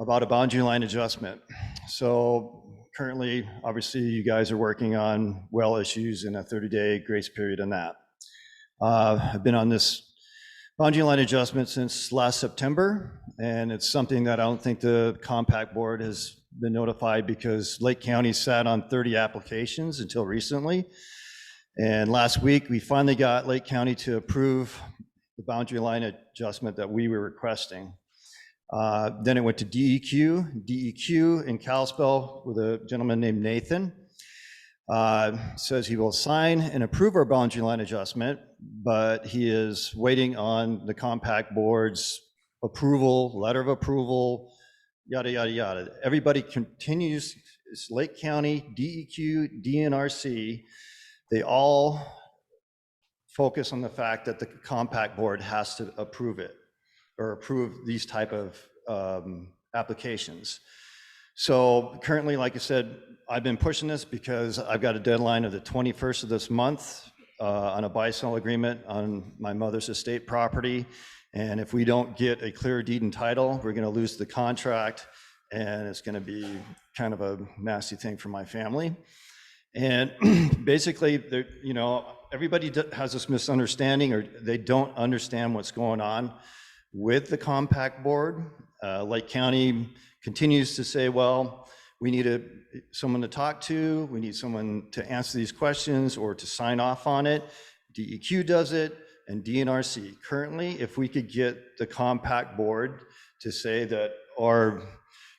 about a boundary line adjustment. So currently, obviously, you guys are working on well issues and a 30-day grace period on that. I've been on this boundary line adjustment since last September, and it's something that I don't think the compact board has been notified because Lake County sat on 30 applications until recently. And last week, we finally got Lake County to approve the boundary line adjustment that we were requesting. Then it went to DEQ in Kalispell with a gentleman named Nathan. Says he will sign and approve our boundary line adjustment, but he is waiting on the compact board's approval, letter of approval, yada, yada, yada. Everybody continues, it's Lake County, DEQ, DNRC, they all focus on the fact that the compact board has to approve it or approve these type of applications. So currently, like I said, I've been pushing this because I've got a deadline of the 21st of this month on a buy-sell agreement on my mother's estate property. And if we don't get a clear deed and title, we're going to lose the contract, and it's going to be kind of a nasty thing for my family. And basically, you know, everybody has this misunderstanding, or they don't understand what's going on with the compact board. Lake County continues to say, well, we need someone to talk to, we need someone to answer these questions or to sign off on it. DEQ does it, and DNRC. Currently, if we could get the compact board to say that our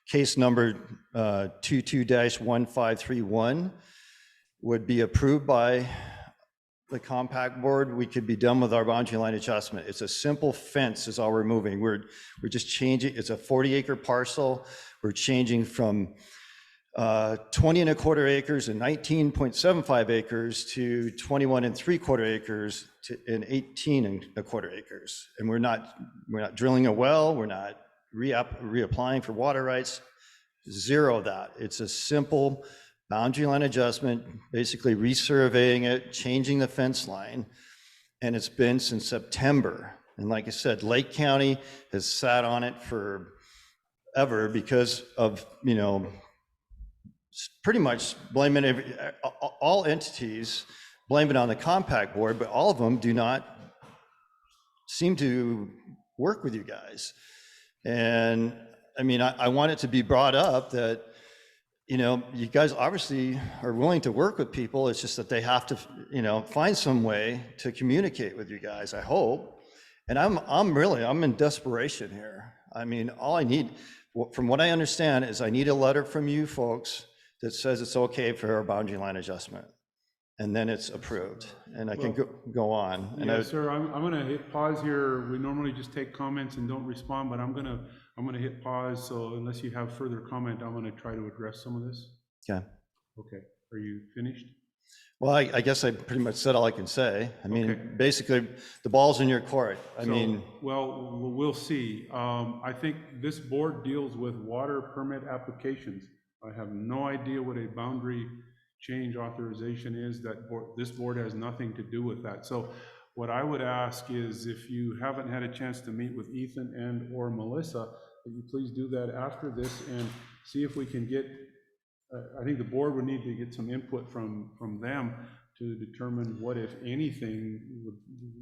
case number 22-1531 would be approved by the compact board, we could be done with our boundary line adjustment. It's a simple fence is all we're moving. We're just changing, it's a 40-acre parcel. We're changing from 20 1/4 acres and 19.75 acres to 21 3/4 acres and 18 1/4 acres. And we're not drilling a well, we're not reapplying for water rights, zero of that. It's a simple boundary line adjustment, basically resurveying it, changing the fence line, and it's been since September. And like I said, Lake County has sat on it forever because of, you know, pretty much blaming all entities blame it on the compact board, but all of them do not seem to work with you guys. And I mean, I want it to be brought up that, you know, you guys obviously are willing to work with people. It's just that they have to, you know, find some way to communicate with you guys, I hope. And I'm in desperation here. I mean, all I need, from what I understand, is I need a letter from you folks that says it's okay for our boundary line adjustment. And then it's approved, and I can go on. And yeah, sir, I'm gonna hit pause here. We normally just take comments and don't respond, but I'm gonna hit pause, so unless you have further comment, I'm gonna try to address some of this. Okay. Okay, are you finished? Well, I guess I pretty much said all I can say. I mean, basically, the ball's in your court. Well, we'll see. I think this board deals with water permit applications. I have no idea what a boundary change authorization is, this board has nothing to do with that. So what I would ask is, if you haven't had a chance to meet with Ethan and/or Melissa, that you please do that after this and see if we can get, I think the board would need to get some input from them to determine what, if anything,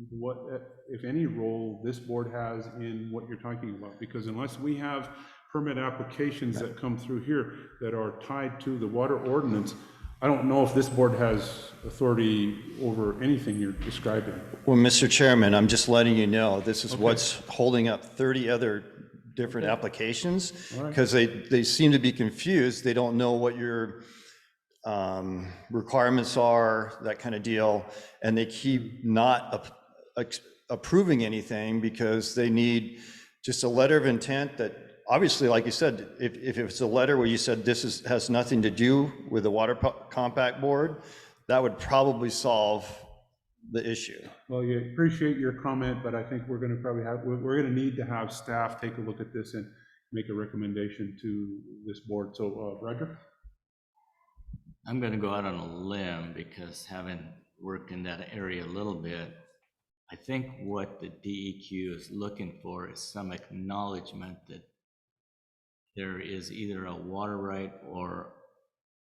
what, if any, role this board has in what you're talking about. Because unless we have permit applications that come through here that are tied to the water ordinance, I don't know if this board has authority over anything you're describing. Well, Mr. Chairman, I'm just letting you know, this is what's holding up 30 other different applications, because they seem to be confused. They don't know what your requirements are, that kind of deal, and they keep not approving anything because they need just a letter of intent that, obviously, like you said, if it's a letter where you said this has nothing to do with the Water Compact Board, that would probably solve the issue. Well, yeah, appreciate your comment, but I think we're going to probably have, we're going to need to have staff take a look at this and make a recommendation to this board. So, Roger? I'm going to go out on a limb because having worked in that area a little bit, I think what the DEQ is looking for is some acknowledgement that there is either a water right or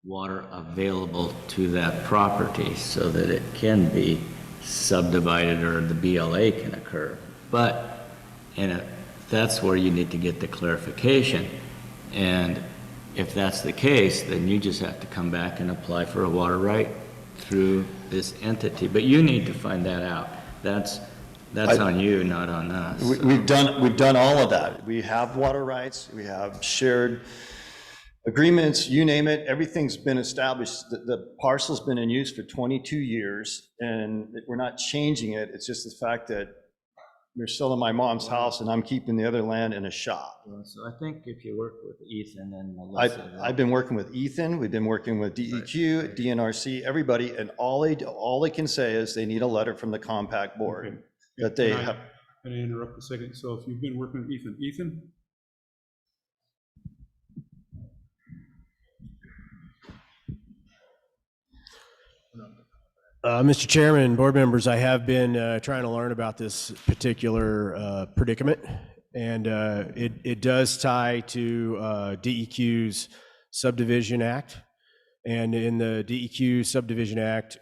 water available to that property so that it can be subdivided or the BLA can occur. But that's where you need to get the clarification. And if that's the case, then you just have to come back and apply for a water right through this entity. But you need to find that out. That's on you, not on us. We've done all of that. We have water rights, we have shared agreements, you name it, everything's been established. The parcel's been in use for 22 years, and we're not changing it. It's just the fact that they're selling my mom's house and I'm keeping the other land in a shop. So I think if you work with Ethan and Melissa. I've been working with Ethan, we've been working with DEQ, DNRC, everybody, and all they can say is they need a letter from the compact board. Okay. That they have. Can I interrupt a second? So if you've been working with Ethan? Mr. Chairman, board members, I have been trying to learn about this particular predicament, and it does tie to DEQ's Subdivision Act. And in the DEQ Subdivision Act,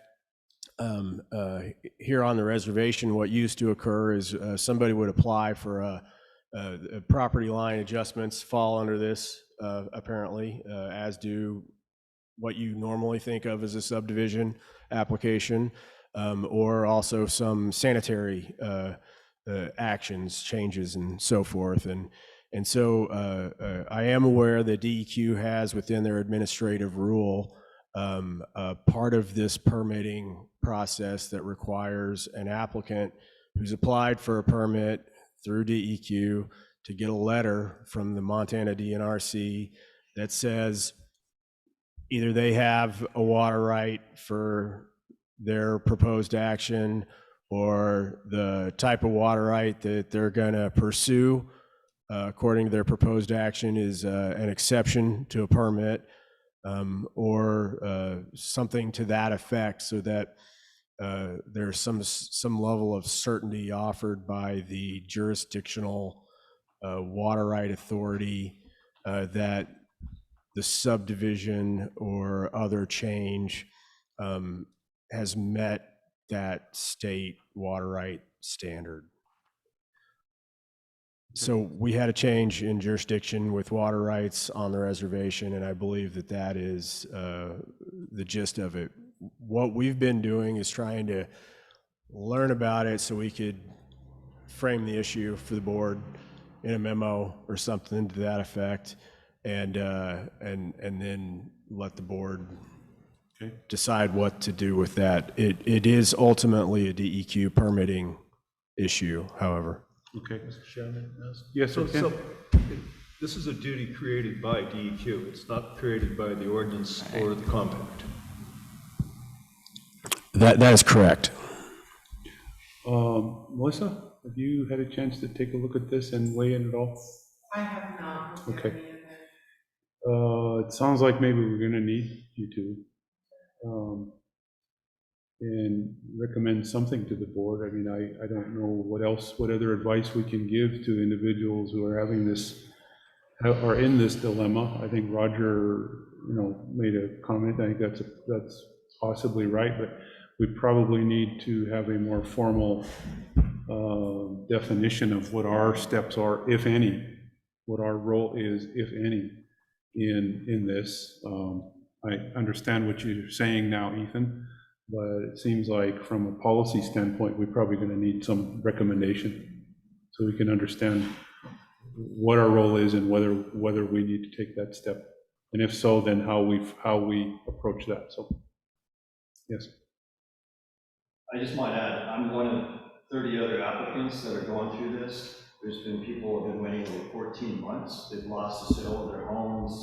here on the reservation, what used to occur is somebody would apply for a property line adjustments fall under this, apparently, as do what you normally think of as a subdivision application, or also some sanitary actions, changes, and so forth. And so I am aware that DEQ has within their administrative rule part of this permitting process that requires an applicant who's applied for a permit through DEQ to get a letter from the Montana DNRC that says either they have a water right for their proposed action, or the type of water right that they're going to pursue according to their proposed action is an exception to a permit, or something to that effect, so that there's some level of certainty offered by the jurisdictional water right authority that the subdivision or other change has met that state water right standard. So we had a change in jurisdiction with water rights on the reservation, and I believe that that is the gist of it. What we've been doing is trying to learn about it so we could frame the issue for the board in a memo or something to that effect, and then let the board decide what to do with that. It is ultimately a DEQ permitting issue, however. Okay. Mr. Chairman? Yes, So Ken? this is a duty created by DEQ. It's not created by the ordinance or the compact. That is correct. Melissa, have you had a chance to take a look at this and weigh in at all? I have not. Okay. It sounds like maybe we're going to need you to. and recommend something to the board. I mean, I don't know what other advice we can give to individuals who are having this, are in this dilemma. I think Roger, made a comment. I think that's possibly right, but we probably need to have a more formal definition of what our steps are, if any, what our role is, if any, in this. I understand what you're saying now, Ethan, but it seems like from a policy standpoint, we're probably going to need some recommendation so we can understand what our role is and whether we need to take that step. And if so, then how we approach that. So, yes. I just might add, I'm one of 30 other applicants that are going through this. There's been people who have been waiting over 14 months. They've lost the sale of their homes.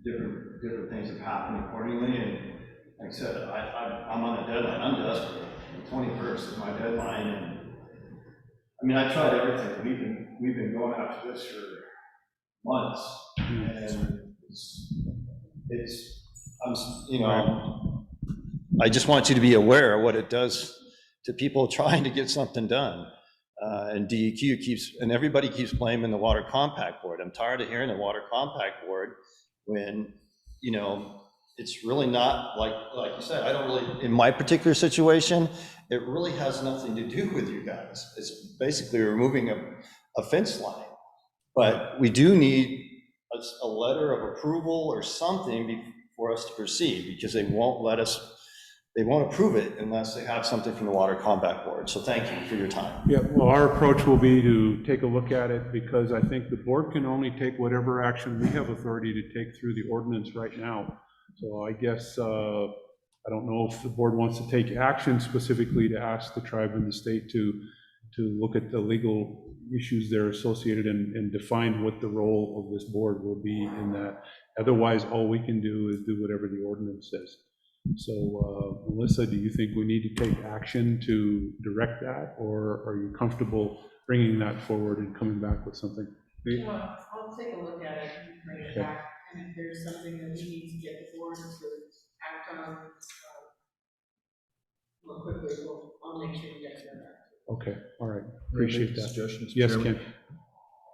Different things have happened accordingly. And like I said, I'm on a deadline. I'm desperate. The 21st is my deadline. And I mean, I tried everything. We've been going after this for months. And I just want you to be aware of what it does to people trying to get something done. And DEQ and everybody keeps blaming the Water Compact Board. I'm tired of hearing the Water Compact Board when, it's really not, like you said, I don't really, in my particular situation, it really has nothing to do with you guys. It's basically removing a fence line. But we do need a letter of approval or something for us to proceed, because they won't approve it unless they have something from the Water Compact Board. So thank you for your time. Yeah, well, our approach will be to take a look at it, because I think the board can only take whatever action we have authority to take through the ordinance right now. So I guess, I don't know if the board wants to take action specifically to ask the tribe and the state to look at the legal issues that are associated and define what the role of this board will be in that. Otherwise, all we can do is do whatever the ordinance says. So, Melissa, do you think we need to take action to direct that, or are you comfortable bringing that forward and coming back with something? Well, I'll take a look at it and bring it back, and if there's something that we need to get the board to act on more quickly, I'll make sure we get to that. Okay, all right, appreciate that. Suggestions, Yes, Chairman? Ken.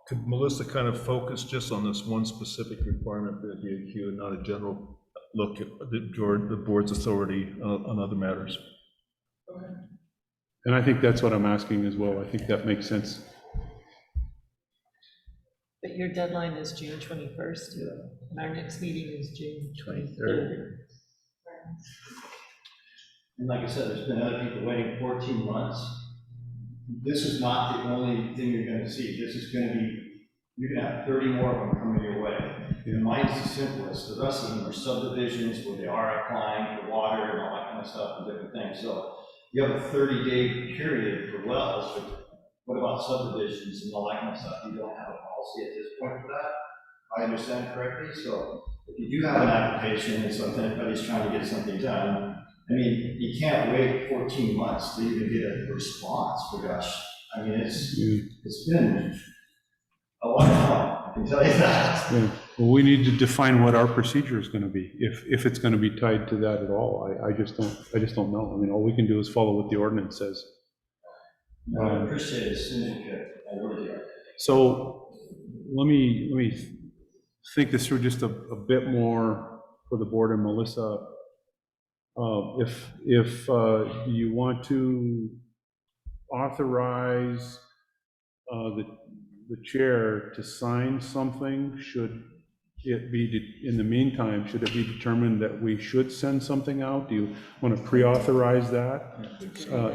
Could Melissa kind of focus just on this one specific requirement for the DEQ and not a general look at the board's authority on other matters? Okay. And I think that's what I'm asking as well. I think that makes sense. But your deadline is June 21st, and our next meeting is June 23rd. And like I said, there's been other people waiting 14 months. This is not the only thing you're going to see. This is going to be, you're going to have 30 more of them coming your way. And mine's the simplest. The rest of them are subdivisions where they are applying for water and all that kind of stuff and different things. So you have a 30-day period for wells. What about subdivisions and all that kind of stuff? You don't have a policy at this point for that, if I understand correctly. So if you do have an application and something, anybody's trying to get something done, I mean, you can't wait 14 months to even get a response, for gosh. I mean, it's been a lot of fun, I can tell you that. Yeah. Well, we need to define what our procedure is going to be, if it's going to be tied to that at all. I just don't know. I mean, all we can do is follow what the ordinance says. I appreciate it as soon as you could. I really do. So let me think this through just a bit more for the board and Melissa. If you want to authorize the chair to sign something, should it be, in the meantime, should it be determined that we should send something out? Do you want to pre-authorize that?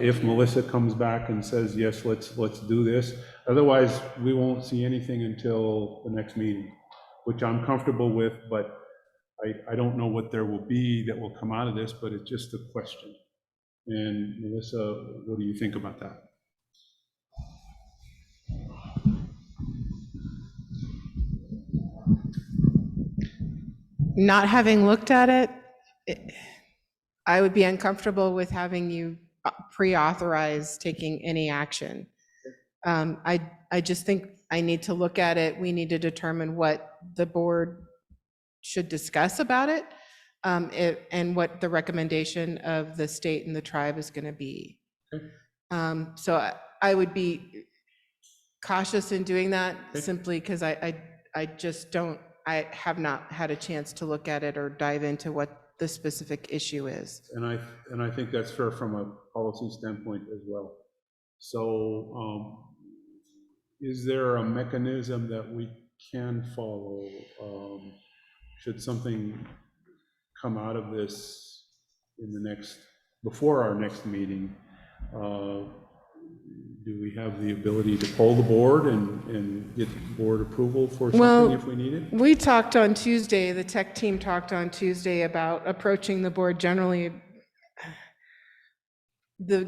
If Melissa comes back and says, yes, let's do this. Otherwise, we won't see anything until the next meeting, which I'm comfortable with, but I don't know what there will be that will come out of this, but it's just a question. And Melissa, what do you think about that? Not having looked at it, I would be uncomfortable with having you pre-authorize taking any action. I just think I need to look at it. We need to determine what the board should discuss about it. and what the recommendation of the state and the tribe is going to be. So I would be cautious in doing that simply because I just don't, I have not had a chance to look at it or dive into what the specific issue is. And I think that's fair from a policy standpoint as well. So is there a mechanism that we can follow? Should something come out of this in the before our next meeting, do we have the ability to poll the board and get board approval for something if we need it? We talked on Tuesday, the tech team talked on Tuesday about approaching the board generally.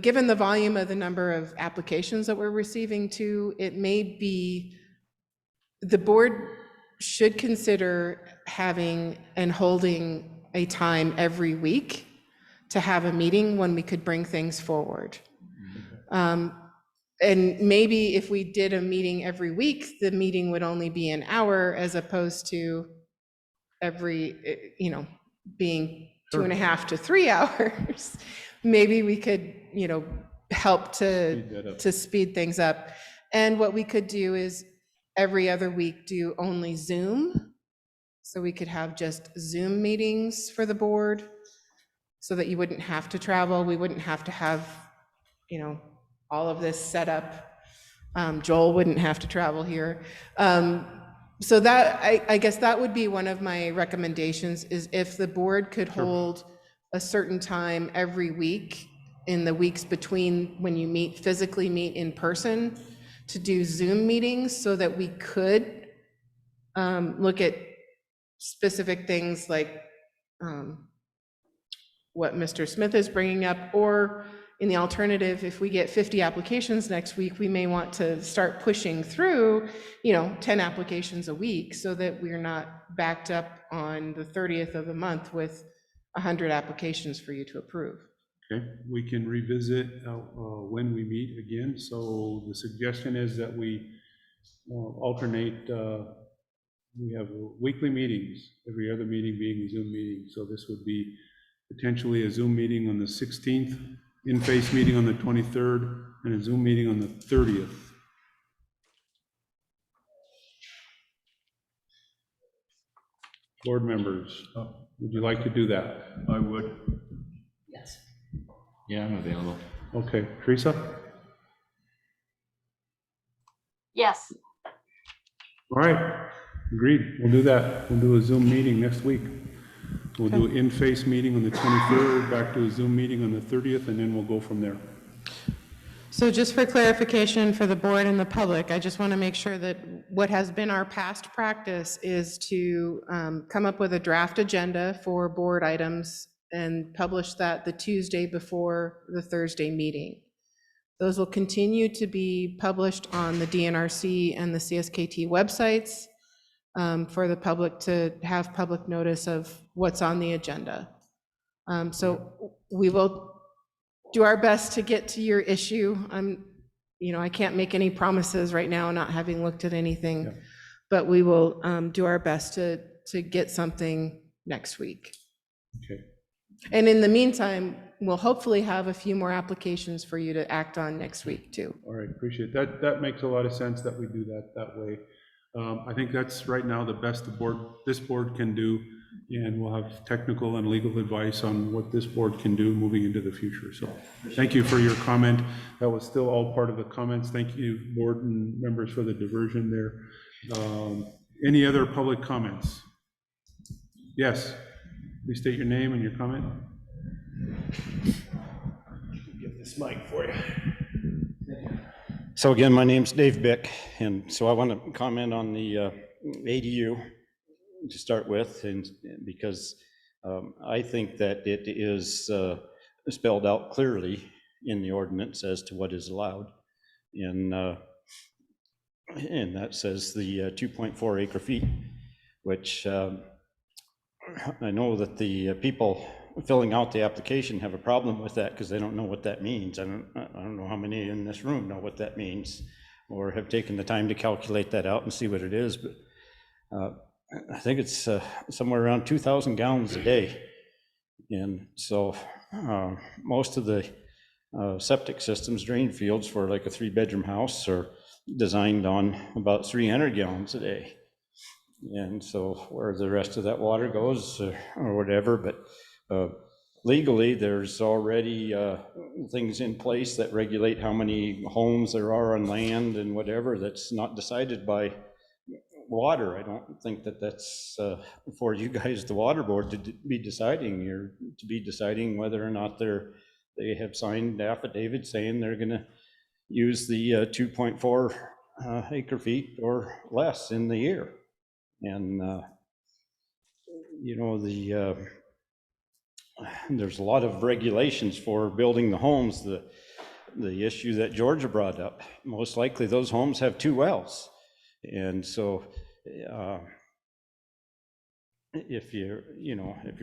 Given the volume of the number of applications that we're receiving too, it may be, the board should consider having and holding a time every week to have a meeting when we could bring things forward. And maybe if we did a meeting every week, the meeting would only be an hour as opposed to every, being 2.5 to 3 hours. Maybe we could, help to speed things up. And what we could do is every other week do only Zoom. So we could have just Zoom meetings for the board so that you wouldn't have to travel. We wouldn't have to have, all of this set up. Joel wouldn't have to travel here. So that, I guess that would be one of my recommendations, is if the board could hold a certain time every week in the weeks between when you physically meet in person, to do Zoom meetings so that we could look at specific things like what Mr. Smith is bringing up, or in the alternative, if we get 50 applications next week, we may want to start pushing through, 10 applications a week so that we're not backed up on the 30th of the month with 100 applications for you to approve. Okay, we can revisit when we meet again. So the suggestion is that we alternate, we have weekly meetings, every other meeting being a Zoom meeting. So this would be potentially a Zoom meeting on the 16th, in-face meeting on the 23rd, and a Zoom meeting on the 30th. Board members, would you like to do that? I would. Yes. Yeah, I'm available. Okay, Teresa? Yes. All right, agreed. We'll do that. We'll do a Zoom meeting next week. We'll do an in-face meeting on the 23rd, back to a Zoom meeting on the 30th, and then we'll go from there. So just for clarification for the board and the public, I just want to make sure that what has been our past practice is to come up with a draft agenda for board items and publish that the Tuesday before the Thursday meeting. Those will continue to be published on the DNRC and the CSKT websites for the public to have public notice of what's on the agenda. So we will do our best to get to your issue. I can't make any promises right now, not having looked at anything, but we will do our best to get something next week. Okay. And in the meantime, we'll hopefully have a few more applications for you to act on next week too. All right, appreciate that. That makes a lot of sense that we do that way. I think that's right now the best this board can do, and we'll have technical and legal advice on what this board can do moving into the future. So thank you for your comment. That was still all part of the comments. Thank you, board and members, for the diversion there. Any other public comments? Yes, please state your name and your comment. Give this mic for you. So again, my name's Dave Bick, and so I want to comment on the ADU to start with, and because I think that it is spelled out clearly in the ordinance as to what is allowed, and that says the 2.4 acre feet, which I know that the people filling out the application have a problem with that because they don't know what that means. I don't know how many in this room know what that means or have taken the time to calculate that out and see what it is, but I think it's somewhere around 2,000 gallons a day And so most of the septic systems, drain fields for like a 3-bedroom house are designed on about 300 gallons a day. And so where the rest of that water goes or whatever, but legally there's already things in place that regulate how many homes there are on land and whatever. That's not decided by water. I don't think that that's for you guys, the water board, to be deciding. You're to be deciding whether or not they have signed affidavits saying they're going to use the 2.4 acre feet or less in the year. And you know, there's a lot of regulations for building the homes. The issue that Georgia brought up, most likely those homes have 2 wells. And so if you're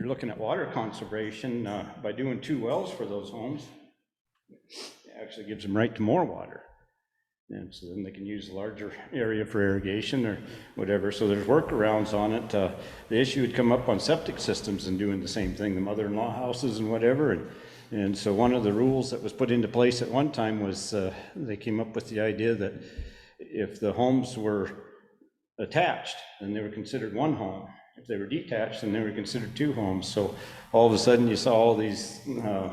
looking at water conservation, by doing 2 wells for those homes, it actually gives them right to more water. And so then they can use a larger area for irrigation or whatever. So there's workarounds on it. The issue would come up on septic systems and doing the same thing, the mother-in-law houses and whatever. And so one of the rules that was put into place at one time was they came up with the idea that if the homes were attached, then they were considered 1 home. If they were detached, then they were considered 2 homes. So all of a sudden you saw all these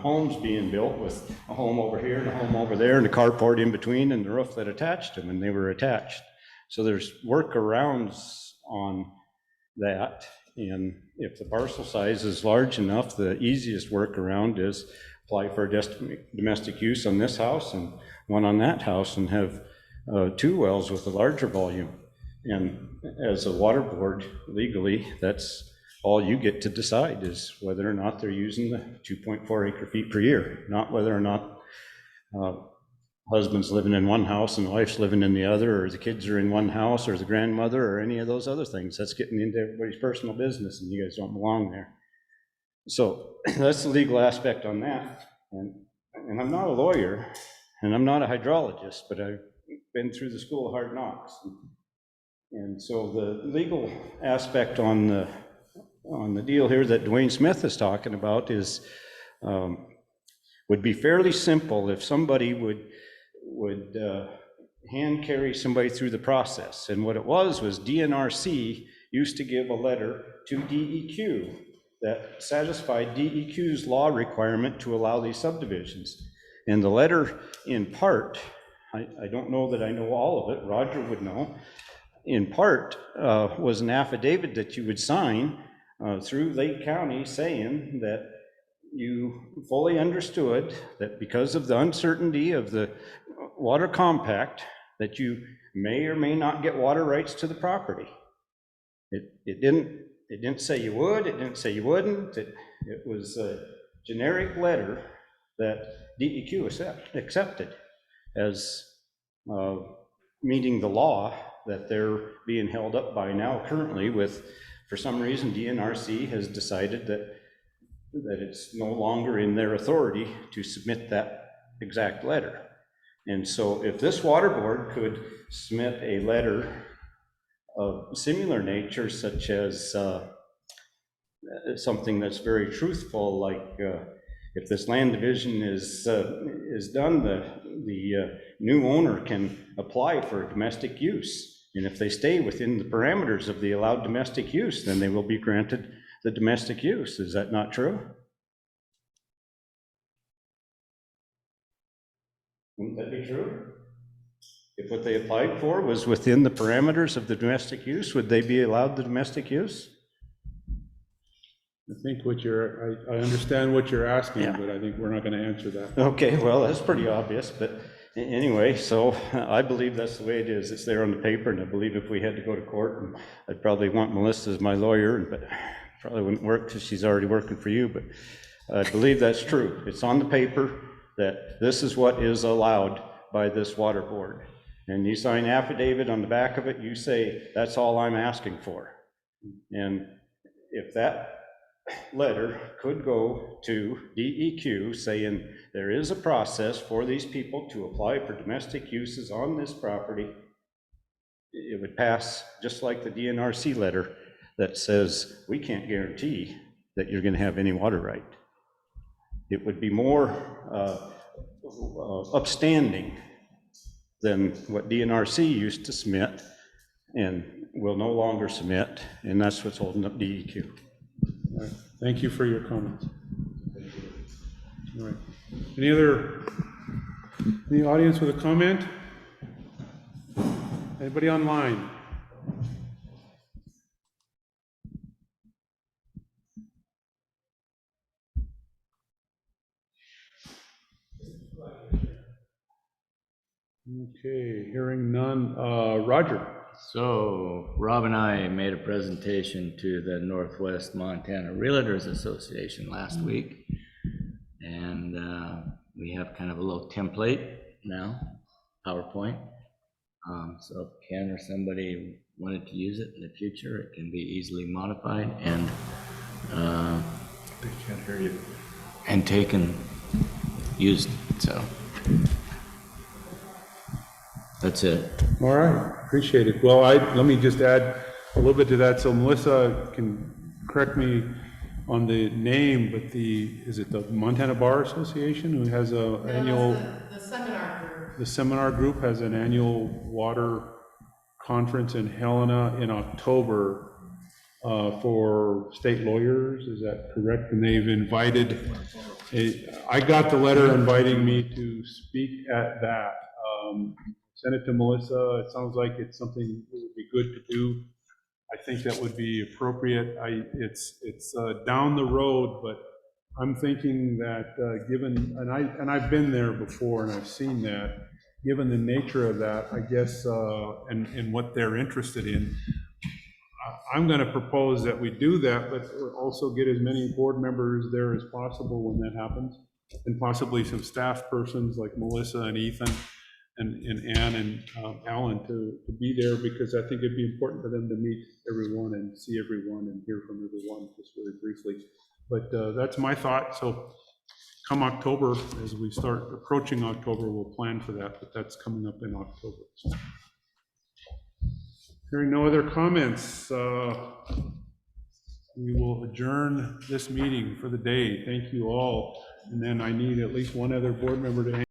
homes being built with a home over here and a home over there and a carport in between and the roof that attached them, and they were attached. So there's workarounds on that. And if the parcel size is large enough, the easiest workaround is apply for domestic use on this house and 1 on that house and have 2 wells with a larger volume. And as a water board, legally, that's all you get to decide, is whether or not they're using the 2.4 acre feet per year, not whether or not husband's living in one house and the wife's living in the other, or the kids are in one house, or the grandmother, or any of those other things. That's getting into everybody's personal business, and you guys don't belong there. So that's the legal aspect on that. And I'm not a lawyer, and I'm not a hydrologist, but I've been through the school of hard knocks. And so the legal aspect on the deal here that Dwayne Smith is talking about is would be fairly simple if somebody would hand carry somebody through the process. And what it was DNRC used to give a letter to DEQ that satisfied DEQ's law requirement to allow these subdivisions. And the letter, in part, I don't know that I know all of it, Roger would know, in part was an affidavit that you would sign through Lake County saying that you fully understood that because of the uncertainty of the water compact, that you may or may not get water rights to the property. It didn't say you would, it didn't say you wouldn't. It was a generic letter that DEQ accepted as meeting the law that they're being held up by now currently with, for some reason, DNRC has decided that it's no longer in their authority to submit that exact letter. And so if this water board could submit a letter of similar nature, such as something that's very truthful, like if this land division is done, the new owner can apply for domestic use. And if they stay within the parameters of the allowed domestic use, then they will be granted the domestic use. Is that not true? Wouldn't that be true? If what they applied for was within the parameters of the domestic use, would they be allowed the domestic use? I think I understand what you're asking, yeah. But I think we're not going to answer that. Okay, well, that's pretty obvious, but anyway, so I believe that's the way it is. It's there on the paper, and I believe if we had to go to court, and I'd probably want Melissa as my lawyer, but probably wouldn't work because she's already working for you, but I believe that's true. It's on the paper that this is what is allowed by this water board. And you sign affidavit on the back of it, you say, that's all I'm asking for. And if that letter could go to DEQ saying there is a process for these people to apply for domestic uses on this property, it would pass just like the DNRC letter that says we can't guarantee that you're going to have any water right. it would be more upstanding than what DNRC used to submit and will no longer submit, and that's what's holding up DEQ. All right. Thank you for your comments. All right. Any audience with a comment? Anybody online? Okay, hearing none. Roger. So Rob and I made a presentation to the Northwest Montana Realtors Association last week. And we have kind of a little template now, PowerPoint. So if Ken or somebody wanted to use it in the future, it can be easily modified and They can't hear you. and taken, used, so. That's it. All right, appreciate it. Well, let me just add a little bit to that. So Melissa can correct me on the name, but is it the Montana Bar Association who has an annual? The seminar group. The seminar group has an annual water conference in Helena in October for state lawyers. Is that correct? And they've invited, I got the letter inviting me to speak at that. Sent it to Melissa. It sounds like it's something that would be good to do. I think that would be appropriate. It's down the road, but I'm thinking that given, and I've been there before and I've seen that, given the nature of that, I guess, and what they're interested in, I'm going to propose that we do that, but also get as many board members there as possible when that happens, and possibly some staff persons like Melissa and Ethan and Ann and Alan to be there, because I think it'd be important for them to meet everyone and see everyone and hear from everyone just really briefly. But that's my thought. So come October, as we start approaching October, we'll plan for that, but that's coming up in October. So. Hearing no other comments, we will adjourn this meeting for the day. Thank you all. And then I need at least one other board member to